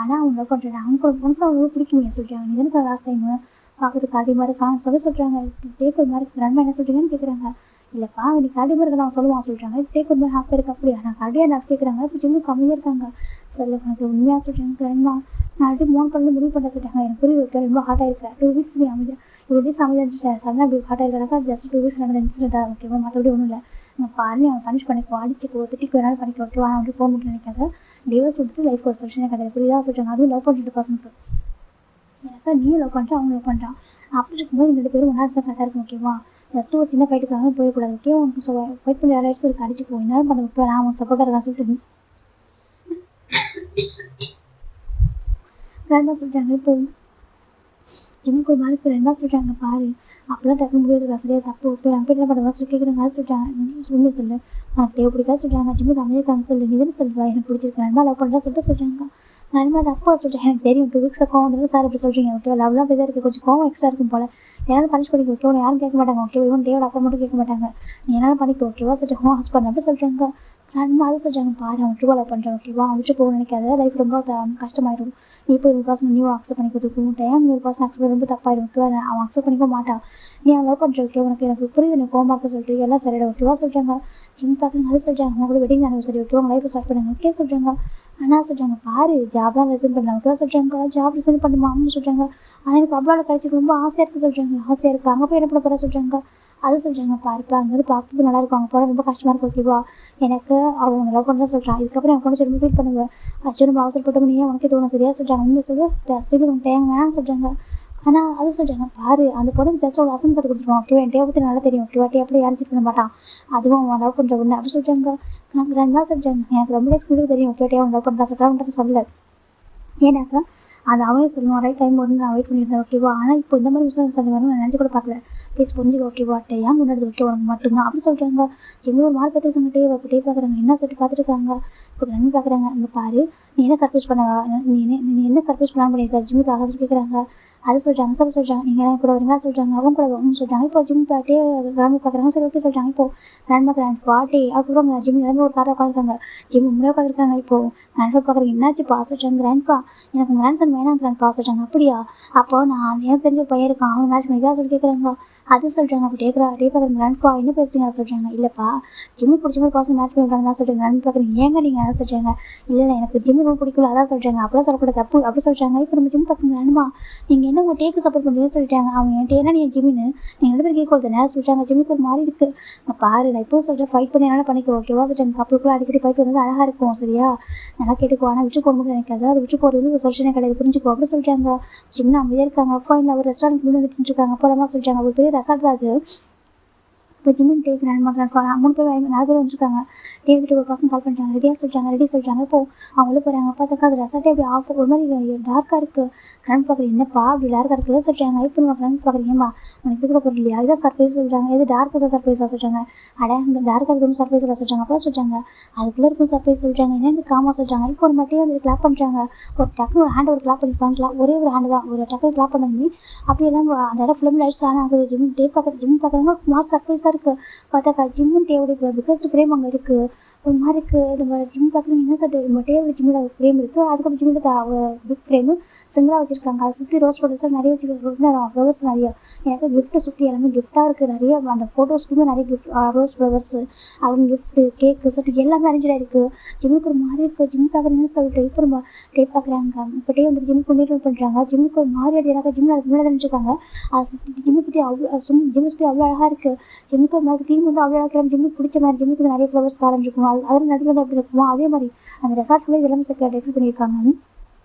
ஆனால் அவன் லவ் பண்ணுறேன், அவனுக்கு ரொம்ப பிடிக்குமே சொல்லிட்டாங்க. நீ தானே சார் லாஸ்ட் டைம் பார்க்கறதுக்கு காட்டி மாதிரி இருக்கான் சொல்கிறாங்க. டேக் ஒரு மாதிரி ரன்மா என்ன சொல்கிறீங்கன்னு கேட்குறாங்க. இல்லைப்பா நீ காட்டி மாதிரி இருக்க நான் சொல்லுவான் சொல்கிறாங்க. டேக் ஒரு மாதிரி ஹாப்பியாக இருக்கு. அப்படியா, நான் காட்டியாக நான் கேட்குறாங்க. இப்போ ஜிம்மு கம்மியாக இருக்காங்க. சொல்லு உனக்கு உண்மையாக சொல்கிறாங்க. ரன்மா நான் அப்படி 3 பண்ணி முடிவு பண்ண சொல்லிட்டாங்க. எனக்கு புரியுது. ஓகே, ரொம்ப ஹார்ட்டாக இருக்கேன். 2 வீக்ஸ் நீ அமைதியாக 2 டேஸ் அமைதியாக சடனாக அப்படி ஹார்ட்டாக இருக்கா. ஜஸ்ட் 2 வீக்ஸ் நடந்த இன்சிடென்ட்டாக. ஓகேவா, மற்றபடி ஒன்றும் இல்லை. நான் பாரு அவன் பனிஷ் பண்ணிக்கோ, அடிச்சுக்கோ, திட்டிக்கோ, வேணாலும் பண்ணிக்கோ. ஓகேவா, நான் அப்படி போக முடியும் நினைக்காத. டிவோர்ஸ் வந்துட்டு லைஃப் ஒரு சொல்யூஷனே கிடையாது. புரியுதா சொல்கிறாங்க. அதுவும் லவ் பண்ணிட்டு பர்சனுக்கு எனக்கு நீ லவ் பண்ணுறான், அவங்க லவ் பண்ணுறான். அப்படி இருக்கும்போது 2 பேரும் ஒன்றா இருந்தால் கரெக்டாக இருக்கும். ஓகேவா, ஜஸ்ட் ஒரு சின்ன ஃபைட்டுக்காக போயிடக்கூடாது. ஓகே, உனக்கு ஃபைட் பண்ணி யாராச்சும் இருக்கு அடிச்சுக்கோ, என்ன பண்ண ஓகே, நான் அவனுக்கு சப்போர்ட்டாக இருக்கான்னு சொல்லிட்டு ரெண்டா சொல்கிறாங்க. இப்போ ஜிம்முக்கு ஒரு மாதிரி ரெண்டா சொல்கிறாங்க. பாரு அப்பெல்லாம் டக்குனு முடியாது சரியாக தப்பு. ஓகே, நாங்கள் போய் என்ன பண்ணுவா சொல்லி கேட்குறாங்க. அது சொல்கிறாங்க. நீ சொல்லு சொல்லு உனக்கு தேவை பிடிக்காது சொல்கிறாங்க. ஜிம்முக்கு அமைதியாக சொல்லு, நீ தானே சொல்லுவா எனக்கு பிடிச்சிருக்கு ரெண்டா லவ் பண்ணுறா சொல்லிட்டு சொல்கிறாங்க. நான் அது அப்பா சொல்கிறேன், எனக்கு தெரியும் 2 வீக்ஸில் கோவம் வந்து சார் அப்படி சொல்கிறீங்க. ஓகே, லவ்லாம் அப்படி தான் இருக்குது, கொஞ்சம் கோவம் எக்ஸ்ட்ரா இருக்கும் போல். என்னால் பனிஷ் பண்ணிக்க. ஓகே, உன்னை யாரும் கேட்க மாட்டாங்க. ஓகே, இவன் தேவையோட அப்பா மட்டும் கேட்க மாட்டாங்க. நீ என்னால் பண்ணிக்க. ஓகேவா சொல்லிட்டு ஹாஸ்பிட்டல் அப்படி சொல்கிறாங்க. நான் அது சொல்கிறாங்க. பாரு அவன் ட்ரூவாக லவ் பண்ணுறான். ஓகேவா, அவன் விட்டு போக நினைக்காத, லைஃப் ரொம்ப கஷ்டமாயிடும். நீ இப்போ 1 நியூ அக்செப்ட் பண்ணிக்கிறதுக்கு டைம் 1 அக்செப்ட் ரொம்ப தப்பாயிடும். ஓகேவா, அவன் அக்செப்ட் பண்ணிக்க மாட்டான். நீ அவன் லவ் பண்ணுற. ஓகே, உனக்கு எனக்கு புரியுது, நீ கோவமாக இருக்க சொல்லிட்டு எல்லாம் சரியிடும். ஓகேவா சொல்கிறாங்க. ஜிம் பார்க்குறாங்க. அது சொல்கிறாங்க. உங்களோட வெட்டிங் ஆனிவர்சரி. ஓகே, உங்கள் லைஃப் ஸ்டார்ட் பண்ணுங்க. ஓகே சொல்கிறாங்க. ஆனால் சொல்கிறாங்க. பாரு ஜாப்லாம் ரிசைன் பண்ணலாம். ஓகே சொல்கிறாங்க. ஜாப் ரிசைன் பண்ணுமா அப்படின்னு சொல்கிறாங்க. ஆனால் எனக்கு அப்ராடில் கிடைச்சிக்கு ரொம்ப ஆசையாக இருக்குது சொல்கிறாங்க. ஆசையாக இருக்குது, அங்கே போய் என்ன பண்ண போகிற சொல்கிறாங்க. அது சொல்கிறாங்க. பாருப்பா அங்கேருந்து பார்க்குறது நல்லா இருக்கும், அங்கே போனால் ரொம்ப கஷ்டமாக இருக்கும். ஓகேவா, எனக்கு அவங்க லவ் பண்ணுறேன்னு சொல்கிறான். இதுக்கப்புறம் என் பொண்ணு ரொம்ப ஃபீல் பண்ணுவேன். ஆக்சுவலி ரொம்ப அவசரப்பட்ட முடியும் உனக்கே தோணும். சரியா சொல்கிறாங்க. உண்மை சொல்லு ஸ்டில் உனக்கு டைம் வேணாம்னு சொல்கிறாங்க. ஆனால் அது சொல்கிறாங்க. பாரு அந்த பொண்ணுக்கு ஜஸ்ட் ஒரு அசன் கற்று கொடுத்துருவோம். ஓகேவா, என் பற்றி நல்லா தெரியும். ஓகேவா, டேப்பில் யாரும் சீட் பண்ண மாட்டான், அதுவும் அவன் லவ் பண்ணுற ஒன்று அப்படி சொல்கிறாங்க. நாங்கள் 2 நாள் சொல்கிறாங்க. எனக்கு ரொம்ப ஸ்கூலுக்கு தெரியும். ஓகே, அவன் லவ் பண்ணுறான் சொல்கிறான்னு சொல்லலை. ஏன்னாக்கா அது அவனே சொல்லுவான். ரைட் டைம் வரும்னு நான் வெயிட் பண்ணியிருந்தேன். ஓகேவா, ஆனால் இப்போ இந்த மாதிரி விஷயம் சொல்லி வரும் நான் நினச்சி கூட பார்க்கல. ப்ளீஸ் புரிஞ்சுக்க. ஓகேவா, ஏன் முன்னாடி ஓகே உனக்கு மட்டும்தான் அப்படி சொல்கிறாங்க. எவ்வளோ ஒரு மார்க் பார்த்துருக்காங்க. டே பார்க்குறாங்க. என்ன சொல்லிட்டு பார்த்துருக்காங்க. இப்போ நன்றி பார்க்குறாங்க. அங்கே பாரு நீ என்ன சர்ப்ரைஸ் பண்ண நீ என்ன சர்ப்ரைஸ் பிளான் பண்ணியிருக்க ஜிம்முக்காக சொல்லி கேட்குறாங்க. அது சொல்கிறாங்க. சார் சொல்கிறாங்க. நீங்கள் எல்லாம் கூட வரீங்களா சொல்கிறாங்க. அவங்க கூட வரணும்னு சொல்கிறாங்க. இப்போ ஜிம் பாட்டே கிராண்ட் பார்க்குறாங்க. சரி ஓகே சொல்கிறாங்க. இப்போ கிராண்ட் பாட்டி அதுக்கப்புறம் ஜிம் எல்லாமே ஒரு காரை உட்காந்துருக்காங்க. ஜிம் முன்னாடி உட்காந்துருக்காங்க. இப்போது கிராண்ட் பார்க்குறீங்க. என்னாச்சு பா சொல்கிறாங்க. கிராண்ட்பா எனக்கு கிராண்ட் சன் வேணாம் கிராண்ட் பா சொல்கிறாங்க. அப்படியா, அப்போ நான் எனக்கு தெரிஞ்ச பையன் இருக்கான், அவன் மேட்ச் பண்ணிக்கலாம் சொல்லி கேட்குறாங்க. அது சொல்கிறாங்க. அப்போ டே பார்க்குறேன். கிராண்ட்பா என்ன பேசுறீங்க சொல்கிறாங்க. இல்லைப்பா ஜிம்மு பிடிச்ச மாதிரி பர்சன் மேட்ச் பண்ணிக்கலாம் தான் சொல்கிறேன். கிராண்ட் பார்க்குறீங்க. ஏங்க நீங்கள் அதை சொல்கிறாங்க. இல்லை எனக்கு ஜிம்மு ரொம்ப பிடிக்கல அதான் சொல்கிறாங்க. அப்படிலாம் சொல்லக்கூடாது தப்பு அப்படி சொல்கிறாங்க. இப்போ நம்ம ஜிம் பார்க்குங்க வேணுமா, நீங்கள் என்ன உங்கள் டேக்கு சப்போர்ட் பண்ணுறீங்கன்னு சொல்லிட்டாங்க. அவன் என்கிட்ட என்ன நீங்கள் ஜிம்முன்னு நீங்கள் 2 பேரும் கேட்கறது தானே சொல்லிட்டாங்க. ஜிம்முக்கு ஒரு மாதிரி இருக்குது. பாரு நான் இப்போ சொல்கிறேன், ஃபைட் பண்ணி என்னால் பண்ணிக்க. ஓகேவா சொல்கிறாங்க. கப்பலுக்குள்ள அடிக்கடி ஃபைட் வந்து அழகாக இருக்கும். சரியா, நல்லா கேட்டுக்கோ. ஆனால் விட்டு போக முடியும் நினைக்காது, அது விட்டு போகிறது ஒரு சொல்யூஷனே கிடையாது, புரிஞ்சுக்கோ அப்படி சொல்கிறாங்க. ஜிம்னா அமைதியாக இருக்காங்க. அப்பா இல்லை ஒரு ரெஸ்டாரண்ட் வந்துட்டு இருக்காங்க. போலமா சொல்கிறாங்க. ஒரு பெரிய ரெசார்ட் தான் அது. இப்போ ஜிம்மின் டே கிராண்ட் 3 பேர் 4 பேர் வந்துருக்காங்க. டேவிட்டு ஒரு பர்சன் கால் பண்ணுறாங்க. ரெடியாக சொல்கிறாங்க. ரெடி சொல்கிறாங்க. இப்போது அவங்கள போகிறாங்க. பார்த்தாக்கா அது ரெசார்ட்டே அப்படி ஆஃப் ஒரு மாதிரி டார்க்காக இருக்குது. கிராண்ட் பார்க்குறீங்க. என்னப்பா அப்படி டார்க்காக இருக்குது சொல்கிறாங்க. இப்போ நம்ம கிராண்ட் பார்க்குறீங்கம்மா உனக்கு இது கூட போகிற இல்லையா, இதான் சர்ப்ரைஸ் சொல்கிறாங்க. இது டார்க் கலர் சர்ப்ரைஸாக சொல்கிறாங்க. அட அங்கே டார்க்காக இருக்கணும் சர்ப்ரைஸ் இல்லை சொல்கிறாங்க. அப்புறம் சொல்கிறாங்க அதுக்குள்ளே இருக்கும் சர்ப்ரைஸ் சொல்கிறாங்க. என்னென்னு காமா சொல்கிறாங்க. இப்போ ஒரு மட்டும் வந்து கிளாப் பண்ணுறாங்க. ஒரு டக்குனு ஒரு ஹேண்ட் ஒரு கிளாப் பண்ணிப்பாங்க. ஒரே ஒரு ஹேண்டு தான் ஒரு டக்குனு கிளாப் பண்ணி அப்படியெல்லாம் அந்த இடம் ஃபிலிம் லைட்ஸ் ஆன் ஆகுது. ஜிம் பார்க்குறாங்க. ஒரு மாதிரி சர்ப்ரைஸாக இருக்குது. பார்த்தாக்கா ஜிம்மும் டேவோட இப்போ பிகஸ்ட் ஃப்ரேம் அங்கே இருக்குது. ஒரு மாதிரி இருக்குது. நம்ம ஜிம் பார்க்குறீங்க. என்ன சொல்லிட்டு நம்ம டேவோட ஜிம்மோட ஃப்ரேம் இருக்குது. அதுக்கப்புறம் ஜிம்மோட பிக் ஃப்ரேமு சிங்கிளாக வச்சுருக்காங்க. அதை சுற்றி ரோஸ் ஃப்ளவர்ஸ் நிறைய வச்சுருக்காங்க. ஃப்ளவர்ஸ் நிறைய எனக்கு கிஃப்ட்டு சுற்றி எல்லாமே கிஃப்ட்டாக இருக்குது. நிறைய அந்த ஃபோட்டோஸ்க்குமே நிறைய கிஃப்ட் ரோஸ் ஃப்ளவர்ஸு அவங்க கிஃப்ட்டு கேக்கு சொல்லிட்டு எல்லாமே அரேஞ்சாக இருக்குது. ஜிம்முக்கு ஒரு மாதிரி இருக்குது. ஜிம் பார்க்குறீங்கன்னு சொல்லிட்டு இப்போ நம்ம டே பார்க்குறாங்க. இப்போ டே வந்து ஜிம்முக்கு கொண்டு பண்ணுறாங்க. ஜிம்முக்கு ஒரு மாதிரி எனக்கு ஜிம்மில் அதுக்கு முன்னாடி நினச்சிருக்காங்க. அது சுற்றி ஜிம்மை பற்றி ஜிம்மை சுற்றி அவ்வளோ அழகாக இருக்குது. ஜிம்முக்கு ஒரு மாதிரி தீம் வந்து அவ்வளோ அழகாக ஜிம்முக்கு பிடிச்ச மாதிரி ஜிம்முக்கு நிறைய ஃப்ளவர்ஸ் கார்டன் இருக்கும். அதில் நடுவில் வந்து அப்படி இருக்குமோ அதே மாதிரி அந்த ரெசார்ட் ஃபுல்லாக இதெல்லாம் டெக்கரேட் பண்ணியிருக்காங்க.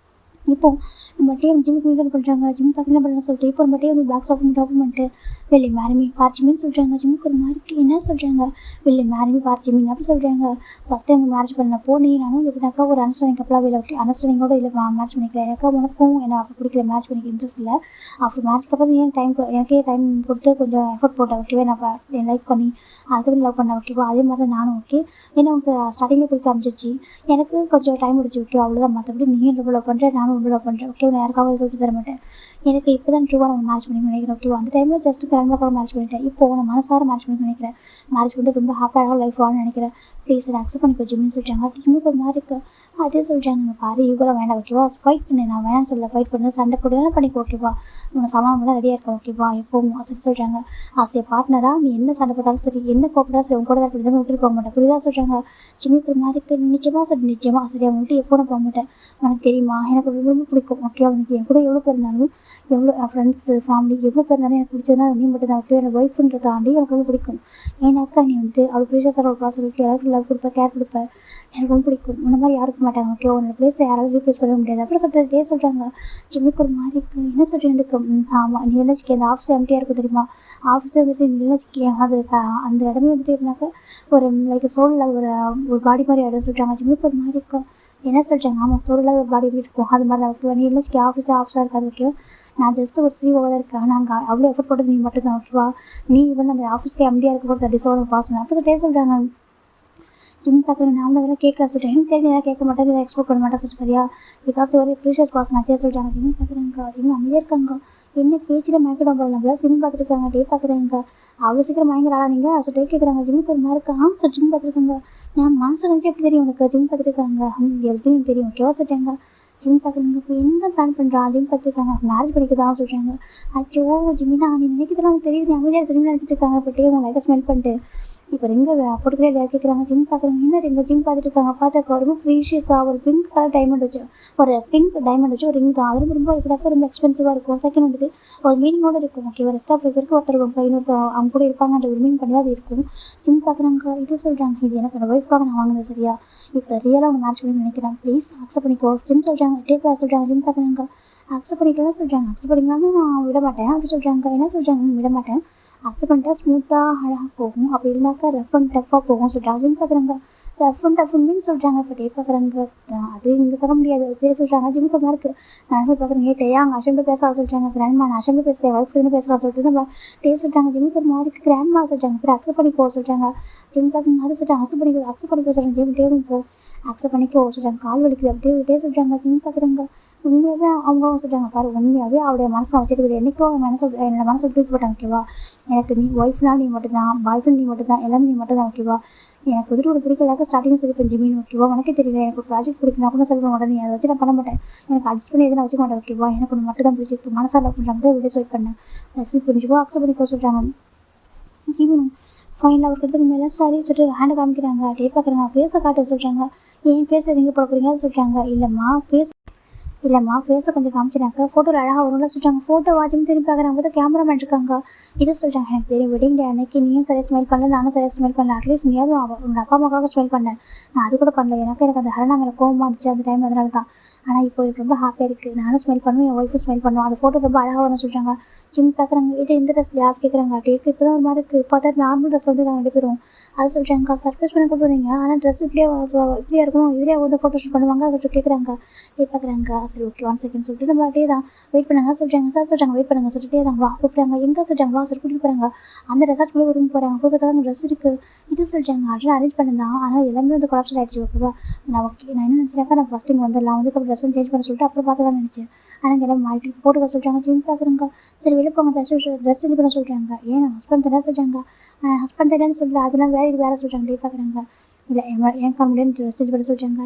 இப்போ நம்ம டே வந்து ஜிம்முக்கு மீட் பண்ணுறாங்க. ஜிம் பார்க்க என்ன பண்ணுறேன்னு சொல்லிட்டு இப்போ நம்ம டே வந்து பேக் ஸ்டாப் பண்ணிட்டு வெளியே மேரிமி பார்ச்சிமின்னு சொல்கிறாங்க. ஜிம்முக்கு ஒரு மாதிரி என்ன சொல்கிறாங்க, வெளியே மேரிமி பார்ச்சிமின்னு அப்படி சொல்கிறாங்க. ஃபஸ்ட் டைம் மேரேஜ் பண்ணப்போ நீ நானும் எப்படினாக்கா ஒரு அண்டர்ஸ்டாண்டிங் கப்பலாக இல்லை, அண்டர்ஸ்டாண்டிங்கோட இல்லை மேரேஜ் பண்ணிக்கல. எனக்கா உனக்கும் என்ன அப்படி பிடிக்கல, மேரேஜ் பண்ணிக்க இன்ட்ரெஸ்ட் இல்லை. அப்படி மேரேஜ்க்கு அப்புறம் ஏன் எனக்கே டைம் கொடுத்து கொஞ்சம் எஃபர்ட் போட்டேன். ஓகேவா, நான் லைக் பண்ணி அதுக்கப்புறம் லவ் பண்ணேன். ஓகேவா, அதே மாதிரி தான் நானும். ஓகே, ஏன்னா உனக்கு ஸ்டார்டிங்கில் பிடிக்க ஆரம்பிச்சிச்சு, எனக்கு கொஞ்சம் டைம் முடிச்சு. ஓகே, அவ்வளோதான். மற்றபடி நீயும் ரொம்ப லவ் பண்ணுறேன், நானும் ரொம்ப லவ் பண்ணுறேன். ஓகே, நான் யாருக்காவது விட்டு தர மாட்டேன். எனக்கு இப்போ தான் ட்ரூவாக நம்ம மேரேஜ் பண்ணி நினைக்கிறேன். ஓகேவா, அந்த டைமில் ஜஸ்ட் ஃப்ரெண்டாக மேரேஜ் பண்ணிட்டேன். இப்போ நான் மனசார மேரேஜ் பண்ணி நினைக்கிறேன். மேரேஜ் பண்ணிட்டு ரொம்ப ஹாப்பியாக லைஃப் வாழணும்னு நினைக்கிறேன். ப்ளீஸ் அதை அக்செப்ட் பண்ணிக்கோ ஜிம்னு சொல்லிட்டாங்க. ஜிம்முக்கு ஒரு மாதிரி இருக்குது. அதே சொல்லிட்டாங்க, பாரு இவங்களாம் வேண்டாம். ஓகேவா, ஃபைட் பண்ணு, நான் வேணாம்னு சொல்ல, ஃபைட் பண்ணு, சண்டை போடுறதுலாம் பண்ணிக்கோ. ஓகேவா, உன்னை சமாளம் ரெடியாக இருக்கேன். ஓகேவா, எப்போவும் சரி சொல்கிறாங்க. ஆசையை பார்ட்னரா நீ என்ன சண்டை போட்டாலும் சரி, என்ன கோப்பட்டாலும் சரி, உங்க கூட தான் இப்படி தான் விட்டுட்டு போக மாட்டேன். புரியுதா சொல்கிறாங்க. ஜிம்முக்கு ஒரு மாதிரி இருக்குது. நிச்சயமாக சரி, நிச்சயமாக சரி, அவங்க விட்டு எப்போ நான் போக மாட்டேன். உனக்கு தெரியுமா, எனக்கு ரொம்ப ரொம்ப பிடிக்கும். ஓகே, அவனுக்கு என் கூட எவ்வளோ பேர் இருந்தாலும், எவ்வளோ ஃப்ரெண்ட்ஸு ஃபேமிலி எவ்வளோ பேர் இருந்தாலும் எனக்கு பிடிச்சதுனா நீ மட்டும் தான். ஓகே, எனக்கு ஒய்ஃப்ன்ற தாண்டி எனக்கு ரொம்ப பிடிக்கும். ஏன்னாக்கா நீ வந்துட்டு அவ்வளோ ப்ரீஷியஸாக ஒரு பாசம் இருக்கு, எல்லாருக்கும் லவ் கொடுப்பேன், கேர் கொடுப்பேன், எனக்கு ரொம்ப பிடிக்கும். இந்த மாதிரி யாருக்க மாட்டாங்க. ஓகே, உன்னோட பிளேஸை யாராலும் ரீப்ளேஸ் பண்ண முடியாது அப்படி சொல்லிட்டு சொல்கிறாங்க. ஜிம்முக்கு ஒரு மாதிரி இருக்குது. என்ன சொல்கிறேன் இருக்கு. ஆமாம், நீ நினைச்சிக்க அந்த ஆஃபீஸ் எம்டியாக இருக்கும் தெரியுமா, ஆஃபீஸை வந்துட்டு நீ நினைச்சிக்க அது அந்த இடமே வந்துட்டு எப்படின்னாக்கா ஒரு லைக் சோலில் ஒரு பாடி மாதிரி ஆகிடும் சொல்கிறாங்க. ஜிம்முக்கு ஒரு மாதிரி இருக்கும். என்ன சொல்கிறாங்க, ஆமாம் சோலில் ஒரு பாடி எப்படி இருக்கும் அது மாதிரி தான். ஓகேவா, நீ நினைச்சிக்க ஆஃபீஸாக இருக்காது. ஓகே, நான் ஜஸ்ட் ஒரு சிஓவாக தான் இருக்கேன். ஆனால் அங்கே அவ்வளோ எஃபர்ட் போட்டது நீ மட்டும் தான். ஓகேவா, நீ இவன் அந்த ஆஃபீஸ்க்கு எம்டியாக இருக்க போகிறது அப்படி சோழ பாசனம் அப்படி சொல்லிட்டே சொல்கிறாங்க. ஜிம் பார்க்குறேன், நான் அதெல்லாம் கேட்கல சொல்லிட்டேன். எனக்கு தெரிஞ்சு எதாவது கேட்க மாட்டேன், இதை எக்ஸ்போர்ட் பண்ண மாட்டேன் சொல்லிட்டு சரியா, பிகாஸ் ஒரு ப்ரீஷியஸ் பாசன் ஆச்சே சொல்கிறாங்க. ஜிம் பார்க்குறேங்க, ஜிம் அமைதியாக இருக்காங்க. என்ன பேச்சில் மயக்கிடும் போல, நம்மளா ஜிம் பார்த்துருக்காங்க. டே பார்க்குறேங்க, அவ்வளோ சீக்கிரம் மயங்கிறாளா நீங்கள் சொல்லிட்டு கேட்குறாங்க. ஜிம்முக்கு ஒரு மாதிரி இருக்கா. சார் ஜிம் பார்த்துருக்காங்க. நான் மனசு நினச்சி எப்படி தெரியும் உனக்கு ஜிம் பார்த்துருக்காங்க, எப்படின்னு தெரியும். ஓகேவா சொல்லிட்டாங்க. ஜிம் பார்க்குறீங்க, இப்போ என்ன பிளான் பண்ணுறான், ஜிம் பார்த்துருக்காங்க, மேரேஜ் பண்ணிக்க தான் சொல்கிறாங்க. அச்சோ ஜிம்மினா நீ நினைக்கிறதுலாம் தெரியுது, நீ அமைதியாக ஜிம் நினச்சிட்டு இருக்காங்க. இப்போ டே உங்க லைட்டாக ஸ்மெல் பண்ணிட்டு இப்போ ரிங்க போட்டுக்கிட்டே யார் கேட்குறாங்க. ஜிம் பார்க்குறாங்க, என்ன ரிங்க ஜிம் பார்த்துட்டு இருக்காங்க. பார்த்தாக்கா ரொம்ப ப்ரீஷியஸாக ஒரு பிங்க் கலர் டைமண்ட் வச்சு ஒரு ரிங் தான். அது ரொம்ப எப்படியாக்கா ரொம்ப எக்ஸ்பென்சிவாக இருக்கும். செகண்ட் வந்துட்டு ஒரு மீனிங்கோடு இருக்கும். ஓகே, ரெஸ்ட் ஆஃப் பேருக்கு ஒருத்தர் இன்னொருத்தர் அவங்க கூட இருப்பாங்கன்ற ஒரு மீன் பண்ணி தான் அது இருக்கும். ஜிம் பார்க்குறாங்க, இது சொல்கிறாங்க, இது எனக்கு அந்த ஒய்ஃப்காக நான் வாங்கினது சரியா, இப்போ ரியலாக ஒன்று மேட்ச் பண்ணி நினைக்கிறேன், ப்ளீஸ் அக்செப்ட் பண்ணிக்கோ. ஜிம் சொல்கிறாங்க, டேக் சொல்கிறாங்க. ஜிம் பார்க்குறாங்க, அக்செப்ட் பண்ணிக்கலாம் சொல்கிறாங்க. அக்செப்ட் பண்ணிக்கலாம்னு நான் விட மாட்டேன் அப்படி சொல்கிறாங்க. என்ன சொல்கிறாங்க, விட மாட்டேன், அக்செப்ட் பண்ணிட்டா ஸ்மூத்தாக அழகாக போகும், அப்படி இல்லைனாக்கா ரஃப் அண்ட் டஃப்பாக போகும் சொல்கிறாங்க. ஜிம் பார்க்குறாங்க, ரஃப் அண்ட் டஃப்னு சொல்கிறாங்க. இப்போ டே பார்க்குறாங்க, அது இங்கே சொல்ல முடியாது சரி சொல்கிறாங்க. ஜிம்முக்கு மாதிரி இருக்குது. நான் போய் பார்க்குறேன், டேயா அங்கே அசம்பிளி பேச சொல்லிட்டாங்க. கிராண்ட்மா நான் அசம்பிளி பேசுகிறேன், ஒய்ஃப் வந்து பேசுகிறா சொல்லிட்டு நம்ம டே சொல்கிறாங்க. ஜிம்முக்கு ஒரு மாதிரி இருக்குது. கிராண்ட்மா சொல்லிட்டாங்க, இப்போ அக்செப்ட் பண்ணிக்கோ சொல்கிறாங்க. ஜிம் பார்க்குங்க, அது சொல்லிட்டாங்க, அக்செப்ட் பண்ணிக்கோ சொல்கிறாங்க. ஜிம் டேவும் போ அக்செப்ட் பண்ணிக்கோ சொல்கிறாங்க. கால் வலிக்குது அப்படியே டே சொல்கிறாங்க. ஜிம் பார்க்குறாங்க, உண்மையாகவே அவங்க சொல்கிறாங்க, பாரு உண்மையாகவே அவருடைய மனசில் வச்சுட்டு விட என்றைக்கோ அவன் என்னோட மனசை தூக்கி போட்டான். ஓகேவா, எனக்கு நீ ஒய்ஃப்னா நீ மட்டும்தான், பாய் ஃப்ரெண்ட் நீ மட்டும்தான், எல்லாமே நீ மட்டும்தான். ஓகேவா, எனக்கு வந்துட்டு ஒரு பிடிக்கலாக்க ஸ்டார்டிங் சொல்லிப்பேன் ஜிமின். ஓகேவா, உனக்கே தெரியல, எனக்கு ஒரு ப்ராஜெக்ட் பிடிக்கலாம் கூட சொல்ல மாட்டேன், நீ அதை வச்சு நான் பண்ண மாட்டேன், எனக்கு அட்ஜஸ்ட் பண்ணி எதுவும் வச்சுக்க மாட்டேன். ஓகேவா, எனக்கு ஒன்று மட்டும் தான் பிடிச்சிருக்கு, மனசாக லவ் பண்ணுறாங்க விட சொல்லி பண்ணேன், புரிஞ்சுக்கோ அக்செப்ட் பண்ணிக்கோ சொல்கிறாங்க. ஜிமினும் ஃபைனல் ஒரு இடத்துக்கு மேலே சரி சொல்லிட்டு ஹேண்டை காமிக்கிறாங்க. டே பார்க்குறாங்க, ஃபேஸை காட்ட சொல்கிறாங்க. ஏன் ஃபேஸை எங்கே போட போகிறீங்க சொல்கிறாங்க. இல்லைம்மா ஃபேஸை கொஞ்சம் காமிச்சினாங்க, ஃபோட்டோவில் அழகாக வரும்னு சொல்லிட்டாங்க. ஃபோட்டோ வாட்சும் திரும்பி பார்க்குறாங்க, பார்த்தா கேமராமேன் இருக்காங்க. இதை சொல்லிட்டாங்க, எனக்கு தெரியும் வெட்டிங் டே அன்னைக்கு நீயும் சரியாக ஸ்மெல் பண்ணல, நானும் சரியாக ஸ்மெல் பண்ணல, அட்லீஸ்ட் நீயாவது உங்கள் அப்பா அம்மாக்காக ஸ்மெல் பண்ணேன், நான் அது கூட பண்ணல. எனக்கு அந்த ஹரணா மேலே கோவமாக இருந்துச்சு அந்த டைம், அதனால தான். ஆனால் இப்போ எனக்கு ரொம்ப ஹாப்பியாக இருக்குது, நானும் ஸ்மெல் பண்ணுவேன், என் ஒய்ஃபும் ஸ்மெல் பண்ணுவோம், அந்த ஃபோட்டோ ரொம்ப அழகாக வரும்னு சொல்கிறாங்க. ஜிம் பார்க்குறாங்க, இது இந்த ட்ரெஸ்ஸில் யார் கேட்குறாங்க. டேக்கு இப்போ தான் ஒரு மாதிரி இருக்குது, பார்த்தா நார்மல் ட்ரெஸ் வந்து நாங்கள் 2 பேரும் அது சொல்கிறாங்க. சர்ப்ரைஸ் பண்ண கூப்பிடுறீங்க, ஆனால் ட்ரெஸ் இப்படியே இருக்கணும், இதுலேயே வந்து ஃபோட்டோ ஷூட் பண்ணுவாங்க அதை கேட்குறாங்க. டே பார்க்குறாங்க, சரி ஓகே 1 செகண்ட் சொல்லிட்டு நம்ம அப்படியே தான் வெயிட் பண்ணாங்க சொல்கிறாங்க. சார் சொல்கிறாங்க வெயிட் பண்ணுங்க சொல்லிட்டே தான் வா கூப்பிட்றாங்க. எங்கே சொல்கிறாங்க, வா சார் கூட்டிகிட்டு போகிறாங்க. அந்த ரெசார்ட்குள்ளே ரூம் போகிறாங்க, போய் பார்த்தா அந்த ட்ரெஸ் இருக்குது. இது சொல்கிறாங்க, அதெல்லாம் அரேஞ்ச் பண்ணிதான், ஆனால் எல்லாமே வந்து கொலாப்ஷன் ஆகிடுச்சு. ஓகேவா, நான் என்ன நினச்சினாக்கா நான் ஃபஸ்ட் டைம் வந்துடலாம் வந்து அப்புறம் ட்ரெஸ்ஸும் சேஞ்ச் பண்ண சொல்லிட்டு அப்புறம் பார்த்துக்கலாம் நினச்சேன். ஆனால் எல்லாம் மாறிட்டு போட்டுக்க சொல்கிறாங்க. ஜிம் பார்க்குறாங்க, சரி வெளியே போங்க, ட்ரெஸ் சேஞ்ச் பண்ண சொல்கிறாங்க. ஏன் ஹஸ்பண்ட் தானே சொல்கிறாங்க, ஹஸ்பண்ட் தானேன்னு சொல்லல, அதெல்லாம் வேறு சொல்கிறாங்க. டே பார்க்குறாங்க, இல்லை என் காமெடியன் ட்ரெஸ் சேஞ்ச் பண்ண சொல்கிறாங்க.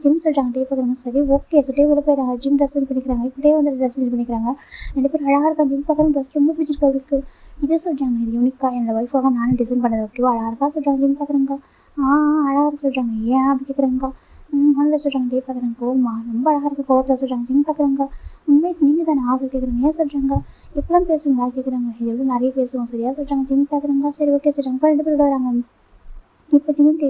ஜிம் சொல்கிறாங்க. டே பார்க்குறாங்க, சரி ஓகே சொல்லிட்டு வெளியே போயிடுறாங்க. ஜிம் ட்ரெஸ் சேஞ்ச் பண்ணிக்கிறாங்க. இப்படியே வந்து ட்ரெஸ் சேஞ்ச் பண்ணிக்கிறாங்க. 2 பேரும் அழகாக இருக்காங்க. ஜிம் பார்க்குறாங்க, ட்ரெஸ் ரொம்ப பிடிச்சிருக்கு அவருக்கு. இதே சொல்கிறாங்க, இது யூனிக்காக என்னோட ஒய்ஃபாக நானும் டிசைன் பண்ணது. ஓகேவா, அழகாக இருக்கா சொல்கிறாங்க. ஜிம் பார்க்குறாங்க, அழகாக இருக்கு சொல்கிறாங்க. ஏன் அப்படி கேட்குறாங்க, நல்லா சொல்கிறாங்க. டே பார்க்குறாங்க, கோவமா ரொம்ப அழகாக இருக்குது கோவத்தில் சொல்கிறாங்க. ஜிம் பார்க்குறாங்க, உண்மைக்கு நீங்கள் தானே ஆசை கேட்குறாங்க. ஏன் சொல்கிறாங்க, எப்பெல்லாம் பேசுவீங்களா கேட்குறாங்க. இது எவ்வளோ நிறைய பேசுவோம் சரியா சொல்கிறாங்க. ஜிம் பார்க்குறாங்க, சரி ஓகே சொல்கிறாங்க. இப்போ 2 பேர் வராங்க. இப்போ ஜிம்முக்கு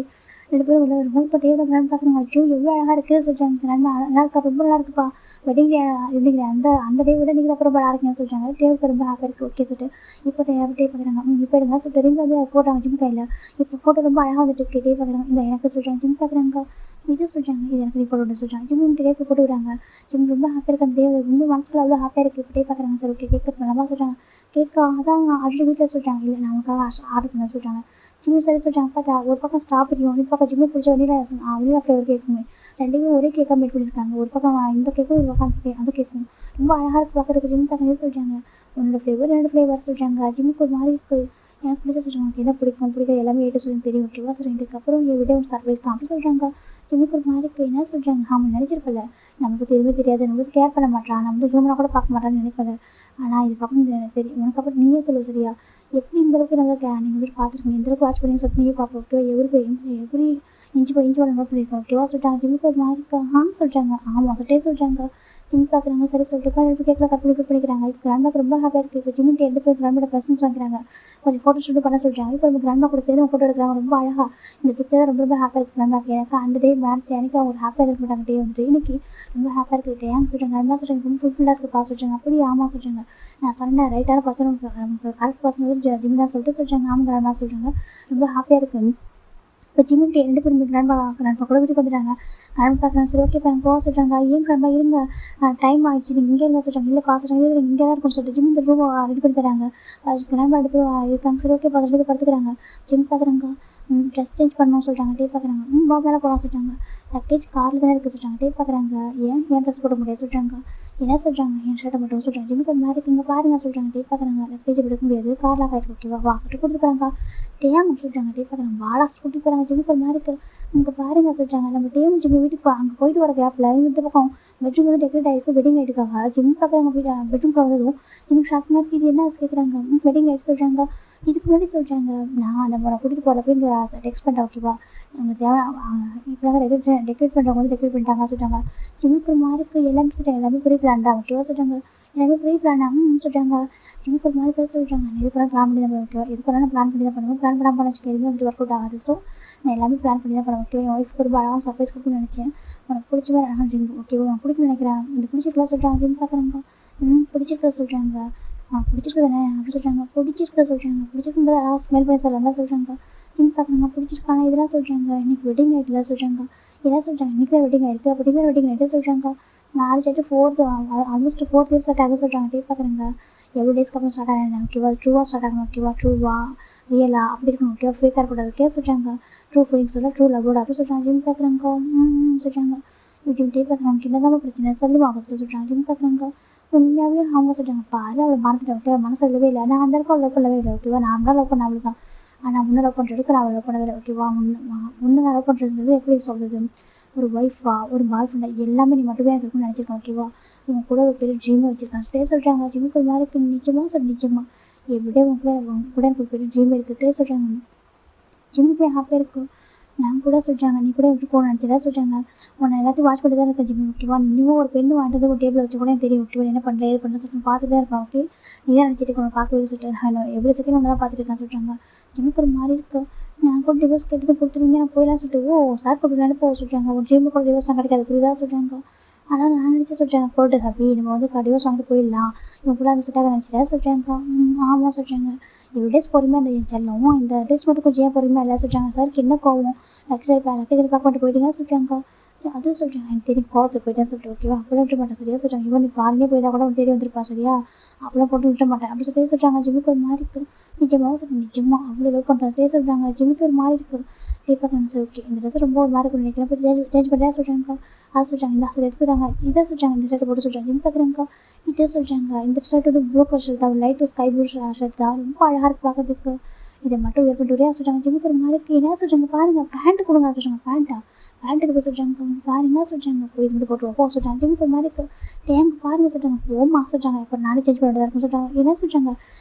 2 பேரும் உள்ள வரும்போது இப்போ டேவோட கிராண்ட் பார்க்குறாங்க. அச்சோ எவ்வளோ அழகாக இருக்குது சொல்கிறாங்க. கிராண்ட் நல்லா இருக்கா, ரொம்ப நல்லா இருக்குப்பா, வெட்டிங் டே இருந்தீங்களே அந்த டே விட நீங்கள் தான் ரொம்ப நல்லா இருக்கீங்கன்னு சொல்கிறாங்க. டேவுக்கு ரொம்ப ஹாப்பியாக இருக்குது. ஓகே சொல்லிட்டு இப்போ டே பார்க்குறாங்க. இப்போ எடுங்க சொல்லிட்டு ரிங் வந்து போட்டாங்க ஜிம் கையில். இப்போ ஃபோட்டோ ரொம்ப அழகாக வந்துட்டு இருக்கு. டே பார்க்குறாங்க. இந்த எனக்கு சொல்கிறாங்க. ஜிம் பார்க்குறாங்க. இது சொல்கிறாங்க. இது எனக்கு நீ போட்டு சொல்கிறாங்க. ஜிம் டேக்கு போட்டு விடுறாங்க. ஜிம் ரொம்ப ஹாப்பியாக இருக்குது. அந்த டே ரொம்ப மனசுக்குள்ள அவ்வளோ ஹாப்பியாக இருக்குது. இப்போ டே பார்க்குறாங்க. சரி ஓகே கேட்க பண்ணலாமா சொல்கிறாங்க. கேட்க அதான் ஆல்ரெடி வீட்டில் சொல்கிறாங்க. இல்லை நான் உனக்காக ஆர்டர் பண்ண சொல்கிறாங்க. ஜிம்மு சரி சொல்கிறாங்க. பார்த்தா ஒரு பக்கம் ஸ்ட்ராபெரியும் ஒரு பக்கம் ஜிம்மு பிடிச்ச வெண்ணிலா ஃப்ளேவர் கேக்குமே. 2மே ஒரே கேக்காக மேட் பண்ணியிருக்காங்க. ஒரு பக்கம் இந்த கேக்கும் ஒரு பக்கம் அந்த கேக்கும் ரொம்ப அழகாக இருக்குது பார்க்குறதுக்கு. ஜிம்மு பார்க்கறதே சொல்கிறாங்க. உன்னோட ஃப்ளேவர் என்னோட ஃப்ளேவர் சொல்கிறாங்க. ஜிம்முக்கு ஒரு மாதிரி இருக்குது. எனக்கு பிடிச்ச சொல்கிறாங்க. உனக்கு என்ன பிடிக்கும் எல்லாமே ஏட்டு சொல்லி தெரியும் ஓகேவா சொல்கிறேன். இதுக்கப்புறம் என் விட ஒரு சர்ப்ரைஸ் தான் அப்படி சொல்கிறாங்க. ஜிம்முக்கு ஒரு மாதிரி இருக்குது. என்ன சொல்கிறாங்க. ஆமாம் நினச்சிருப்பல நமக்கு எதுவுமே தெரியாது, நம்மளுக்கு கேர் பண்ண மாட்டான், நம்மளுக்கு ஹியூமனாக கூட பார்க்க மாட்டான்னு நினைப்பல. ஆனால் இதுக்கப்புறம் எனக்கு தெரியும். உனக்கப்புறம் நீயே சொல்லு சரியா, எப்படி இந்த அளவுக்கு நல்லா நீங்கள் வந்துட்டு பார்த்துருக்கீங்க, இந்த அளவுக்கு வாட்ச் பண்ணி சொல்லிட்டு நீயே பார்ப்போம் ஓகேவா. எப்படி இன்ச்சு நோட் பண்ணியிருக்கோம் ஓகேவா சொல்லிட்டாங்க. ஜிம்முக்கு ஒரு மாதிரி இருக்கா சொல்கிறாங்க. ஆமாம் சொல்லிட்டே சொல்கிறாங்க. ஜிம் பார்க்குறாங்க. சரி சொல்லிட்டு எடுத்து கேட்கல கட் பண்ணி பண்ணிக்கிறாங்க. இப்போ கிராண்ட்பாக்கு ரொம்ப ஹாப்பியாக இருக்குது. இப்போ ஜிம்முக்கு எடுத்து போய் கிராண்டோட ப்ரெசன்ஸ் வாங்கிறாங்க. கொஞ்சம் ஃபோட்டோ ஷூட் பண்ண சொல்கிறாங்க. இப்போ நம்ம கிராண்ட்மா கூட சேர்ந்து ஃபோட்டோ எடுக்கிறாங்க. ரொம்ப அழகாக இந்த பிக்சர் ரொம்ப ஹாப்பியாக இருக்குது கிராண்ட்பாக்கு. எனக்கு அந்த டே மேரேஜ் எனக்கு அவங்க ஹாப்பியாக இருக்க மாட்டாங்க. டே வந்துட்டு இன்னைக்கு ரொம்ப ஹாப்பியாக இருக்குது. ஏன் சொல்கிறாங்க. கிராண்ட்மா சொல்கிறாங்க. ரொம்ப ஃபுல்ஃபில்லாக இருக்குப்பா சொல்கிறாங்க. அப்படி ஆமாம் சொல்கிறாங்க. நான் சொன்னேன் ரைட்டான பர்சன் நமக்கு கரெக்ட் பர்சன் வந்து ஜிம் தான் சொல்லிட்டு சொல்கிறாங்க. ஆமாம் கிராண்ட்மா சொல்கிறாங்க. ரொம்ப ஹாப்பியாக இருக்குது. இப்போ ஜிம்முக்கு 2 பேரும் கிராண்ட்பா கூட வீட்டுக்கு வந்துட்டாங்க. கிராண்ட் பார்க்குறாங்க. சரி ஓகே இப்போ எனக்கு போக சொல்கிறாங்க. ஏன் கிராண்ட்பா இருங்க, டைம் ஆகிடுச்சு, நீங்கள் இங்கே இருந்தா சொல்கிறாங்க. இல்லை சொல்கிறாங்க. இல்லை இங்கே தான் இருக்கும்னு சொல்லிட்டு ஜிம் இந்த ரூம் ரெடி பண்ணி தராங்க. கிராண்ட்பா 2 பேரும் இருக்காங்க. சரி ஓகே 2 பேர் படுத்துக்கிறாங்க. ஜிம் பார்க்குறாங்க. ட்ரெஸ் சேஞ்ச் பண்ணணும்னு சொல்கிறாங்க. டே பார்க்குறாங்க. வா மேலே போகலாம் சொல்கிறாங்க. லக்கேஜ் காரில் தானே இருக்குது சொல்கிறாங்க. டே பார்க்குறாங்க. ஏன் ட்ரெஸ் போட முடியாது சொல்கிறாங்க. என்ன சொல்கிறாங்க. என் ஷர்ட்டை மட்டும் சொல்கிறாங்க. ஜிம்முக்கு ஒரு மாதிரி இங்கே பாருங்க சொல்கிறாங்க. டே பார்க்குறாங்க. லக்கேஜ் எடுக்க முடியாது, காரில் ஆகிருக்கு ஓகேவா வா சொல்லிட்டு கூட்டிட்டு போகிறாங்க. டேங்க சொல்கிறாங்க. டே பார்க்குறாங்க. வாடா கூட்டிட்டு போகிறாங்க. ஜிம்முக்கு ஒரு மாதிரி இருக்குது. இங்கே பாருங்க சொல்கிறாங்க. நம்ம டேவும் ஜிம்மு வீட்டுக்கு அங்கே போயிட்டு வர கேப்பில் இந்த பக்கம் பெட்ரூம் வந்து டெக்கரேட் ஆகிருக்கு வெட்டிங் நைட்டுக்காக. ஜிம் பார்க்குறாங்க. பெட்ரூம் வந்ததும் ஜிம்முக்கு ஷாக்கிங்காக இருக்குது. இது என்ன கேட்குறாங்க. வெட்டிங் நைட் சொல்கிறாங்க. இதுக்கு முன்னாடி சொல்கிறாங்க. நான் நம்ம கூட்டிகிட்டு போகிறப்ப இந்த டெக்ஸ்ட் பண்ணிட்டேன் ஓகேவா. அவங்க தேவை இப்போ டெக்கரேட் பண்ணுறவங்க வந்து டெக்கரேட் பண்ணிட்டாங்க சொல்கிறாங்க. ஜிம்முக்கு ஒரு மாதிரி இருக்குது. எல்லாமே சொல்கிறாங்க. எல்லாமே ப்ரீ பிளான் தான் ஓகேவா சொல்கிறாங்க. எல்லாமே ப்ரீ பிளானா சொல்கிறாங்க. ஜிம்முக்கு ஒரு மாதிரி சொல்கிறாங்க. நான் இது பண்ண பிளான் பண்ணி தான் பண்ணுவேன் ஓகேவா. இது பண்ணால் பிளான் பண்ணி தான் பண்ணுவேன். பிளான் பண்ணாமல் வச்சுக்க எதுவுமே வந்து ஒர்க் அவுட் ஆகாது. ஸோ நான் எல்லாமே பிளான் பண்ணி தான் பண்ணுவேன் ஓகேவா. என் ஒய்ஃப்க்கு ஒரு அழகாக சர்ப்ரைஸ் கொடுக்கணும்னு நினச்சேன். உனக்கு பிடிச்ச மாதிரி அழகாக ட்ரிங்க் ஓகேவா. உனக்கு பிடிக்கும்னு நினைக்கிறேன். இது பிடிச்சிருக்கலாம் சொல்கிறாங்க. ஜிம் பார்க்குறாங்க. பிடிச்சிருக்க சொல்கிறாங்க. பிடிச்சிருக்குதானே அப்படி சொல்கிறாங்க. பிடிச்சிருக்க சொல்கிறாங்க. பிடிச்சிருக்கும்போது அழகாக ஸ்மெல் பண்ணி சொல்லலாம் சொல்கிறாங்க. ஜிம் பார்க்குறாங்க. பிடிச்சிருக்கானா இதெல்லாம் சொல்கிறாங்க. இன்றைக்கி வெட்டிங் நைட்டில் சொல்கிறாங்க. என்ன சொல்கிறாங்க. இன்றைக்கி தான் வெட்டிங் ஆகிருக்கு. அப்படி தான் வெட்டிங் நைட்டு சொல்கிறாங்க. மேரேஜ் ஆகிட்டு ஆல்மோஸ்ட் 4th இயர் ஸ்டார்ட் ஆக சொல்கிறாங்க. டே பார்க்குறாங்க. எவ்வளோ டேஸ்க்கு அப்புறம் ஸ்டார்ட் ஆகினேன் ஓகேவா. ட்ரூவாக ஸ்டார்ட் ஆகணும் ஓகேவா. ட்ரூவா ரியலா அப்படி இருக்கணும் ஓகேவா. ஃபேக்காக இருக்கக்கூடாது ஓகே சொல்கிறாங்க. ட்ரூ ஃபீலிங்ஸ் சொல்ல ட்ரூ லவ்வோட அப்படி சொல்கிறாங்க. ஜிம் பார்க்குறாங்க. சொல்கிறாங்க. ஜிம் டே பார்க்குறாங்க. என்ன தான் பிரச்சனை சொல்லுமா ஃபஸ்ட்டு சொல்கிறாங்க. ஜிம் பார்க்குறாங்க. உண்மையாகவே அவங்க சொல்கிறாங்க. பாரு அவளை மறந்துட்டேன் ஓகேவா. மனசு இல்லவே இல்லை. நான் அந்த அளவுக்கு லவ் பண்ணவே இல்லை ஓகேவா. நான் லவ் பண்ண அவள் தான். ஆனால் முன்னே லவ் பண்ணுறதுக்கு நான் அவள் லவ் பண்ணவே இல்லை ஓகேவா. முன்னே நான் லவ் பண்ணுறது எப்படி சொல்கிறது, ஒரு ஒய்ஃபா ஒரு பாய் ஃப்ரெண்டா எல்லாமே நீ மட்டுமே எனக்கு இருக்குன்னு நினச்சிருக்கேன் ஓகேவா. இவங்க கூட ஒரு பெரிய ட்ரீமே வச்சுருக்காங்க. ஸ்டே சொல்கிறாங்க. ஜிம்முக்கு ஒரு மாதிரி இருக்குது. நிஜமாக சொல்ல நிஜமா எப்படியே உங்க கூட எனக்கு ஒரு பெரிய ட்ரீம் இருக்குது. ஸ்டே சொல்கிறாங்க. ஜிம்முக்கு போய் ஹாப்பியாக இருக்கும். நான் கூட சொல்கிறாங்க. நீ கூட எடுத்து போகணும் நினச்சதா சொல்கிறாங்க. உன்னை எல்லாத்தையும் வாட்ச் பண்ணி தான் இருக்கேன் ஜிம்மு ஓகேவா. இன்னும் ஒரு பெண்ணு வாண்டது ஒரு டேபிள் வச்சு கூட எனக்கு தெரியும் ஓகேவா. என்ன பண்ணுறேன் ஏது பண்ணுறேன் சொல்லிட்டு பார்த்துட்டு தான் இருப்பேன் ஓகே. நீ தான் நினச்சிட்டு இருக்கணும் பார்க்கவே சொல்லிட்டு எவ்வளோ செகண்ட் ஒன்று தான் பார்த்துட்டு இருக்கேன் சொல்கிறாங்க. ஜிம்முக்கு ஒரு மாதிரி இருக்குது. நான் கூட டிவோர்ஸ் கேட்டு கொடுத்துருவீங்க நான் போயிடலாம் சொல்லிட்டு சார் கொடுத்து நினைப்போ சொல்கிறாங்க. ஒரு ஜிம்மு கூட டிவோர்ஸ் தான் கிடைக்காது புரியுதா சொல்கிறாங்க. ஆனால் நான் நினச்சி சொல்கிறாங்க. கோர்ட்டு ஹாப்பி நம்ம வந்து டிவோர்ஸ் வாங்கிட்டு போயிடலாம் இவங்க கூட அந்த செட்டாக நினச்சிட்டா சொல்கிறாங்க. ஆமாம் சொல்கிறாங்க. இவ்வளோ டேஸ் பொறுமையாக அந்த என் செல்லம் இந்த டேஸ் மட்டும் கொஞ்சம் ஏன் பொறுமையாக இல்லை சொல்கிறாங்க. சாருக்கு என்ன கோவம் லக்கேஜ் பார்க்க மாட்டேன் போயிட்டீங்க சொல்கிறாங்க. அதுவும் சொல்கிறாங்க. எனக்கு தெரியும் கோவத்தில் போயிட்டேன்னு சொல்லிட்டு ஓகேவா. அப்படிலாம் விட்ட மாட்டேன் சரியா சொல்கிறாங்க. இவன் நீ ஃபாரினே போயிட்டா கூட தேடி வந்துருப்பா சரியா. அப்படிலாம் போட்டு விட்ட மாட்டேன் அப்படி சொல்லி சொல்கிறாங்க. ஜிம்முக்கு ஒரு மாதிரி இருக்குது. நிஜமாக சொல்கிறேன். நிஜமாக அவ்வளோ லவ் பண்ணுறதே சொல்கிறாங்க. ஜிம்முக்கு ஒரு மாதிரி இருக்குது. டே பார்க்குறாங்க. சரி ஓகே இந்த ட்ரெஸ் ரொம்ப ஒரு மாதிரி இருக்கும் நினைக்கிறேன். போய் சேஞ்ச் பண்ணுறா சொல்கிறாங்க. அது சொல்கிறாங்க. இந்த ஹாஸ்டல் எடுத்துக்கிறாங்க. இதை சொல்கிறாங்க. இந்த ஷர்ட்டை போட்டு சொல்கிறாங்க. ஜிம் பார்க்குறாங்க. இதை சொல்கிறாங்க. இந்த ஷர்ட் வந்து ப்ளூ கலர் ஷர்ட் தான் லைட்டு ஸ்கை ப்ளூ ஷர்ட் தான் ரொம்ப அழகாக இருக்குது பார்க்கறதுக்கு. இதை மட்டும் ஏற்பட்டு ஒரே சொல்கிறாங்க. ஜிம்முக்கு ஒரு மாதிரி இருக்குது. என்ன சொல்கிறாங்க பாருங்கள் பேண்ட்டு கொடுங்க சொல்கிறாங்க. பேண்ட்டுக்கு சொல்கிறாங்க. பாருங்க சொல்கிறாங்க. போய் இது மட்டும் போட்டுருவோம் சொல்கிறாங்க. ஜிம்முக்கு ஒரு மாதிரி இருக்குது. டேங்க் பாருங்க சொல்கிறாங்க. போமா சொல்கிறாங்க. இப்போ நானே சேஞ்ச் பண்ண வேண்டியதாக இருக்குன்னு சொல்கிறாங்க. என்ன சொல்கிறாங்க.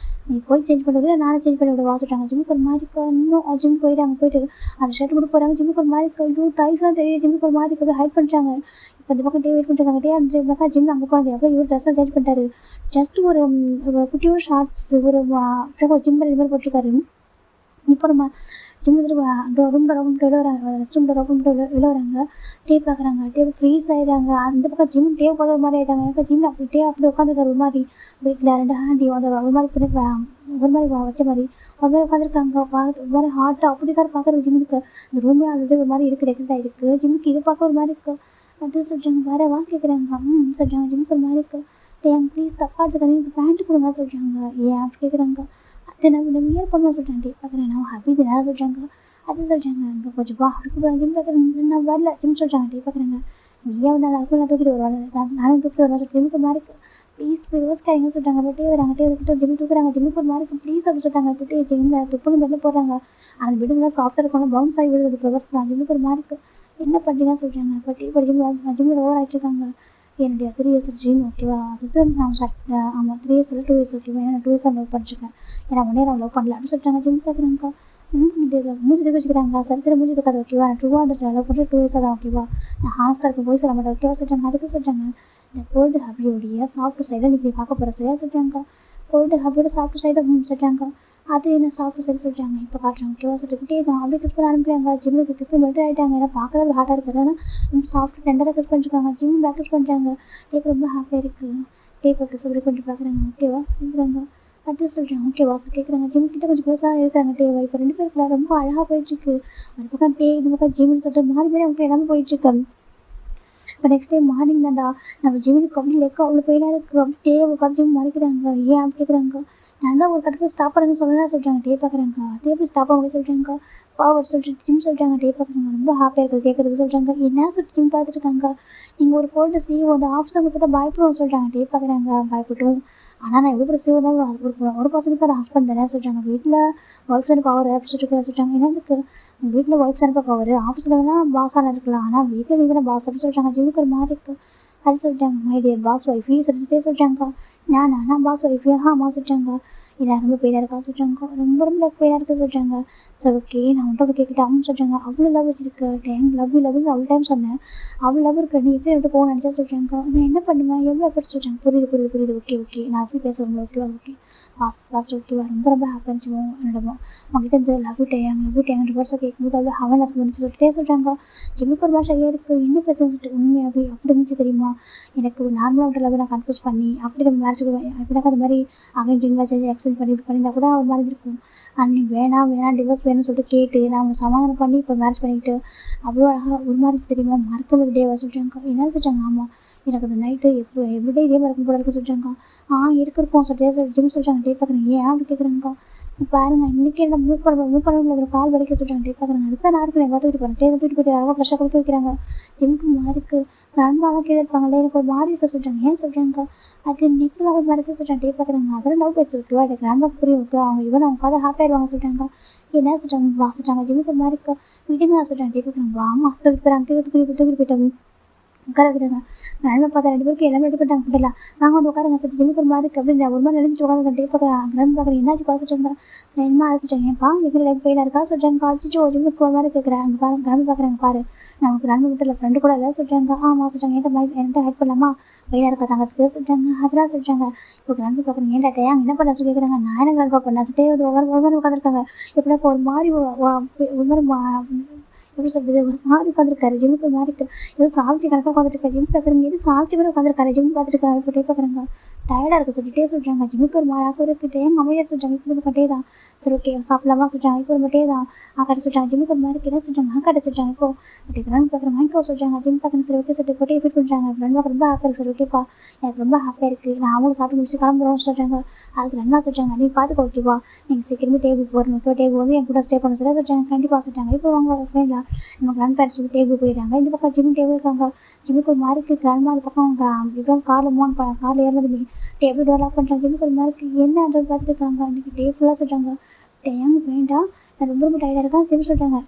நீ போய் சேஞ்ச் பண்ண விட நானே சேஞ்ச் பண்ணி விடுவா சொல்கிறாங்க. ஜிம்முக்கு ஒரு மாதிரி இருக்குது. இன்னும் ஜிம் போயிட்டாங்க. போயிட்டு அந்த ஷர்ட் மட்டும் போகிறாங்க. ஜிம்முக்கு ஒரு மாதிரி இருக்குது. ஐயோ தைஸ்லாம் தெரியும். ஜிம்முக்கு ஒரு மாதிரி இருக்குது. ஹைட் பண்ணுறாங்க. இப்போ இந்த பக்கம் வெயிட் பண்ணுறாங்க. அந்த பக்கம் ஜிம் அங்கே போனது எவ்வளோ இவர் ட்ரெஸ்ஸாக சேஞ்ச் பண்ணிட்டாரு. ஜஸ்ட் ஒரு குட்டியோட ஷார்ட்ஸ் ஒரு ஜிம் இது மாதிரி போட்டிருக்காரு. இப்போ நம்ம ஜிம் ரூம் வெளில வராங்க, ரெஸ்ட் ரூம் வெளில வராங்க. டே பார்க்குறாங்க. டே ஃப்ரீஸ் ஆகிடுறாங்க. அந்த பக்கம் ஜிம் டே பார்த்த ஒரு மாதிரி ஆகிட்டாங்க. எனக்கு ஜிம் அப்படி உட்காந்துருக்காரு ஒரு மாதிரி வீட்டில் 2 ஹேண்டி அந்த ஒரு மாதிரி ஒரு மாதிரி வச்ச மாதிரி ஒரு மாதிரி உட்காந்துருக்காங்க. ஒரு மாதிரி ஹார்ட்டாக அப்படி தான் பார்க்குறது ஜிம்முக்கு. இந்த ரூமே ஆல்ரெடி ஒரு மாதிரி இருக்குது, டெக்கரேட் ஆகிருக்கு. ஜிம்முக்கு இது பார்க்க ஒரு மாதிரி இருக்குது. அது சொல்கிறாங்க வரவா கேட்குறாங்க. சொல்கிறாங்க ஜிம்முக்கு ஒரு மாதிரி இருக்குது. ஏன் ப்ளீஸ் தப்பாக எடுத்துக்காதீங்க, எனக்கு பேண்ட்டு கொடுங்க சொல்கிறாங்க. ஏன் அப்படி கேட்குறாங்க. அது நம்ம வியர் பண்ணுவோம் சொல்கிறாங்க. டே பார்க்குறேன் நான் ஹாப்பி தானே சொல்கிறாங்க. அது சொல்கிறாங்க அங்கே கொஞ்சம் வா அப்படி கூப்பிட்றாங்க. ஜிம் பார்க்குறேன் நான் வரல ஜிம் சொல்கிறாங்க. டே பார்க்குறாங்க நீயே வந்து எல்லாருக்கும் நான் தூக்கிட்டு வருவாங்க, நானும் தூக்கிட்டு வருவேன் சொல்லிட்டு ஜிம்முக்கு மாதிரி இருக்குது. ப்ளீஸ் இப்படி யோசிக்காதீங்க சொல்கிறாங்க. அப்படியே வராங்க. டே வந்துட்டு ஜிம் தூக்குறாங்க. ஜிம்முக்கு ஒரு மாதிரி ப்ளீஸ் அப்படி சொல்லிட்டாங்க. இப்படி ஜிம்மில் துப்புன்னு பெட்டில் போடுறாங்க. அந்த பெட்டுலாம் சாஃப்டாக இருக்கணும், பவுன்ஸ் ஆகி விடுறது ஃப்ளவர்ஸ்லாம். ஜிம்முக்கு ஒரு மாதிரி இருக்குது. என்ன பண்ணுறீங்கன்னு சொல்கிறாங்க. இப்போ டீ ஜிம்மில் ஓவர் ஆகிட்டுருக்காங்க. என்னுடைய 3 இயர்ஸ் ட்ரீம் ஓகேவா, அது நான் ஆமாம் 3 இயர்ஸ் இல்லை 2 இயர்ஸ் ஓகேவா, ஏன்னா 2 இயர்ஸ் லவ் பண்ணிருக்கேன், ஏன்னா 1 இயர் லவ் பண்ணல அப்படின்னு சொல்லிட்டாங்க. ஜிம் பார்க்குறாங்க. மூஞ்சி தூக்கி வச்சுக்கிறாங்க. சரி மூஞ்சி தூக்காது ஓகேவா, நான் ட்ரூவாக வந்துட்டு லவ் பண்ணுறது 2 இயர்ஸாக தான் ஓகேவா, நான் ஹானஸ்டாக இருக்க போய் சொல்ல மாட்டேன் ஓகேவா சொல்கிறாங்க. அதுக்கு சொல்கிறாங்க இந்த கோல்டு ஹாபியோடைய சாஃப்ட் சைடை நீ பார்க்க போகிற சரியா சொல்கிறாங்க. கோல்டு ஹாபியோட சாஃப்ட் சைடை சொல்கிறாங்க. அது என்ன சாஃப்ட் சைடு சொல்கிறாங்க. இப்போ காட்டுறாங்க ஓகேவா சொல்லிட்டு தான் அப்படியே கிஸ் பண்ண ஆரம்பிக்கிறாங்க. ஜிம்முக்கு கிஸ் மெல்ட் ஆகிட்டாங்க. ஏன்னா பார்க்கறது ஒரு ஹார்ட்டாக இருக்குது, ஆனால் சாஃப்ட் டெண்டராக கிஸ் பண்ணிருக்காங்க. ஜிம் பேக் கிஸ் பண்ணுறாங்க. டேக்கு ரொம்ப ஹாப்பியாக இருக்குது. டேப்பை கிஸ் அப்படி கொண்டு பார்க்குறாங்க ஓகேவா சொல்கிறாங்க. அது சொல்கிறாங்க ஓகேவா கேட்குறாங்க. ஜிம் கிட்ட கொஞ்சம் க்ளோஸாக இருக்கிறாங்க டேவா. இப்போ 2 பேருக்குள்ள ரொம்ப அழகாக போயிட்டுருக்கு. ஒரு பக்கம் டே இந்த பக்கம் ஜிம்னு சொல்லிட்டு மாறி மாறி அவங்க எல்லாமே போயிட்டுருக்கு. இப்போ நெக்ஸ்ட் டே மார்னிங் தான்டா நம்ம ஜிம்முக்கு அப்படி லெக்கு அவ்வளோ பெயினாக இருக்குது. அப்படி டே உட்காந்து ஜிம் மறைக்கிறாங்க. ஏன் அப்படி கேட்குறாங்க. நான் தான் ஒரு கட்டத்தில் ஸ்டாப் பண்ணுன்னு சொல்லலாம் சொல்கிறாங்க. டே பார்க்குறாங்க. அதே எப்படி ஸ்டாப் பண்ண முடியும் சொல்கிறாங்க. பவர் சொல்லிட்டு ஜிம் சொல்கிறாங்க. டே பார்க்குறாங்க. ரொம்ப ஹாப்பியாக இருக்குது கேட்குறது சொல்கிறாங்க. என்ன சொல்லிட்டு ஜிம் பார்த்துட்டு இருக்காங்க. நீங்கள் ஒரு கோல்டு சிஓ அந்த ஆஃபீஸர் பார்த்தா பயப்படுவோம் சொல்கிறாங்க. டே பார்க்குறாங்க. பயப்பட்டும் ஆனால் நான் எவ்வளோ சிஓ தான் ஒரு பர்சனுக்கு அது ஹஸ்பண்ட் தானே சொல்கிறாங்க. வீட்டில் ஒய்ஃப் தானே பவர் ஆஃபீஸர் சொல்கிறாங்க. என்னதுக்கு வீட்டில் ஒய்ஃப் தானே பவர், ஆஃபீஸில் வேணால் பாஸாக இருக்கலாம், ஆனால் வீட்டில் நீ தானே பாஸ் அப்படின்னு சொல்கிறாங்க. ஜிம்முக்கு ஒரு மாதிரி இருக்குது. அது சொல்லிட்டாங்க மை டியர் பாஸ் ஒய்ஃபி சொல்லிட்டு சொல்கிறாங்க. நான் பாஸ் ஒய்ஃபி ஆமாம் சொல்கிறாங்க. இல்லை ரொம்ப பெயினாக இருக்கா சொல்கிறாங்க. ரொம்ப பெயினாக இருக்குது சொல்கிறாங்க. சரி ஓகே நான் உன்ட்ட அப்படி கேட்கட்டான்னு சொல்கிறாங்க. அவ்வளோ லவ் வச்சிருக்க டேங் லவ்னு அவ்வளோ டைம் சொன்னேன். அவ்வளோ லவ் இருக்கிற நீ எப்படி விட்டு போக நினச்சா சொல்கிறாங்க. நான் என்ன பண்ணுவேன் எவ்வளோ எஃபர்ட் சொல்கிறாங்க. புரியுது ஓகே நான் எப்படி பேசுவேன் ஓகேவா ஓகே பாஸ்ட் ஓகேவா ரொம்ப ஹாப்பியாக இருந்துச்சு. என்னோட அவங்ககிட்ட இந்த லவ் டேங்கிற வேர்ட்ஸை கேட்கும்போது அவ்வளோ ஹவன் இருந்துச்சு சொல்லிட்டே சொல்கிறாங்க. ஜிம்முக்கு ஒரு பாஷை இருக்குது என்ன பேசுன்னு சொல்லிட்டு உண்மையாகவே அப்படி இருந்துச்சு தெரியுமா. எனக்கு நார்மலாக லவ் நான் கன்ஃபியூஸ் பண்ணி அப்படி நம்ம மேரேஜ் எப்படினாக்கா அந்த மாதிரி அகைன்லாம் செஞ்சு எக்ஸ்சேஞ்ச் பண்ணியிருந்தா கூட ஒரு மாதிரி இருக்கும். அன்னி வேணாம் டிவோர்ஸ் வேணும்னு சொல்லிட்டு கேட்டு நான் சமாதானம் பண்ணி இப்போ மேரேஜ் பண்ணிக்கிட்டு அவ்வளோ அழகாக ஒரு மாதிரி தெரியுமா. மறக்க முடியாது டேவா சொல்கிறாங்க. என்ன சொல்கிறாங்க. ஆமாம் எனக்கு அந்த நைட்டு எவ்ரிடே இதே மாதிரி இருக்கும் போல இருக்க சொல்கிறாங்க. இருக்கும் சொல்லிட்டு ஜிம் சொல்கிறாங்க. டே பார்க்குறேன் ஏன் அப்படி கேட்குறாங்க. பாருங்க இன்றைக்கி என்ன மூவ் பண்ண முடியாது கால் வலிக்க சொல்கிறாங்க. டே பார்க்குறாங்க. அதுக்கு நான் இருக்கிறேன் எங்கள் தூக்கிட்டு போகிறேன். டே தூக்கிட்டு போய்ட்டு யாராவது ஃப்ரெஷ்ஷாக குளிக்க வைக்கிறாங்க. ஜிம்முக்கு மாறிக்கு நண்பாலாம் கீழே இருப்பாங்களே எனக்கு ஒரு மாறி இருக்க சொல்கிறாங்க. ஏன் சொல்கிறாங்க. அது நெக்கில் ஒரு மாதிரி இருக்க சொல்கிறாங்க. டே பார்க்குறாங்க. அதெல்லாம் லவ் போயிடுச்சு ஓகேவா. எனக்கு நண்பாக்கு புரியும் ஓகேவா. அவங்க அவங்க பார்த்து ஹாப்பியாகிடுவாங்க சொல்கிறாங்க. என்ன சொல்கிறாங்க வா சொல்கிறாங்க. ஜிம்முக்கு ஒரு மாதிரி இருக்க வீட்டுங்க சொல்கிறாங்க. டே பார்க்குறாங்க. வாமா தூக்கிட்டு போகிறாங்க. தூக்கிட்டு போயிட்டாங்க. உட்கார வைக்கிறாங்க. நண்பன் பார்த்தா 2 பேருக்கு எல்லாமே ரெடி பண்ணிட்டாங்க ஃபுட்டெல்லாம். நாங்கள் வந்து உட்காருங்க சார் ஜிம்முக்கு ஒரு மாதிரி இருக்குது அப்படின்னு ஒரு மாதிரி நினைச்சிட்டு உட்காந்து டே பார்க்குறேன். நண்பன் பார்க்குறேன் என்னாச்சு பார்த்துட்டாங்க. ரெண்டுமா அழைச்சிட்டாங்க. ஏன்ப்பா எங்கே லைஃப் பெயினாக இருக்கா சொல்கிறாங்க. காய்ச்சிச்சோ ஜிம்முக்கு ஒரு மாதிரி கேட்குறாங்க. பாருங்க நண்பன் பார்க்குறாங்க. பாரு நமக்கு நண்பன் விட்டு இல்லை ஃப்ரெண்டு கூட இல்லை சொல்கிறாங்க. ஆமாம் சொல்கிறாங்க. என்கிட்ட ஹெல்ப் பண்ணலாமா பெயினாக இருக்கா தங்கத்துக்கு சொல்கிறாங்க. அதெல்லாம் சொல்கிறாங்க. இப்போ நண்பன் பார்க்குறேங்க ஏன்டா டே என்ன பண்ண சொல்லி கேட்குறாங்க. நான் எனக்கு நண்பா பண்ணேன் சொல்லிட்டு ஒரு மாதிரி உட்காந்துருக்காங்க. எப்படின்னா ஒரு மாதிரி எப்படி சொல்கிறது ஒரு மாதிரி உட்காந்துருக்காரு. ஜிம்முக்கு ஒரு மாதிரி ஏதோ சால்ச்சி கணக்காக உட்காந்துருக்காரு. ஜிம் பார்க்குறீங்க எது சால்ச்சி கூட உட்காந்துருக்காரு. ஜிம் பார்த்துருக்காங்க. இப்போ டே பார்க்குறாங்க. டயர்டாக இருக்குது சொல்லிட்டே சொல்கிறாங்க. ஜிம்முக்கு ஒரு மாதிரி இருக்குது. எங்கள் அமைதியாக சொல்கிறாங்க. இப்போ கட்டே தான் சரி ஓகே சாப்பிடலாமா சொல்கிறாங்க. இப்போ மட்டும் தான் கடை சொல்கிறாங்க. ஜிம்முக்கு ஒரு மாதிரி என்ன சொல்கிறாங்க. கடை சொல்கிறாங்க. இப்போ அப்படி ரன் பார்க்குறேன் வாங்கிக்கோ சொல்கிறாங்க. ஜிம் பார்க்குறேன் சரி ஓகே சொல்லிட்டு போட்டு ஃபீட் பண்ணுறாங்க. ரன் பார்க்க ரொம்ப ஹாப்பியாக இருக்குது சரி ஓகேப்பா எனக்கு ரொம்ப ஹாப்பியாக இருக்குது நான் அவங்களும் சாப்பிட்டு முடிச்சு கிளம்புறோம்னு சொல்கிறாங்க. அதுக்கு ரன்னா சொல்கிறாங்க. நீ பார்த்துக்கோ ஓகேவா நீங்கள் சீக்கிரமே டேபிள் போகணும் ஓகே டேபிள் வந்து என் கூட ஸ்டே பண்ண சொல்லி சொல்கிறாங்க. கண்டிப்பாக சொல்கிறாங்க. இப்போ அவங்க ஃபைனலாக நம்ம கிராண்ட் பேரண்ட்ஸ் டேபிள் போயிடுறாங்க. இந்த பக்கம் ஜிம் டேபிள் இருக்காங்க. ஜிம்முக்கு ஒரு மாதிரி இருக்குது. கிராண்ட் அது பக்கம் அவங்க இப்போ காரில் மூவ் பண்ண காரில் ஏறினது டேபிள் டெவலப் பண்ணுறாங்க. ஜிம்முக்கு ஒரு மாதிரி என்னன்றது பார்த்துட்டு இருக்காங்க. அன்றைக்கி டே ஃபுல்லாக சொல்கிறாங்க. டேங்க வேண்டாம் நான் ரொம்ப டயர்டாக இருக்கேன் திரும்பி சொல்கிறாங்க.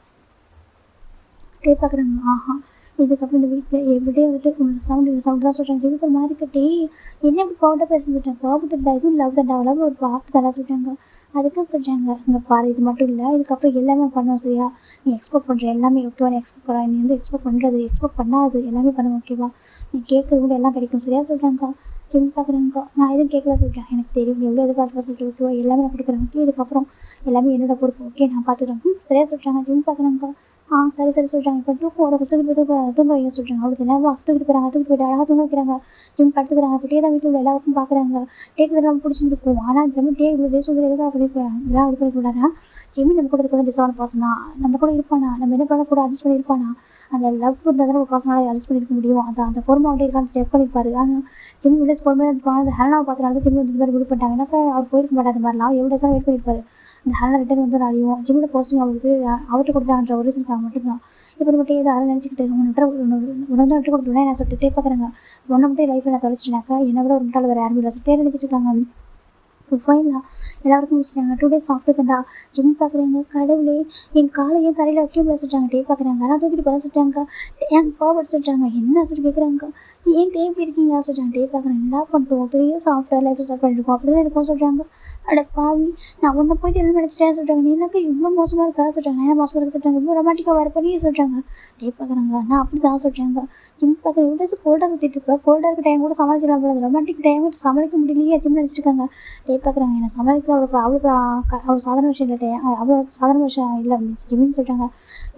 டே பார்க்குறாங்க. இதுக்கப்புறம் இந்த வீட்டில் எவ்ரிடே வந்துட்டு சவுண்டு தான் சொல்கிறாங்க. ஜிம்முக்கு ஒரு மாதிரி டே என்ன இப்படி பவுட்டாக பேச சொல்கிறாங்க. பவுட்டு இல்லை இதுவும் லவ் தான் லவ் ஒரு பாட்டு தான் சொல்கிறாங்க. அதுக்கு சொல்கிறாங்க இங்கே பாரு இது மட்டும் இல்லை இதுக்கப்புறம் எல்லாமே பண்ணுவோம் சரியா நீ எக்ஸ்போர்ட் பண்ணுற எல்லாமே ஓகேவா நீ எக்ஸ்போர்ட் பண்ண நீ வந்து எக்ஸ்போர்ட் பண்ணுறது எக்ஸ்போர்ட் பண்ணாது எல்லாமே பண்ணுவோம் ஓகேவா நீ கேட்குறது கூட எல்லாம் கிடைக்கும் சரியா சொல்கிறாங்க. ஜிம் பார்க்குறாங்க. நான் எதுவும் கேட்கல சொல்லிட்டேன். எனக்கு தெரியும் எவ்வளோ எதிர்பார்ப்பா சொல்லிட்டு ஓகேவா எல்லாமே நான் கொடுக்குறேன். ஓகே இதுக்கப்புறம் எல்லாமே என்னோட பொறுப்பு. ஓகே நான் பார்த்துக்கிறேன். சரியா சொல்லிட்டாங்க. ஜிம் பார்க்குறாங்க. சரி சரி சொல்லிட்டாங்க. இப்போ தூக்கம் வர தூக்கிட்டு போய் தூங்க வைங்க சொல்லிட்டாங்க. அவ்வளோ என்ன தூக்கிட்டு போகிறாங்க. தூக்கிட்டு போயிட்டு அழகாக தூங்க வைக்கிறாங்க. ஜிம் படுத்துக்கிறாங்க. இப்போ டே தான் வீட்டில் உள்ள எல்லாருக்கும் பார்க்குறாங்க. டேக்கு ரொம்ப பிடிச்சிருந்துருக்கும். ஆனால் இந்த மாதிரி டே இவ்வளோ டேஸ் வந்து எதுக்காக இதெல்லாம் இது பண்ணி விடாரா ஜிம்மி நம்ம கூட இருக்கிறது டிசான பர்சன் தான். நம்ம கூட இருப்பானா, நம்ம என்ன பண்ண கூட அட்ஜஸ்ட் பண்ணி இருப்பானா, அந்த லவ் இருந்தால் தானே ஒரு பர்சனால அட்ஜஸ்ட் பண்ணியிருக்க முடியும். அந்த பொறுமை வந்து இருக்கான்னு செக் பண்ணியிருப்பாரு. ஆனால் ஜிம்மி வில்லேஜ் பொறுமையாக இருப்பாங்க. அந்த ஹேனாவை பார்த்துனால ஜிம்மி வந்து மாதிரி விடு பண்ணிட்டாங்க. எனக்கு அவர் போயிருக்க மாட்டார். மாதிரிலாம் எவ்வளோ டேஸாக வெயிட் பண்ணியிருப்பாரு. அந்த ஹேனா ரிட்டர்ன் வந்து அழியும். ஜிம்மியோட போஸ்டிங் அவருக்கு அவர்கிட்ட கொடுத்தான்ற ஒரு ரீசனுக்காக மட்டும்தான். இப்போ மட்டும் ஏதோ அதை நினச்சிக்கிட்டு உணர்ந்து விட்டு கொடுத்துருவேன் நான் சொல்லிட்டு பார்க்குறேங்க. ஒன்றை மட்டும் லைஃப்பில் நான் தொலைச்சிட்டாக்கா என்னை விட ஒரு முட்டாள் வேறு யாருமே இல்லை சொல்லிட்டு நினச்சிட்டு இருக்காங்க. ஃபைனலாக எல்லாருக்கும் முடிச்சிட்டாங்க. 2 days ஆஃப்டர் தான்டா ஜிம் பார்க்குறாங்க. கடவுளே என் காலை ஏன் தரையில் வைக்க முடியாது சொல்லிட்டாங்க. டே பார்க்குறாங்க. ஆனால் தூக்கிட்டு போகிற சொல்லிட்டாங்க. ஏன் பாவப்பட்டு சொல்லிட்டாங்க. என்ன சொல்லி கேட்குறாங்க. ஏன் டே இப்படி இருக்கீங்க சொல்லிட்டாங்க. டே பார்க்குறேன். என்ன பண்ணிட்டோம் 3 years ஆஃப்டர் லைஃப் ஸ்டார்ட் பண்ணிருக்கோம். அப்படி தான் இருக்கும் சொல்கிறாங்க. அட பாவி நான் உன்னை போயிட்டு என்ன நினச்சிட்டேன் சொல்கிறாங்க. நீ எனக்கு இவ்வளோ மோசமாக இருக்கா சொல்கிறாங்க. என்ன மோசமாக இருக்க சொல்கிறாங்க. இவ்வளோ ரொமாட்டிக்காக வர பண்ணி சொல்கிறாங்க. டே பார்க்குறாங்க. நான் அப்படி தான் சொல்கிறாங்க. ஜிம் பார்க்குறேன். இவ்வளோ கோல்டாக சுற்றிட்டு இருப்பேன். கோல்டாக இருக்க டைம் கூட சமாளிச்சிடலாம் போல. ரொமாட்டிக் டைம் கூட சமாளிக்க முடியலையே ஜிம் நினச்சிருக்காங்க. டே பார்க்குறாங்க. என்னை சமாளிக்க அவளுக்கு அவ்வளோ சாதாரண விஷயம் இல்லை. அவ்வளோ சாதாரண விஷயம் இல்லை ஜிம்மின்னு சொல்கிறாங்க.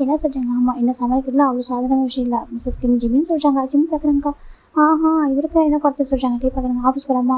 என்ன சொல்கிறாங்க. ஆமாம் என்ன சமாளிக்கிறதுல அவ்வளோ சாதாரண விஷயம் இல்லை மிஸ்ஸஸ் கிம் ஜிம்மின்னு சொல்கிறாங்க. ஜிம் பார்க்குறாங்கக்கா. இவருக்கு என்ன குறைச்சி சொல்கிறாங்க. டே பார்க்குறாங்க. ஆஃபீஸ் போகலாமா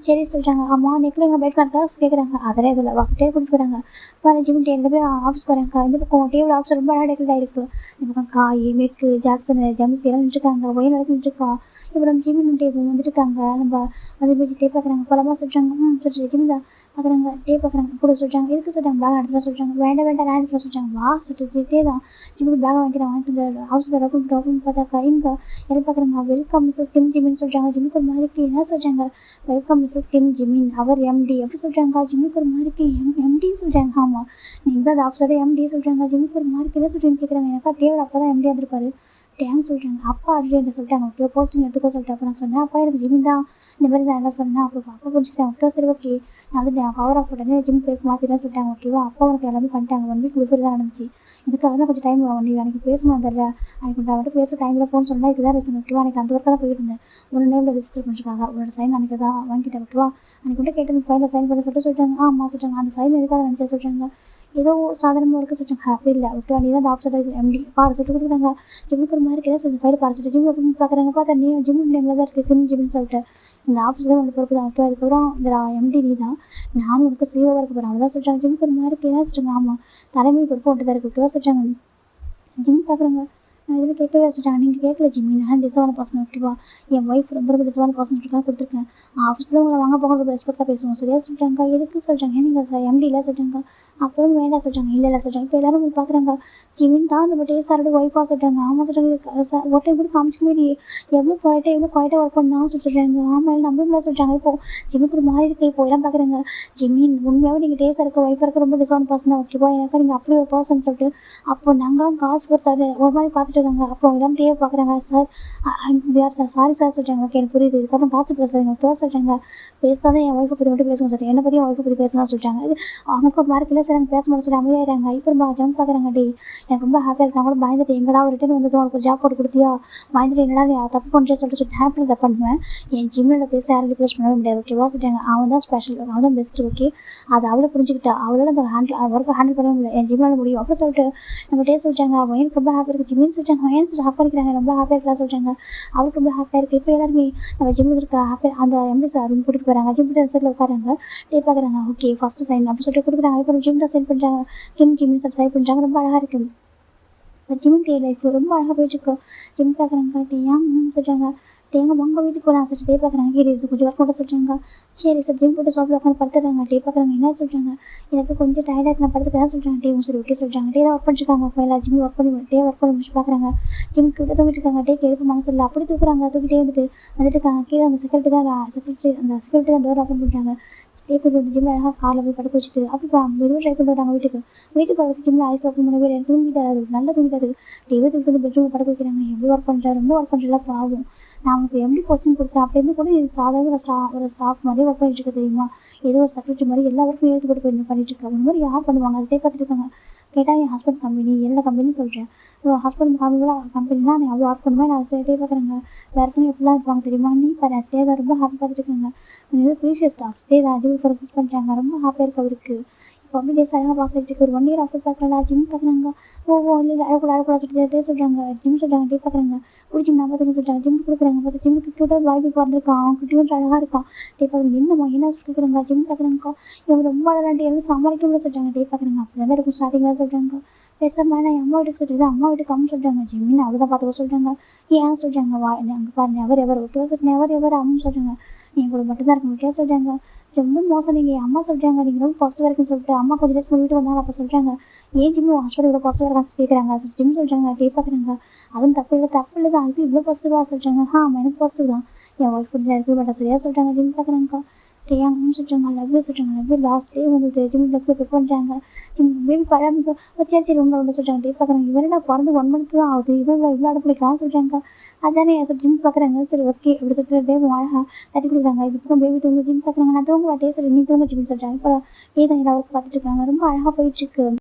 சரி சொல்கிறாங்க. ஆமாம் நெக்கில் எங்கள் பெட் பண்ணுறா கேட்குறாங்க. அதெல்லாம் இதில் வாசட்டே கூட்டிட்டு போகிறாங்க. பாரு ஜிம் டே 2 பேர் ஆஃபீஸ் போகிறாங்க. இந்த பக்கம் டேபிள் ஆஃபீஸ் ரொம்ப அழகாக டெக்கரேட் ஆகிருக்கு. இந்த பக்கம் காய் மெக்கு ஜாக்சன் ஜம்முக்கு எல்லாம் நின்றுருக்காங்க. ஒயின் நின்றுருக்கா. இப்போ நம்ம ஜிம்மின் டே வந்துட்டுருக்காங்க. நம்ம வந்து போய் டே பார்க்குறாங்க. போலாமா சொல்கிறாங்க. சொல்லிட்டு ஜிம் தான் பார்க்குறாங்க. டே பார்க்குறாங்க. கூட சொல்கிறாங்க. எதுக்கு சொல்கிறாங்க. பேக் எடுத்துகிட்டு சொல்கிறாங்க. வேண்டாம் நான் எடுத்துகிட்டு சொல்கிறாங்க. வா சொல்லிட்டு டே தான் ஜிம்முக்கு பேக் வாங்கிட்டு ஹவுஸில் டாக்குன்னு பார்த்தாக்கா இங்கே எல்லாம் பார்க்குறாங்க. வெல்கம் மிஸ்ஸஸ் கிம் ஜிம்மின்னு சொல்கிறாங்க. ஜிம்முக்கு ஒரு மாதிரிக்கு என்ன சொல்கிறாங்க. வெல்கம் மிஸ்ஸஸ் கிம் ஜிமின் அவர் எம்டி எப்படி சொல்கிறாங்க. ஜிம்முக்கு ஒரு மாதிரிக்கு எம்டி சொல்கிறாங்க. ஆமாம் நீங்கள் தான் அந்த ஆஃபீஸோட எம்டி சொல்கிறாங்க. ஜிம்முக்கு ஒரு மாதிரிக்கு என்ன சொல்கிறீங்கன்னு கேட்குறாங்க. எனக்கா தேவை அப்போ தான் எம்டி இருந்திருப்பாரு. டேங்க் சொல்கிறாங்க. அப்பா அட்ஜென்ட் சொல்லிட்டாங்க. ஓகே போஸ்டிங் எடுத்துக்கோ சொல்லிட்டு அப்போ நான் சொன்னேன். அப்பா எனக்கு ஜிம் தான் இந்த மாதிரி நான் எல்லாம் சொன்னேன். அப்போ அப்பா புரிஞ்சுக்கிட்டேன். ஓகே சரி ஓகே நான் வந்து பவர் ஆஃப் உடனே ஜிம் பேருக்கு மாற்றிதான் சொல்லிட்டாங்க. ஓகேவா அப்பா உனக்கு எல்லாமே பண்ணிட்டாங்க. 1 week பிஃபோர் தான் நடந்துச்சு. இதுக்காக தான் கொஞ்சம் டைம் ஆகும். நீ எனக்கு பேசணும் தெரியல எனக்கு நான் மட்டும் பேச டைமில் போன்னு சொன்னால் இதுதான் ரீசன். ஓகேவா எனக்கு அந்த ஒர்க்காக தான் போயிட்டு இருந்தேன். ஒரு நேமில் ரெஜிஸ்டர் பண்ணிருக்காங்க. உன்னோட சைன் அன்றைக்கி தான் வாங்கிட்டேன். ஓகேவா அன்றைக்கி மட்டும் கேட்டு ஃபைலில் சைன் பண்ண சொல்லிட்டாங்க. சொல்லிட்டாங்க. அந்த சைன் எதுக்காக நினச்சா சொல்கிறாங்க. ஏதோ சாதாரணமாக இருக்க சொல்லிட்டாங்க. அப்படி இல்லை ஓகே நீ தான் அந்த ஆஃபீஸோட எம்டி பாரு சொல்லிட்டு கொடுக்குறாங்க. ஜிம்முக்கு ஒரு மாதிரி கேட்க சொல்லி ஃபைல் பாரு சொல்லிட்டு ஜிம் ஓப்பன் பார்க்குறாங்க. பார்த்தா நீ ஜிம் நேமில் தான் இருக்குது கிம் ஜிம்னு சொல்லிட்டு இந்த ஆஃபீஸ் தான் உங்களுக்கு பொறுப்பு தான். ஓகே அதுக்கப்புறம் இந்த எம்டி நீ தான் நானும் உனக்கு சிஓவாக இருக்க போகிறேன். அவ்வளோதான் சொல்லிட்டாங்க. ஜிம்முக்கு ஒரு மாதிரி என்ன சொல்லிட்டாங்க. தலைமை பொறுப்பு ஒன்று தான் இருக்குது. ஓகேவா சொல்லிட்டாங்க. ஜிம் பார்க்குறாங்க. நான் இதில் கேட்கவே சொல்லிட்டாங்க. நீங்கள் கேட்கல ஜிம்மி நான் டிசவான பர்சன். ஓகேவா என் ஒய்ஃப் ரொம்ப டிசவான பர்சன் இருக்காங்க கொடுத்துருக்கேன். ஆஃபீஸில் உங்களை வாங்க போக ரொம்ப ரெஸ்பெக்டாக பேசுவோம். சரியா சொல்லிட்டாங்க. எதுக்கு சொல்லிட்டாங்க. நீங்கள் எம்டி இல்லை சொல்லிட்டாங்க. அப்புறம் வேண்டாம் சொல்லிட்டாங்க. இல்லை சொல்லிட்டாங்க. இப்போ எல்லாரும் பார்க்குறாங்க. ஜிமின் தான் நம்ம டேஸாரோட ஒய்ஃபாக சொல்லிட்டாங்க. சொல்லிட்டாங்க. ஒரு டைம் கூட காமிச்சிக்கவே நீ எவ்வளோ குவாய்ட்டாக ஒர்க் பண்ணால் சொல்லிட்டாங்க. இல்லை நம்ப முடியல சொல்லிட்டாங்க. இப்போது ஜிம்முக்கு ஒரு மாதிரி இருக்குது. இப்போ எல்லாம் பார்க்குறாங்க. ஜிமின் உண்மையாகவே நீங்கள் டேஸாக இருக்க ஒய்ஃபாக இருக்க ரொம்ப டிசவான பர்சன் தான். ஓகேவா எனக்கு நீங்கள் அப்படி ஒரு பர்சன் சொல்லிட்டு அப்போ நாங்களும் காசு பொறுத்தாரு ஒரு மாதிரி பார்த்துட்டு இருக்காங்க. அப்புறம் எல்லாம் டே பார்க்குறாங்க. சார் சாரி சார் சொல்லிட்டாங்க. ஓகே எனக்கு புரியுது. இதுக்கப்புறம் காசு பேசுறாங்க. ஓகே சொல்லிட்டாங்க. பேசாதான் என் ஒய்ஃபை பற்றி மட்டும் பேசுங்க சார். என்னை பற்றி ஒய்ஃபை பற்றி பேசலாம் சொல்லிட்டாங்க. அவங்களுக்கு ஒரு மார்க் இல்லை சார் எனக்கு பேச மாட்டேன் சொல்லி அமைதியாகிறாங்க. இப்போ ரொம்ப ஜம்ப் பார்க்குறாங்க. டே எனக்கு ரொம்ப ஹாப்பியாக இருக்கு. நான் கூட பயந்துட்டு எங்கடா ஒரு ரிட்டன் வந்து உனக்கு ஜாப் போட்டு கொடுத்தியா பயந்துட்டு என்னடா நீ தப்பு பண்ணுறேன்னு சொல்லிட்டு ஹாப்பியில் தப்பு பண்ணுவேன். என் ஜிம்மில் பேச யாரும் ரிப்ளேஸ் பண்ணவே முடியாது. ஓகேவா சொல்லிட்டாங்க. அவன் தான் ஸ்பெஷல் அவன் தான் பெஸ்ட். ஓகே அதை அவளை புரிஞ்சுக்கிட்டா அவளோட அந்த ஒர்க்கை ஹேண்டில் பண்ணவே முடியல. என் ஜிம்மில் முடியும் அப்படின்னு சொல்லிட்டு நம்ம டே சொல்லிட்டாங்க. அவன் எனக்கு ரொம்ப ஹாப்பியாக இருக்குது. ஜிம்மின்னு சொல்லிட்டாங்க. அவன் ஏன் ஹாப் பண்ணிக்கிறாங்க. ரொம்ப ஹாப்பியாக இருக்கலாம் சொல்லிட்டாங்க. அவருக்கு ரொம்ப ஹாப்பியாக இருக்குது. இப்போ எல்லாருமே நம்ம ஜிம்மில் இருக்க ஹாப்பி அந்த எம்டி சார் ரூம் கூட்டிகிட்டு போகிறாங்க. ஜிம் சைடில் உட்காராங்க. டே பார்க்குறாங்க. ஓகே ஃபஸ்ட்டு சைன் அப்படின்னு சொல்லிட்டு கொடுக்குறாங்க. இப்போ ஜிம்மில் சைன் பண்ணுறாங்க. கிம் ஜிம்மின்னு சொல்லி ட்ரை பண்ணுறாங்க. ரொம்ப அழகாக இருக்குது. இப்போ ஜிம் டே லைஃப் ரொம்ப அழகாக போயிட்டுருக்கு. ஜிம் பார்க்குறாங்க. டே சொல்கிறாங்க. டேங்க உங்கள் வீட்டுக்கு போகலாம் சொல்லிட்டு டே பார்க்குறாங்க. கீழே இது கொஞ்சம் ஒர்க் பண்ண சொல்கிறாங்க. சரி சார் ஜிம் போட்டு ஷாப்பில் உட்காந்து படுத்துறாங்க. டே பார்க்குறாங்க. என்ன சொல்கிறாங்க. எனக்கு கொஞ்சம் டயர்டாக இருக்கு நான் படுத்துக்கிறேன் சொல்கிறாங்க. டே சரி ஓகே சொல்கிறாங்க. டே தான் ஒர்க் பண்ணிருக்காங்க. ஃபைலாக ஜிம் ஒர்க் பண்ணி ஒர்க் பண்ணி முடிச்சு பார்க்குறாங்க. ஜிம் கிட்ட தூங்கிட்டு இருக்காங்க. டேக்கு எழுப்பு மனசு இல்லை. அப்படி தூக்குறாங்க. தூக்கிட்டே வந்துட்டு இருக்காங்க. கீழே அந்த செக்யூரிட்டி தான் டோர் ஓப்பன் பண்ணுறாங்க. டே கொண்டு வந்து ஜிம்மில் அழகாக காரில் போய் படுக்க வச்சுட்டு அப்படி மெதுவாக ட்ரை பண்ணிட்டு வராங்க. வீட்டுக்கு வரதுக்கு ஜிம்மில் ஐஸ் ஓப்பன் பண்ணவே எனக்கு தூங்கிட்டாரு. நல்லா தூங்கிட்டாரு. டேவே தூக்கிட்டு வந்து பெட்ரூமில் படுக்க வைக்கிறாங்க. எப்படி ஒர்க் பண்ணுறாரு ரொம்ப ஒர்க் பண்ணுறதுல பாவம் நான் அவனுக்கு எப்படி போஸ்டிங் கொடுத்தேன் அப்படி இருந்து கூட இது சாதாரண ஒரு ஸ்டாஃப் மாதிரி ஒர்க் பண்ணிட்டு இருக்க தெரியுமா, ஏதோ ஒரு செக்ரட்டரி மாதிரி எல்லா ஒர்க்கும் எழுத்து போட்டு பண்ணிட்டு இருக்கேன். அந்த மாதிரி யார் பண்ணுவாங்க, அதை பார்த்துட்டு இருக்காங்க. கேட்டால் என் ஹஸ்பண்ட் கம்பெனி, என்னோட கம்பெனின்னு சொல்கிறேன். ஹஸ்பண்ட் கம்பெனினா நீ அவ்வளோ ஒர்க் பண்ணுவேன், நான் ஸ்டே பார்க்குறேங்க. வேறு ஒருத்தவங்க எப்படிலாம் இருப்பாங்க தெரியுமா, நீ பாரு ஸ்டே தான் ரொம்ப ஹாப்பி பார்த்துட்டு இருக்காங்க. ஏதோ ப்ரீஷியஸ் ஸ்டாஃப் ஸ்டே தான் ஜிம் ஃபோக்கஸ் பண்ணுறாங்க, ரொம்ப ஹாப்பியாக இருக்கு அவருக்கு. இப்போ அப்படி டேஸ் அழகாக பாஸ் ஆகிட்டு ஒரு 1 இயர் ஆஃப்டர் பார்க்குறேன் ஜிம் பார்க்குறாங்க. இல்லை அழக்கூடாது சொல்லிட்டு சொல்கிறாங்க. ஜிம் சொல்கிறாங்க, டே பார்க்குறாங்க. ஜிம் நான் பார்த்துன்னு சொல்கிறாங்க. ஜிம் கொடுக்குறாங்க. பார்த்து ஜிம்முக்கு கிட்ட பாய்பி பிறந்திருக்கான், அவன் குட்டியும் அழகாக இருக்கான். டே பார்க்குறாங்க, என்னம்மா என்ன கேட்குறாங்க. ஜிம் பார்க்குறாங்கக்கா, இவங்க ரொம்ப அழகாண்டி எல்லாம் சமாளிக்க முடியல சொல்கிறாங்க. டே பார்க்குறாங்க, அப்படி தான் இருக்கும் ஸ்டார்டிங்கில் சொல்கிறாங்க. பேசாமல் நான் என் அம்மா வீட்டுக்கு சொல்கிறது, அம்மா வீட்டுக்கு அம்மா சொல்கிறாங்க. ஜிம்மின்னு அவ்வளோதான் பார்த்துக்க சொல்கிறாங்க. ஏன் சொல்கிறாங்க, அங்கே பாருங்க அவர் எவர் ஓகேவா சொல்கிறேன், எவர் அம்மா சொல்கிறாங்க. நீங்கள் கூட மட்டும்தான் இருக்க ஓகேவா சொல்கிறாங்க. ரொம்ப மோசம், நீங்கள் அம்மா சொல்கிறாங்க, நீங்கள் ரொம்ப பாசிட்டிவ் இருக்குன்னு சொல்லிட்டு அம்மா கொஞ்சம் டேஸ் வீட்டு வந்தாலும் அப்போ சொல்கிறாங்க. ஏன் ஜிம் ஹாஸ்பிட்டல் இவ்வளோ பாசிட்டிவாக இருக்கான்னு கேட்குறாங்க. ஜிம் சொல்கிறாங்க, டே பார்க்குறாங்க, அதுவும் தப்பு இல்லை தான், அதுக்கு இவ்வளோ பாசிட்டிவாக சொல்கிறாங்க. எனக்கு பாசிட்டிவ் தான், என் ஒய்ஃப் கொஞ்சம் இருக்குது பட் சரியாக சொல்கிறாங்க. ஜிம் பார்க்குறாங்கக்கா, டேயாங்கன்னு சொல்கிறாங்க. லவ்வே சொல்கிறாங்க. லவ்வே லாஸ்ட் டே வந்துட்டு ஜிம் லவ் ப்ரிப்பேர் பண்ணுறாங்க. ஜிம் பேபி பழமுக்கு சரி ரொம்ப சொல்கிறாங்க. டே பார்க்குறாங்க, இவரே பிறந்து 1 month தான் ஆகுது, இவ்வளோ அடம் பிடிக்கலாம்னு சொல்கிறாங்க. அதானே ஜிம் பார்க்குறாங்க. சரி ஓகே அப்படி சொல்லிட்டு டே அழகாக தட்டி கொடுக்குறாங்க. இது பக்கம் பேபி தூங்க ஜிம் பார்க்குறாங்க. நான் தூங்க டே சொல்லி நீ தூங்க ஜிம்னு சொல்கிறாங்க. இப்போ டே தான் எல்லாருக்கும் பார்த்துட்டு இருக்காங்க. ரொம்ப அழகாக போயிட்டுருக்கு.